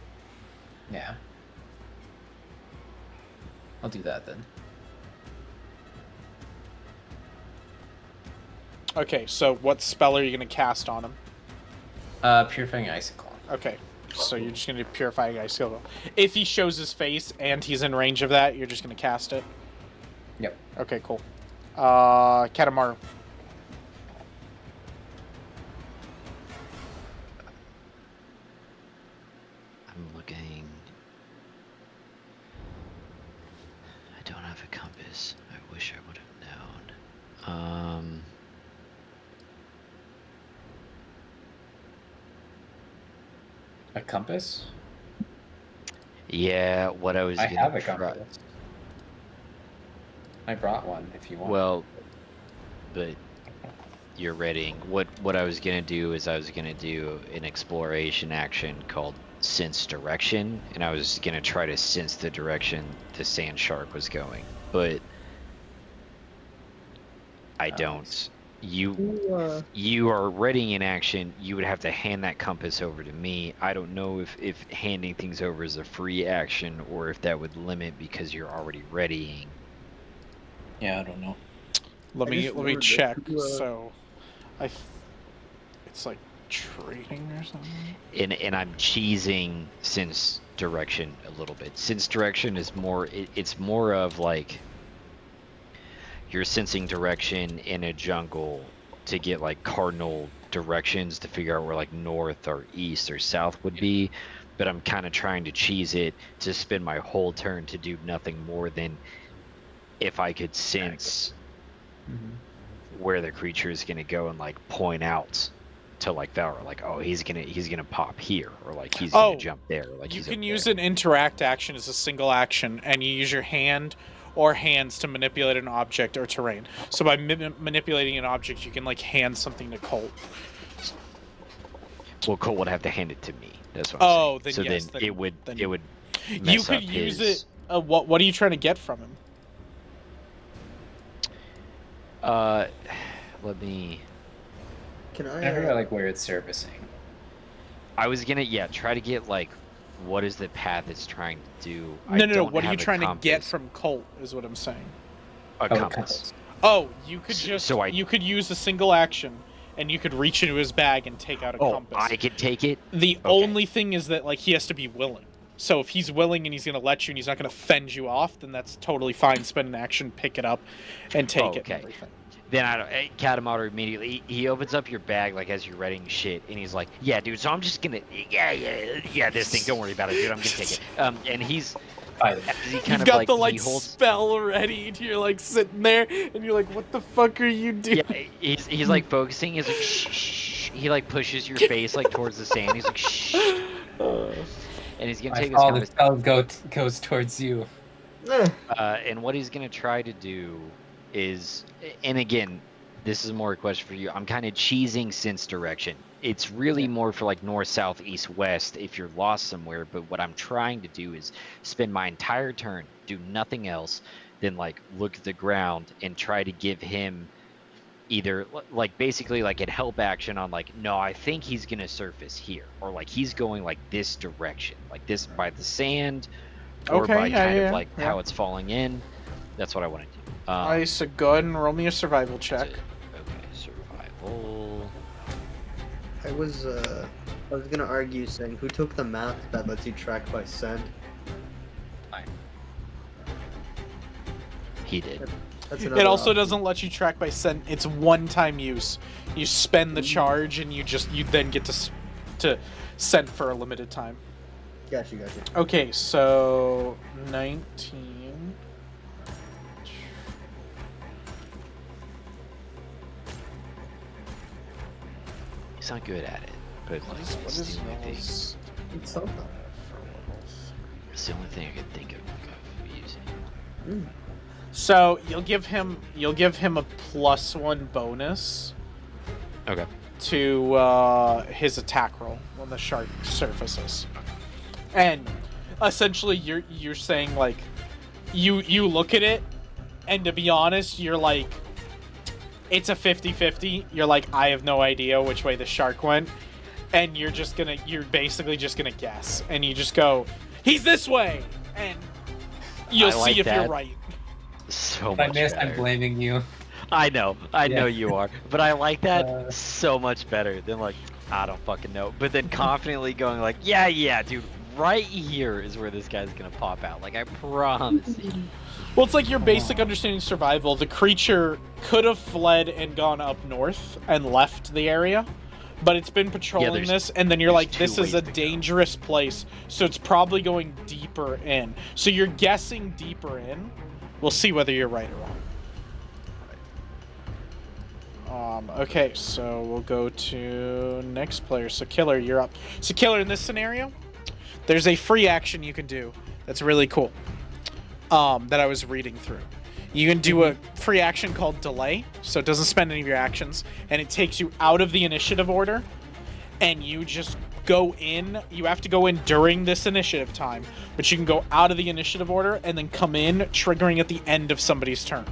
Yeah. I'll do that then. Okay, so what spell are you going to cast on him? Purifying Icicle. Okay, so you're just going to do Purifying Icicle. If he shows his face and he's in range of that, you're just going to cast it? Yep. Okay, cool. Katamaru. I'm looking. I don't have a compass. I wish I would have known. A compass? Yeah, what I was I gonna have a try. compass. I brought one if you want. Well, but you're readying. What I was gonna do is I was gonna do an exploration action called Sense Direction, and I was gonna try to sense the direction the sand shark was going, but I don't. You are readying in action. You would have to hand that compass over to me. I don't know if handing things over is a free action or if that would limit because you're already readying. Yeah, I don't know. Let me remembered that check. you, So, it's like trading or something. And I'm cheesing Sense Direction a little bit. Sense Direction is more. It's more of like you're sensing direction in a jungle to get like cardinal directions to figure out where like north or east or south would be, but I'm kind of trying to cheese it to spend my whole turn to do nothing more than if I could sense where the creature is going to go and like point out to like Valor, like, oh, he's gonna pop here, or like he's gonna jump there, or like you he's can over use there. an interact action as a single action, and you use your hand or hands to manipulate an object or terrain. So by manipulating an object, you can like hand something to Colt. Well, Colt would have to hand it to me. That's what I'm saying. Then so yes, then it would then it would you mess could up use his... it. What are you trying to get from him? Let me... Can I figure out like where it's servicing. I was gonna try to get like what is the path it's trying to do. No. What are you trying to get from Colt? Is what I'm saying. A compass. Oh, you could just So you could use a single action, and you could reach into his bag and take out a compass. I could take it. The only thing is that like he has to be willing. So if he's willing and he's gonna let you and he's not gonna fend you off, then that's totally fine. Spend an action, pick it up, and take it. And everything. Then Katamaru immediately he opens up your bag like as you're readying shit, and he's like, "Yeah, dude. So I'm just gonna this thing. Don't worry about it, dude. I'm gonna take it." And he's You've got the spell ready, and you're like sitting there, and you're like, "What the fuck are you doing?" Yeah, he's like focusing. He's like, shh. He like pushes your face like towards the sand. He's like, shh. And he's gonna take his compass. All the spell goes towards you. And what he's gonna try to do is, and again, this is more a question for you. I'm kind of cheesing Sense Direction. It's really more for like north, south, east, west if you're lost somewhere. But what I'm trying to do is spend my entire turn, do nothing else than like look at the ground and try to give him either like basically like a help action on like, no, I think he's gonna surface here, or like he's going like this direction, like this by the sand, or by kind of like how it's falling in. That's what I want to do. Alright, so go ahead and roll me a survival check. Okay, survival. I was gonna argue saying who took the map that lets you track by scent. He did. It also doesn't let you track by scent. It's one-time use. You spend the charge, and you then get to scent for a limited time. Gotcha. Okay, so 19. He's not good at it, but like What is It's something. it's the only thing I could think of using. So you'll give him a +1 bonus. Okay. To his attack roll when the shark surfaces, and essentially you're saying like you look at it, and to be honest, you're like, it's a 50-50. You're like, I have no idea which way the shark went, and you're basically just gonna guess, and you just go, he's this way, and you'll I like see if you're that. right. So If I much miss, better. I'm blaming you. I know Yeah. you are, but I like that Uh. so much better than like, I don't fucking know. But then confidently going like, yeah, dude, right here is where this guy's gonna pop out. Like, I promise you. Well, it's like your basic understanding of survival. The creature could have fled and gone up north and left the area, but it's been patrolling there's- this, and then you're there's like, two this is ways a to go. dangerous place, so it's probably going deeper in. So you're guessing deeper in. We'll see whether you're right or wrong. Okay, so we'll go to next player. So Killer, you're up. So Killer, in this scenario, there's a free action you can do that's really cool. That I was reading through. You can do a free action called Delay, so it doesn't spend any of your actions, and it takes you out of the initiative order, and you just go in. You have to go in during this initiative time, but you can go out of the initiative order and then come in, triggering at the end of somebody's turn.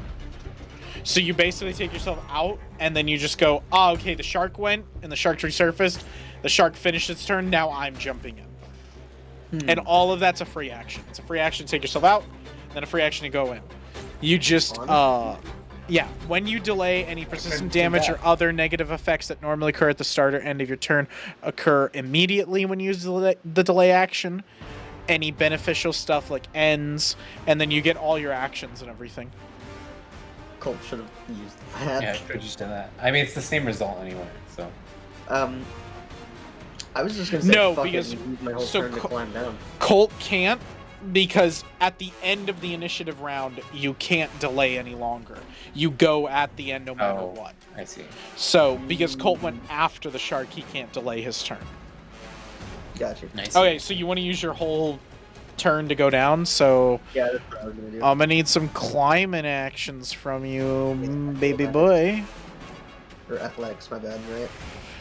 So you basically take yourself out, and then you just go, okay, the shark went, and the shark resurfaced. The shark finished its turn, now I'm jumping in. And all of that's a free action. It's a free action to take yourself out, then a free action to go in. You just, yeah, when you delay, any persistent damage or other negative effects that normally occur at the start or end of your turn occur immediately when you use the delay action. Any beneficial stuff like ends, and then you get all your actions and everything. Colt should have used that. Yeah, I could just do that. I mean, it's the same result anyway, so. I was just gonna say No, fuck because- it and use my whole so turn to climb down. Colt can't, because at the end of the initiative round, you can't delay any longer. You go at the end no matter what. I see. So, because Colt went after the shark, he can't delay his turn. Gotcha. Nice. Okay, so you want to use your whole turn to go down, so Yeah, that's what I was gonna do. I'm gonna need some climbing actions from you, baby boy. Or athletics, my bad, right?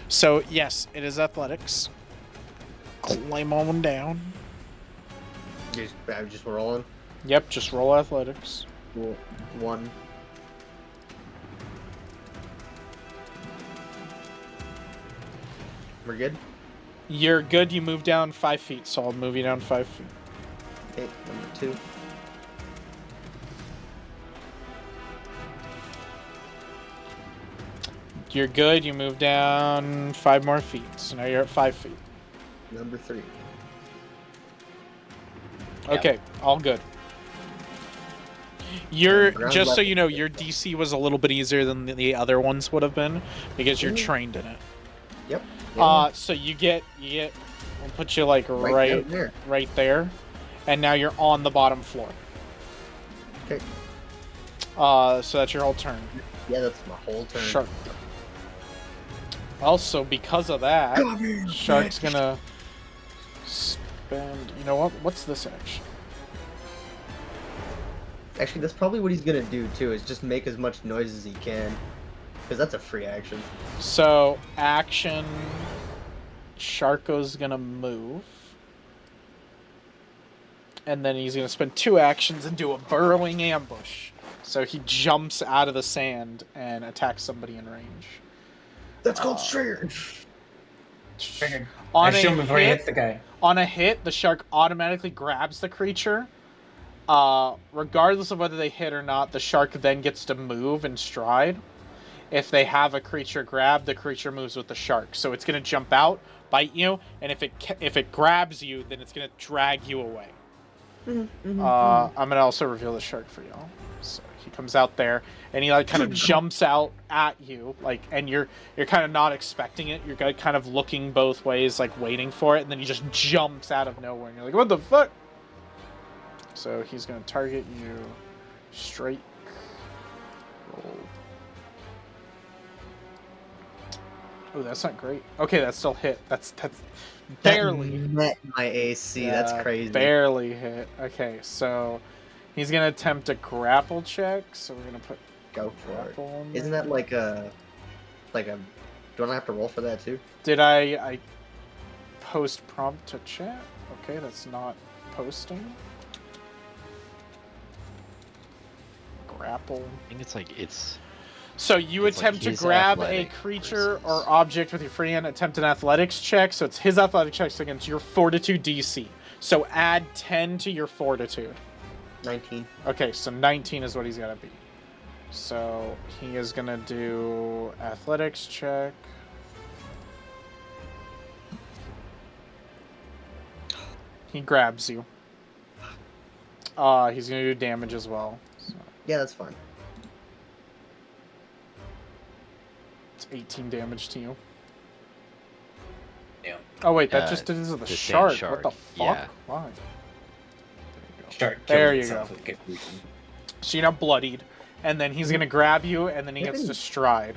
So, yes, it is athletics. Climb on down. I was just rolling. Yep, just roll athletics. Cool. 1. We're good? You're good, you move down 5 feet, so I'll move you down 5 feet. Okay, number 2. You're good, you move down 5 more feet, so now you're at 5 feet. Number 3. Okay, all good. You're, Ground just so level. you know, your DC was a little bit easier than the other ones would have been, because you're trained in it. Yep. So you get, we'll put you like right down there. right there, and now you're on the bottom floor. Okay. So that's your whole turn. Yeah, that's my whole turn. Shark. Also, because of that, Shark's gonna spend. You know what? What's this action? Actually, that's probably what he's gonna do too, is just make as much noise as he can. Because that's a free action. So, action. Sharko's gonna move. And then he's gonna spend 2 actions and do a burrowing ambush. So he jumps out of the sand and attacks somebody in range. That's called trigger. Triggered. On I shoot him before he hit, hits the guy. On a hit, the shark automatically grabs the creature. Regardless of whether they hit or not, the shark then gets to move and stride. If they have a creature grab, the creature moves with the shark. So it's going to jump out, bite you, and if it grabs you, then it's going to drag you away. I'm going to also reveal the shark for y'all. So he comes out there, and he like kind of jumps out at you, like, and you're kind of not expecting it. You're kind of looking both ways, like waiting for it, and then he just jumps out of nowhere, and you're like, what the fuck? So he's going to target you straight. Roll. Oh, that's not great. Okay, that's still hit. That's barely. That met my AC. That's crazy. Barely hit. Okay, so he's gonna attempt a grapple check. So we're gonna put Go for it. grapple in Isn't there. that like a don't I have to roll for that too? Did I post prompt to chat? Okay, that's not posting. Grapple. I think it's like it's. So you It's like attempt to his grab a athletic creature versus- or object with your free hand, attempt an athletics check. So it's his athletics checks against your fortitude DC. So add 10 to your fortitude. 19. Okay, so 19 is what he's got to be. So he is going to do athletics check. He grabs you. He's going to do damage as well. So Yeah, that's fine. it's 18 damage to you. Yeah. Oh wait, that just did this to the shark. What the fuck? Yeah. Why? Shark There killed you itself go. with confusion. So you're not bloodied, and then he's gonna grab you, and then he gets to stride.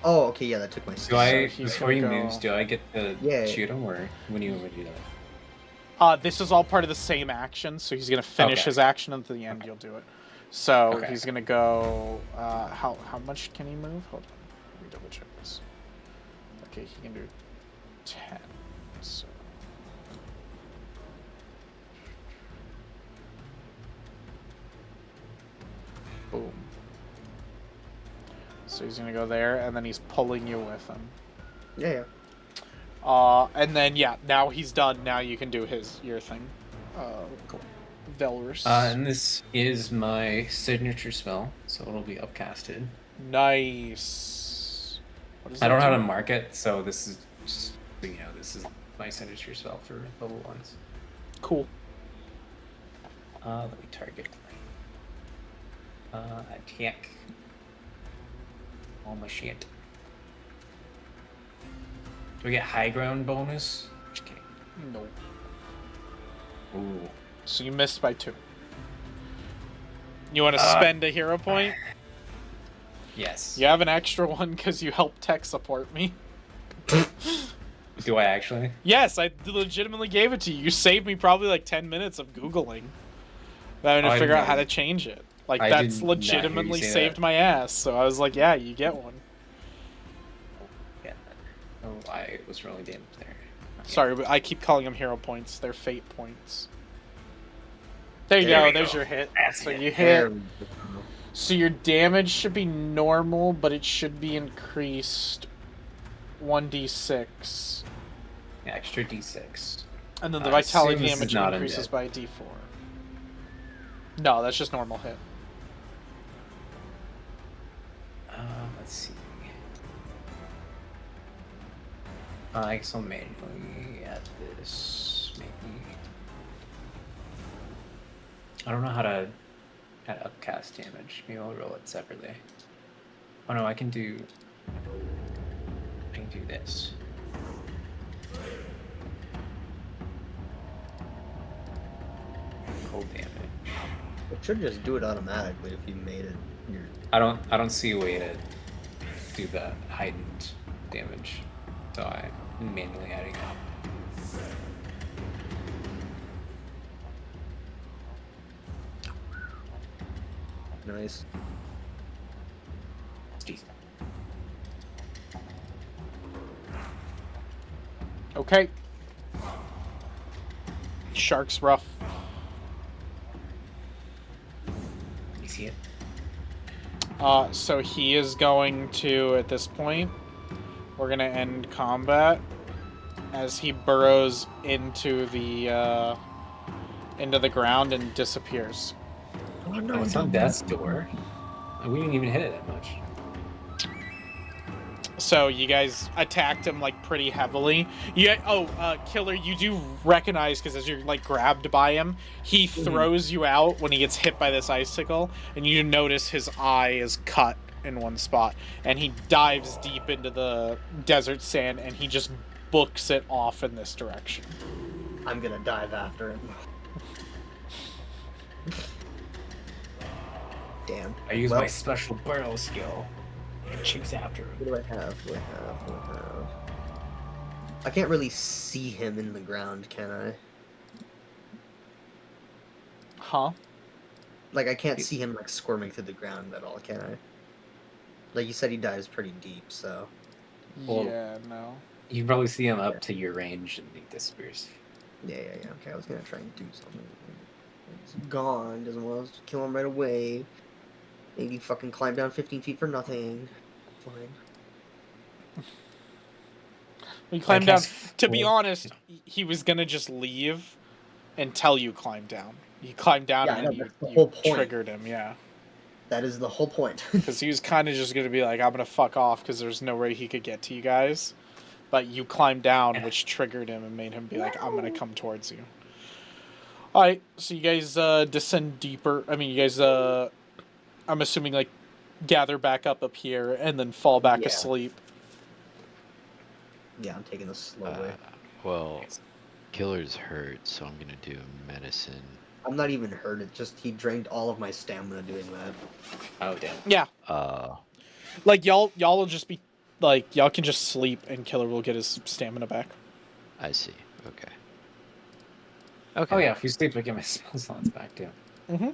Oh, okay, yeah, that took my Do I, he's before he gonna go- moves, do I get to Yeah. shoot him, or when you do that? This is all part of the same action, so he's gonna finish Okay. his action, and at the end you'll do it. So Okay. he's gonna go. How much can he move? Hold on, let me double check this. Okay, he can do 10. So. Boom. So he's gonna go there, and then he's pulling you with him. Yeah. And then yeah, now he's done. Now you can do your thing. Cool. Velrus. And this is my signature spell, so it'll be upcasted. Nice. What does I that don't know how do? to mark it, so this is just, this is my signature spell for level 1s. Cool. Let me target. Attack. All my shit. Do we get high ground bonus? Just kidding. No. Ooh. So you missed by 2. You want to spend a hero point? Yes. You have an extra one because you helped tech support me. Do I actually? Yes, I legitimately gave it to you. You saved me probably like 10 minutes of Googling. Having to I figure out didn't how know. to change it. Like, I that's did not hear you legitimately say saved that. my ass. So I was like, yeah, you get one. Yeah. Oh, I was rolling damage there. Okay. Sorry, but I keep calling them hero points. They're fate points. There you There go. we There's go. your hit. That's So it. you There hit. we go. So your damage should be normal, but it should be increased 1d6. Extra d6. And then the I vitality assume this is damage not increases undead. by d4. No, that's just normal hit. Let's see. I guess I'll manually add this, maybe. I don't know how to add upcast damage. Maybe I'll roll it separately. Oh no, I can do this. Cold damage. It should just do it automatically if you made it your. I don't see a way to do the heightened damage, so I'm manually adding it. Nice. Jeez. Okay. Shark's rough. You see it? So he is going to, at this point, we're going to end combat as he burrows into the ground and disappears. Oh no! Oh, it's on death's door. We didn't even hit it that much. So you guys attacked him like pretty heavily. Killer, you do recognize because as you're like grabbed by him, he throws you out when he gets hit by this icicle, and you notice his eye is cut in one spot, and he dives deep into the desert sand, and he just books it off in this direction. I'm gonna dive after him. Damn. I use Well, my special burrow skill and chase after him. What do I have? I can't really see him in the ground, can I? Huh? Like, I can't see him, like, squirming through the ground at all, can I? Like, you said he dives pretty deep, so... Well, yeah, no. You can probably see him up to your range and he disappears. Yeah. Okay, I was gonna try and do something. He's gone. Doesn't want us to kill him right away. Maybe fucking climb down 15 feet for nothing. Fine. You climb down. cast To be four- honest, he was gonna just leave until you climbed down. You climbed down Yeah, I and know, then that's the you whole point. triggered him, yeah. That is the whole point. Because he was kind of just gonna be like, I'm gonna fuck off because there's no way he could get to you guys. But you climbed down, which triggered him and made him be like, I'm gonna come towards you. Alright, so you guys descend deeper. I mean, you guys, I'm assuming, like, gather back up here and then fall back Yeah. asleep. Yeah, I'm taking the slow way. Well, Killer's hurt, so I'm gonna do medicine. I'm not even hurt. It's just he drained all of my stamina doing that. Oh damn. Yeah. Like, y'all will just be, like, y'all can just sleep and Killer will get his stamina back. I see. Okay. Okay. Oh yeah, if you sleep, I get my spell slots back too. Mm-hmm.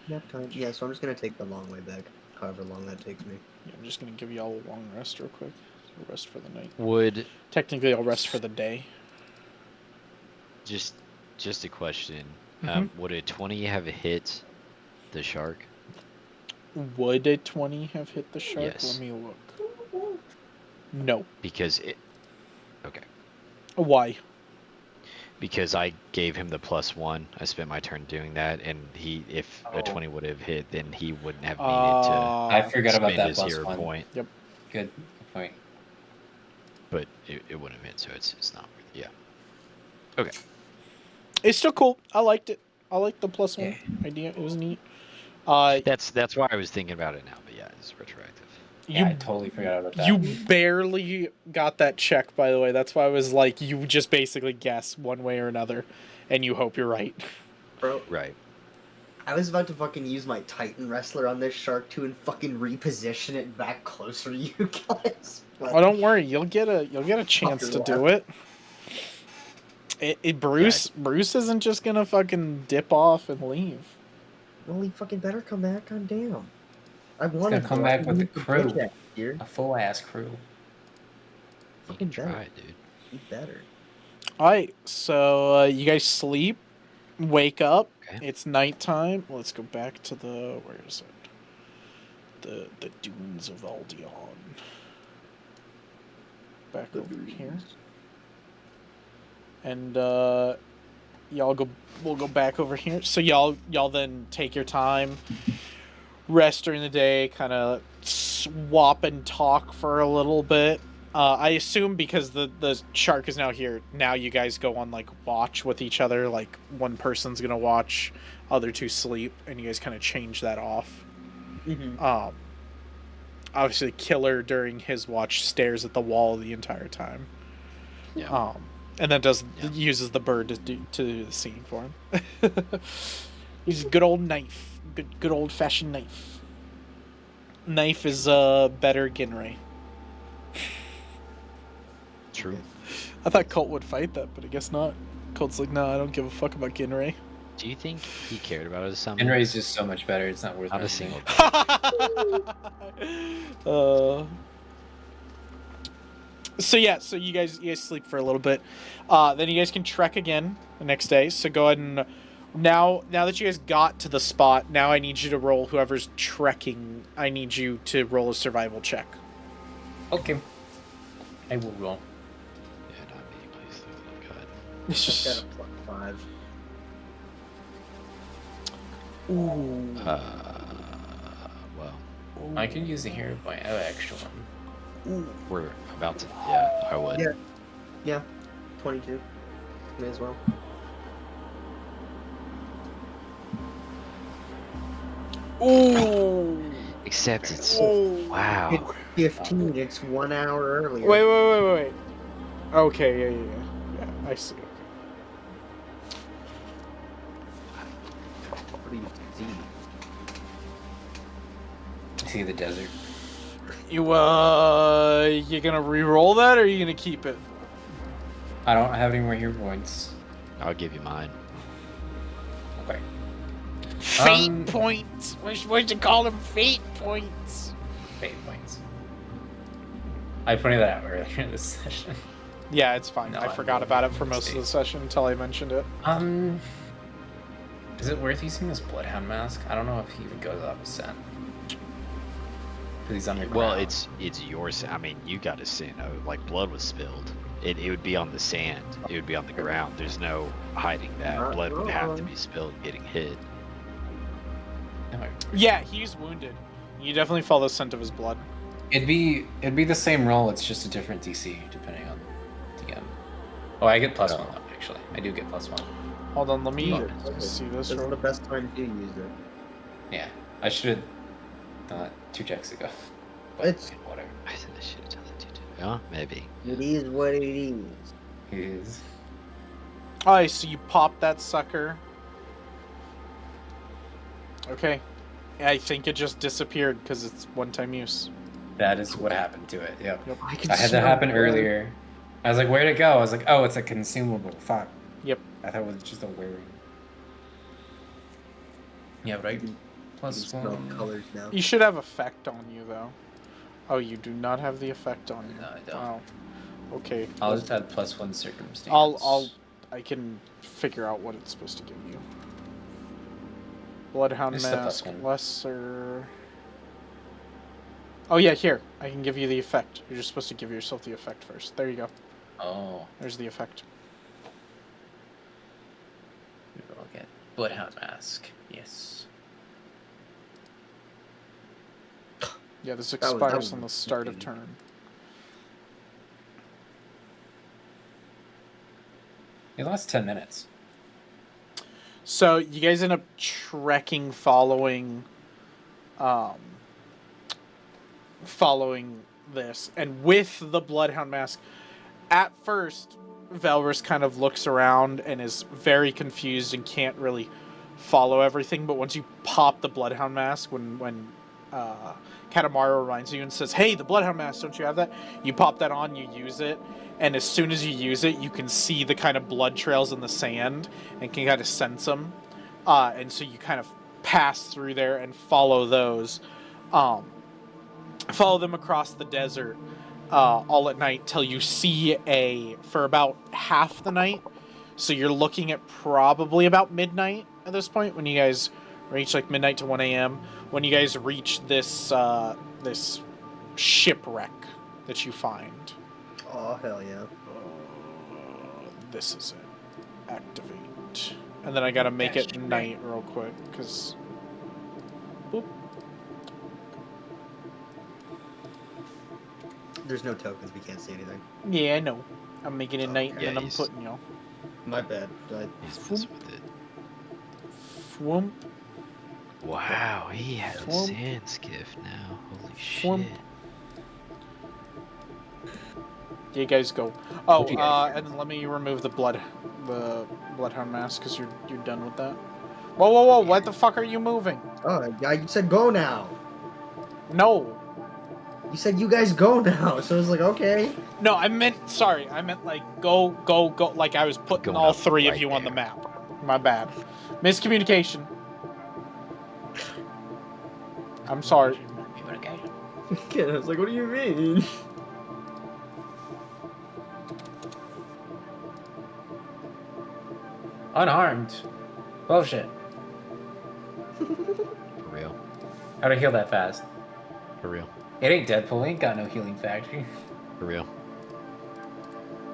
Yeah, so I'm just gonna take the long way back, however long that takes me. Yeah, I'm just gonna give y'all a long rest real quick. A rest for the night. Would Technically, I'll rest for the day. just a question. Mhm. Would a 20 have hit the shark? Would a 20 have hit the shark? Yes. Let me look. No. Because it. Okay. Why? Because I gave him the +1. I spent my turn doing that, and if Oh. a 20 would have hit, then he wouldn't have needed I forgot to about spend that his plus hero one. point. Good point. But it wouldn't have hit, so it's not. Yeah. Okay. It's still cool. I liked it. I liked the +1 Yeah. idea. It was neat. That's why I was thinking about it now. But yeah, it's retroactive. Yeah, I totally forgot about that. You barely got that check, by the way. That's why I was like, you just basically guess one way or another, and you hope you're right. Bro, Right. I was about to fucking use my Titan Wrestler on this shark too and fucking reposition it back closer to you guys. But Oh, don't worry. You'll get a chance to do it. Bruce isn't just gonna fucking dip off and leave. well, he fucking better come back. God damn. I He's want gonna to come back with a crew, here. a full ass crew. You Fucking can better. try, dude. He better. Alright, so you guys sleep, wake up. Okay. It's nighttime. Let's go back to where is it? The dunes of Aldion. Back over here. And we'll go back over here. So y'all then take your time, rest during the day, kind of swap and talk for a little bit. I assume because the shark is now here, now you guys go on like watch with each other. Like one person's gonna watch, other two sleep, and you guys kind of change that off. Mm-hmm. Obviously, Killer during his watch stares at the wall the entire time. Yeah. And then uses the bird to do the scene for him. He's a good old knife, good old fashioned knife. Knife is better Ginray. True. I thought Colt would fight that, but I guess not. Colt's like, no, I don't give a fuck about Ginray. Do you think he cared about his summon? Enray's just so much better. It's not worth Not a mentioning. single. So you guys sleep for a little bit. Then you guys can trek again the next day. So go ahead and now that you guys got to the spot, now I need you to roll whoever's trekking. I need you to roll a survival check. Okay. I will roll. Yeah, not me, please. Oh, God. It's Got just a +5. ooh. Well, I can use the hero point. I have an extra one. we're about to. Yeah, I would. Yeah. Yeah. 22. May as well. Ooh. Except it's. Ooh. Wow. 15. It's 1 hour earlier. Wait. Okay, yeah. I see. What do you see? I see the desert. You gonna re-roll that or are you gonna keep it? I don't have any more hero points. I'll give you mine. Okay. Fate points. What'd you call them? Fate points. Fate points. I pointed that out earlier in this session. Yeah, it's fine. No, I I forgot made about a it for most of the mistake. session until I mentioned it. Is it worth using this Bloodhound mask? I don't know if he even goes off a scent. because he's underground. Well, it's your. I mean, you got to sin. Like blood was spilled. It would be on the sand. It would be on the ground. There's no hiding that. Not Blood would have to wrong. be spilled, getting hit. Yeah, he's wounded. You definitely follow the scent of his blood. It'd be the same roll. It's just a different DC depending on DM. Oh, I get +1 though. Actually, I do get +1. Hold on, let me Use it. see this. This is real- the best time to use it. Yeah, I should have done that 2 checks ago. But It's- whatever. I said this shit doesn't do. Yeah, maybe. It is what it is. It is. Alright, so you pop that sucker. Okay. I think it just disappeared because it's one-time use. That is what happened to it. Yep. I can I had that smell happen blood. earlier. I was like, where'd it go? I was like, oh, it's a consumable. Fuck. Yep. I thought it was just a wearing. Yeah, right. I can smell +1. colors now. You should have effect on you, though. Oh, you do not have the effect on you. No, I don't. Wow. Okay. I'll just add +1 circumstance. I can figure out what it's supposed to give you. Bloodhound It's the mask, +1. lesser. Oh yeah, here. I can give you the effect. You're just supposed to give yourself the effect first. There you go. Oh. There's the effect. We'll get Bloodhound Mask. Yes. Yeah, this was- expires that was on the start of easy. turn. You lost 10 minutes. So you guys end up trekking, following this, and with the Bloodhound mask. At first, Valrus kind of looks around and is very confused and can't really follow everything. But once you pop the Bloodhound mask, when Katamaro reminds you and says, "Hey, the Bloodhound mask, don't you have that?" You pop that on, you use it, and as soon as you use it, you can see the kind of blood trails in the sand and can kind of sense them. And so you kind of pass through there and follow those. Follow them across the desert all at night till you see for about half the night. So you're looking at probably about midnight at this point when you guys reach like midnight to 1 a.m. When you guys reach this this shipwreck that you find. Oh, hell yeah. This is it. Activate. And then I gotta make it night real quick, because... Boop. There's no tokens, we can't see anything. Yeah, I know. I'm making it night, Yeah, and then I'm he's- putting, you know... My bad. He's messing with it. Swoom. Wow, he had a Swamp. sand skiff now. Holy Swamp. shit. You guys go. Oh, What'd you get? and then let me remove the Bloodhound mask, because you're done with that. Whoa, whoa, whoa, what the fuck are you moving? Oh, yeah, you said go now. No. You said you guys go now, so I was like, okay. No, I meant like, go, like I was putting Going all up three of right you on the there. map. My bad. Miscommunication. I'm sorry. I was like, what do you mean? Unarmed. Bullshit. For real. How'd I heal that fast? For real. It ain't Deadpool. He ain't got no healing factor. For real.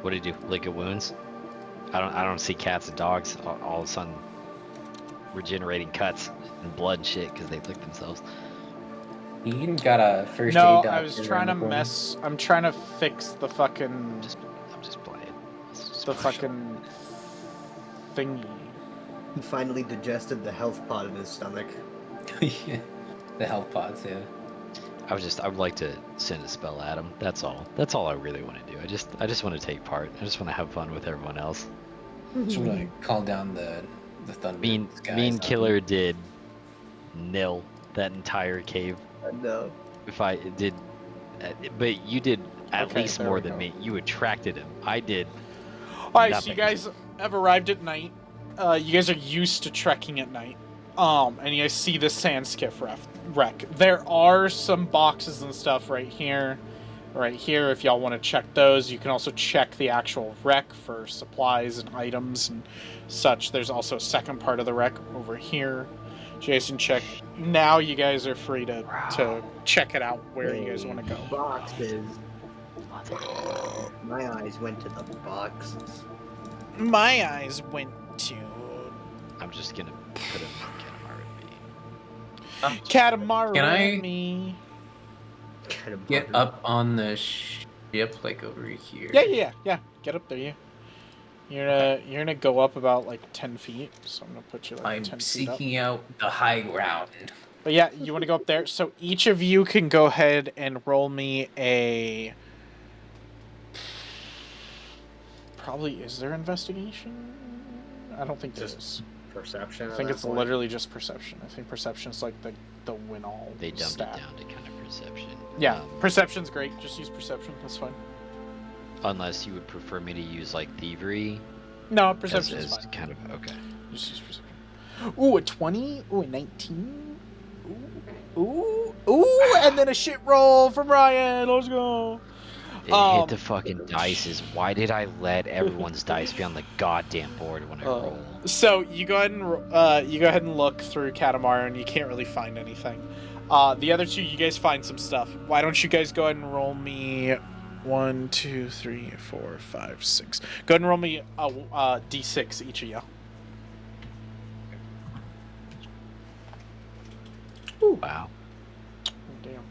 What do you do? Lick at wounds? I don't see cats and dogs all of a sudden regenerating cuts and blood and shit because they lick themselves. He even got a first No, aid doctor. I was trying to around the corner. I'm trying to fix the fucking I'm just playing. It's just the partial. fucking thingy. He finally digested the health pod in his stomach. Yeah. The health pods, yeah. I would like to send a spell at him. That's all. That's all I really want to do. I just want to take part. I just want to have fun with everyone else. Just want to call down the thunder. Mean skies on Killer did nil that entire cave. No. If I did, but you did at Okay, least there more we than go. me. You attracted him. I did. Alright, so you Nothing. guys have arrived at night. You guys are used to trekking at night. And you guys see this sand skiff wreck. There are some boxes and stuff right here. If y'all want to check those. You can also check the actual wreck for supplies and items and such. There's also a second part of the wreck over here. Jason, check. Now you guys are free to check it out where you guys want to go. Boxes. My eyes went to the boxes. My eyes went to I'm just gonna put him in Catamaran. Can I- Me. Kind of Get up on the ship, like over here. Yeah. Get up there, You're gonna go up about like 10 feet. So I'm gonna put you like 10 I'm feet up. seeking out the high ground. But yeah, you want to go up there. So each of you can go ahead and roll me a. Probably is there investigation? I don't think there Just is. Perception. I think it's literally just perception. I think perception's like the win all. They dumped stat. it down to kind of perception. Yeah, perception's great. Just use perception. That's fine. Unless you would prefer me to use like thievery. No, perception's as fine. kind of okay. Just use perception. Ooh, a 20. Ooh, a 19. Ooh, and then a shit roll from Ryan. Let's go. It hit the fucking dices. Why did I let everyone's dice be on the goddamn board when I roll? So you go ahead and look through Catamaran, and you can't really find anything. The other two, you guys find some stuff. Why don't you guys go ahead and roll me 1, 2, 3, 4, 5, 6. Go ahead and roll me a d6 each of you. Wow. Damn.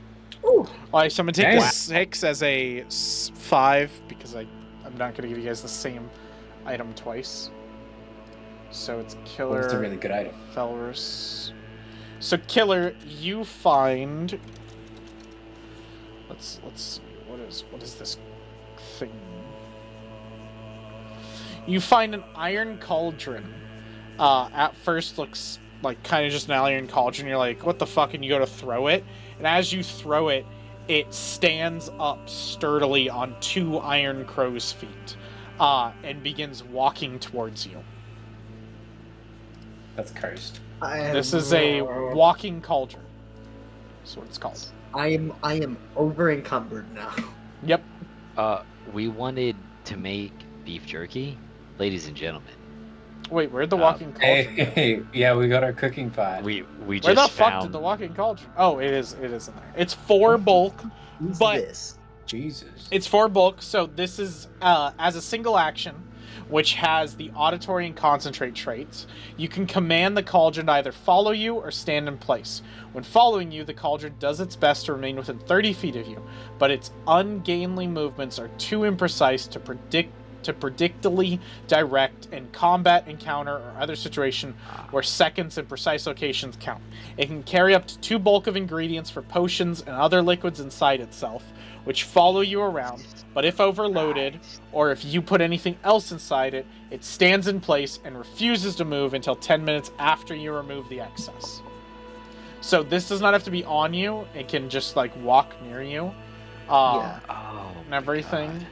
Ooh. Alright, so I'm gonna take Dang. this 6 as a 5 because I'm not gonna give you guys the same item twice. So it's Killer. Well, it's a really good item. Felrus. So Killer, you find. Let's see. What is this thing? You find an iron cauldron. At first looks like kind of just an iron cauldron. You're like, what the fuck? And you go to throw it, and as you throw it, it stands up sturdily on 2 iron crow's feet, and begins walking towards you. That's cursed. This is a walking cauldron. That's what it's called. I am over encumbered now. Yep. We wanted to make beef jerky, ladies and gentlemen. Wait, where'd the walking cauldron go? Hey, yeah, we got our cooking pot. We Where just the fuck found. did the walking cauldron? Oh, it is in there. It's 4 bulk. Who's But- this? Jesus. It's 4 bulk, so this is as a single action, which has the auditory and concentrate traits. You can command the cauldron to either follow you or stand in place. When following you, the cauldron does its best to remain within 30 feet of you, but its ungainly movements are too imprecise to predictably direct in combat, encounter, or other situation where seconds and precise locations count. It can carry up to 2 bulk of ingredients for potions and other liquids inside itself, which follow you around, but if overloaded, or if you put anything else inside it, it stands in place and refuses to move until 10 minutes after you remove the excess. So this does not have to be on you, it can just like walk near you. Yeah. Oh, And everything. God.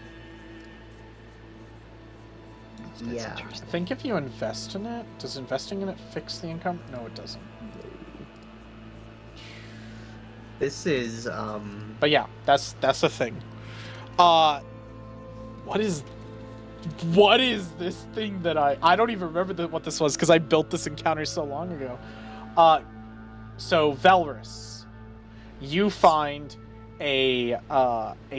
That's Yeah. I interesting. think if you invest in it, does investing in it fix the income? No, it doesn't. This is But yeah, that's the thing. What is this thing that I don't even remember what this was because I built this encounter so long ago. So Velrus, you find a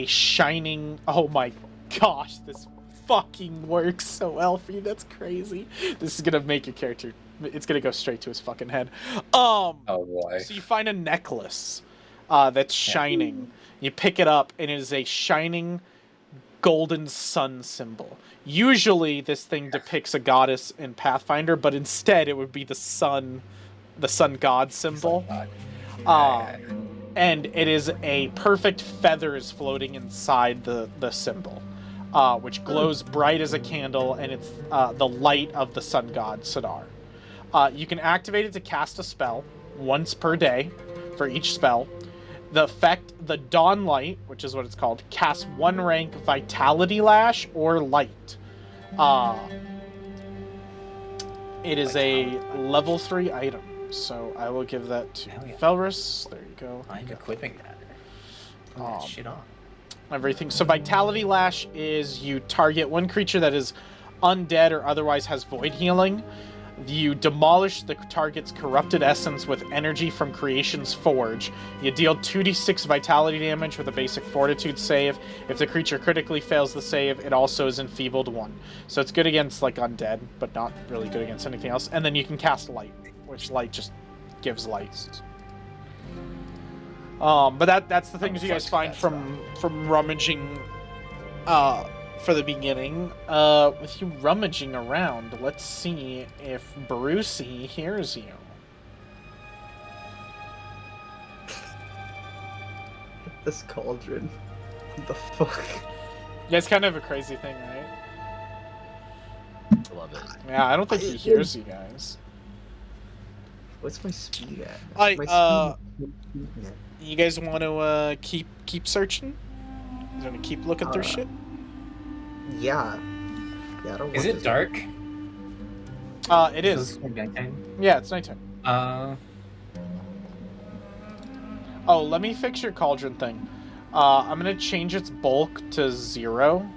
shining. Oh my gosh, this fucking works so well for you. That's crazy. This is gonna make your character. It's gonna go straight to his fucking head. Oh boy. So you find a necklace that's shining. You pick it up, and it is a shining golden sun symbol. Usually, this thing depicts a goddess in Pathfinder, but instead, it would be the sun god symbol. And it is a perfect feathers floating inside the symbol, which glows bright as a candle, and it's the light of the sun god Sidar. You can activate it to cast a spell once per day for each spell. The effect, the Dawn Light, which is what it's called, casts 1 rank Vitality Lash or Light. It is a level 3 item, so I will give that to Hell yeah. Felrus. There you go. I'm equipping that. Put that shit on. Everything. So Vitality Lash is you target one creature that is undead or otherwise has void healing. You demolish the target's corrupted essence with energy from Creation's Forge. You deal 2d6 vitality damage with a basic fortitude save. If the creature critically fails the save, it also is enfeebled 1. So it's good against, like, undead, but not really good against anything else. And then you can cast Light, which Light just gives light. But that's the things you guys find from rummaging for the beginning. With you rummaging around, let's see if Brucey hears you. This cauldron. What the fuck? You guys kind of have a crazy thing, right? Love it. Yeah, I don't think he hears you guys. What's my speed at? Alright, you guys want to keep searching? You want to keep looking through shit? Yeah. Yeah, I don't Is want it this. dark? It is. Like nighttime? Yeah, it's nighttime. Oh, let me fix your cauldron thing. I'm gonna change its bulk to 0.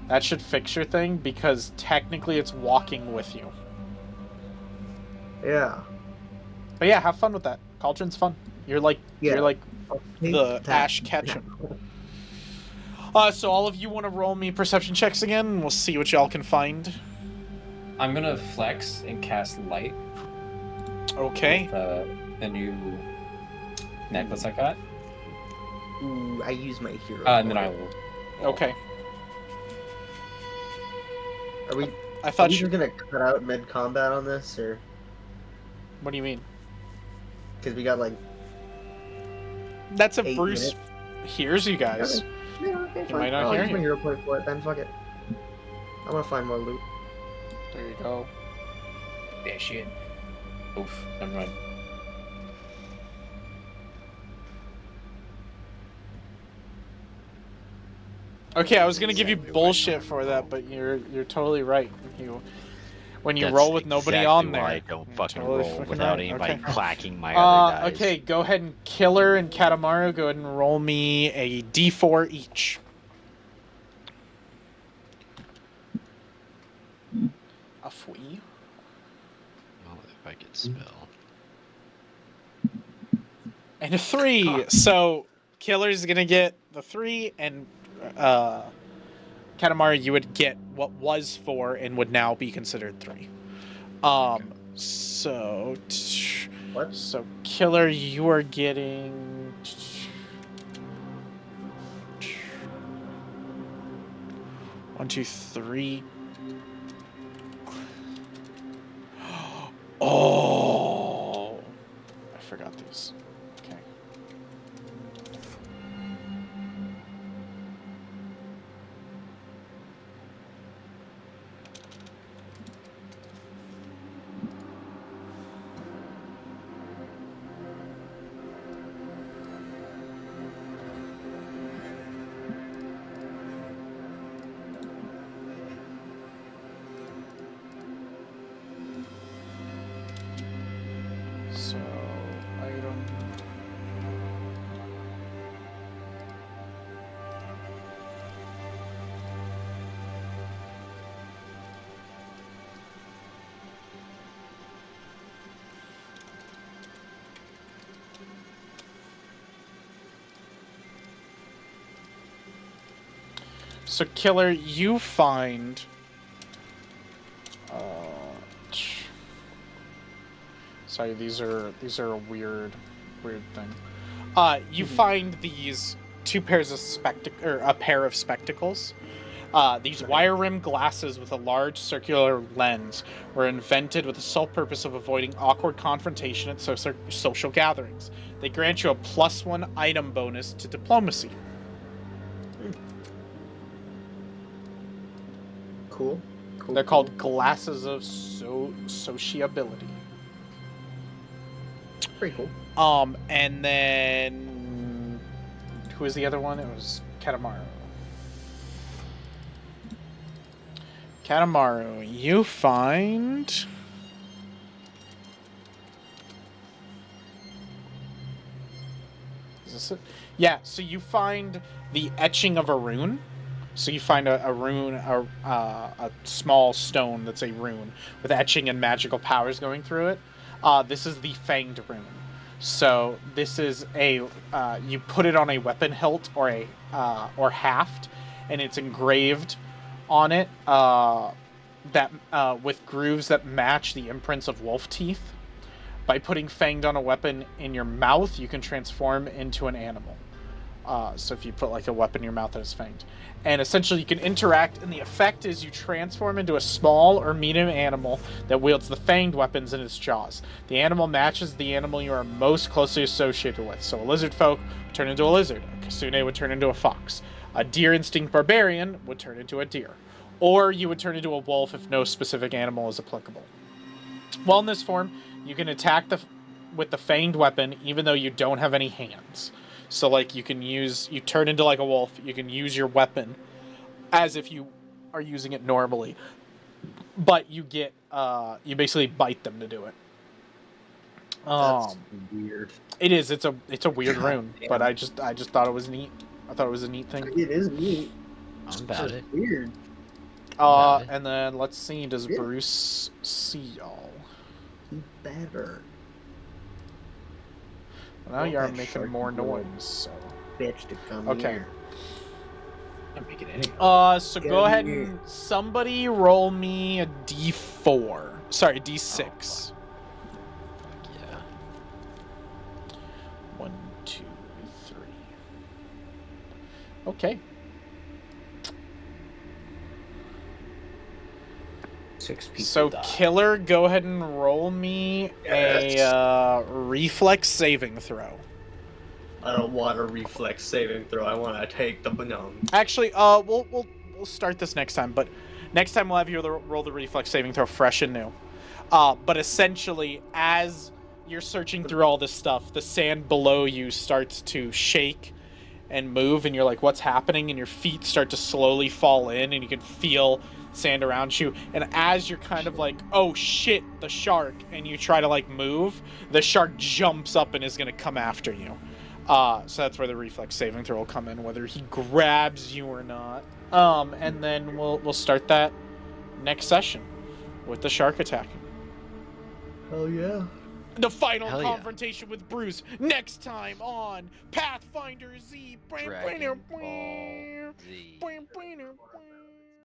That should fix your thing, because technically it's walking with you. Yeah. But yeah, have fun with that. Cauldron's fun. You're like the Ash Ketchum. So all of you want to roll me perception checks again, and we'll see what y'all can find. I'm gonna flex and cast light. Okay. With, the new necklace I got. Ooh, I use my hero. And then I will. Okay. Are we? I Are thought we you. just gonna cut out mid combat on this, or What do you mean? because we got like? That's if 8 Bruce hears you guys. Okay. Yeah, okay, fine. might not I'll hear use my you. hero point for it. Then fuck it. I want to find more loot. There you go. Yeah, shit. Oof. Never mind. Okay, I was gonna give you bullshit for that, but you're totally right. When you roll with nobody exactly on there. why I don't fucking Totally roll fucking without right. anybody Okay. clacking my other dice. Okay, go ahead and Killer and Katamaru, go ahead and roll me a d4 each. A fwee. Well, if I could spell. And a 3. So Killer's gonna get the 3, and Katamaru, you would get what was 4 and would now be considered 3. So What? So Killer, you are getting 1, 2, 3. Oh, I forgot these. Okay. So, item. So, Killer, you find. Sorry, these are a weird thing. You find these 2 pairs of a pair of spectacles. These wire-rimmed glasses with a large circular lens were invented with the sole purpose of avoiding awkward confrontation at social gatherings. They grant you a +1 item bonus to diplomacy. Cool. They're called glasses of sociability. Pretty cool. And then who was the other one? It was Katamaru. Katamaru, you find is this it? Yeah, so you find the etching of a rune. So you find a rune, a small stone that's a rune with etching and magical powers going through it. This is the Fanged rune. So this is a you put it on a weapon hilt or a or haft, and it's engraved on it that with grooves that match the imprints of wolf teeth. By putting Fanged on a weapon in your mouth, you can transform into an animal. So if you put like a weapon in your mouth that is fanged. And essentially you can interact, and the effect is you transform into a small or medium animal that wields the fanged weapons in its jaws. The animal matches the animal you are most closely associated with. So a lizard folk would turn into a lizard. A Kasune would turn into a fox. A deer instinct barbarian would turn into a deer. Or you would turn into a wolf if no specific animal is applicable. While in this form, you can attack with the fanged weapon even though you don't have any hands. So, like, you turn into, like, a wolf. You can use your weapon as if you are using it normally. But you get, you basically bite them to do it. That's weird. It is. It's a weird God rune. damn. But I just thought it was neat. I thought it was a neat thing. It is neat. I'm It's about just it. weird. And then, let's see. Does Yeah. Bruce see y'all? He better. Well, now Well, you are that making shark more boy. noise, so... Bitch to come Okay. here. Can't make it any. So Get go ahead me. and somebody roll me a d4. Sorry, d6. Fuck yeah. 1, 2, 3. Okay. 6 people So die. Killer, go ahead and roll me a reflex saving throw. I don't want a reflex saving throw. I want to take the banana. Actually, we'll start this next time, but next time we'll have you roll the reflex saving throw fresh and new. But essentially, as you're searching through all this stuff, the sand below you starts to shake and move, and you're like, what's happening? And your feet start to slowly fall in, and you can feel sand around you. And as you're kind of like, oh shit, the shark, and you try to like move, the shark jumps up and is going to come after you. So that's where the reflex saving throw will come in, whether he grabs you or not. And then we'll start that next session with the shark attacking. Oh yeah. The final Hell yeah. confrontation with Bruce next time on Pathfinder Z. Dragon Ball Z.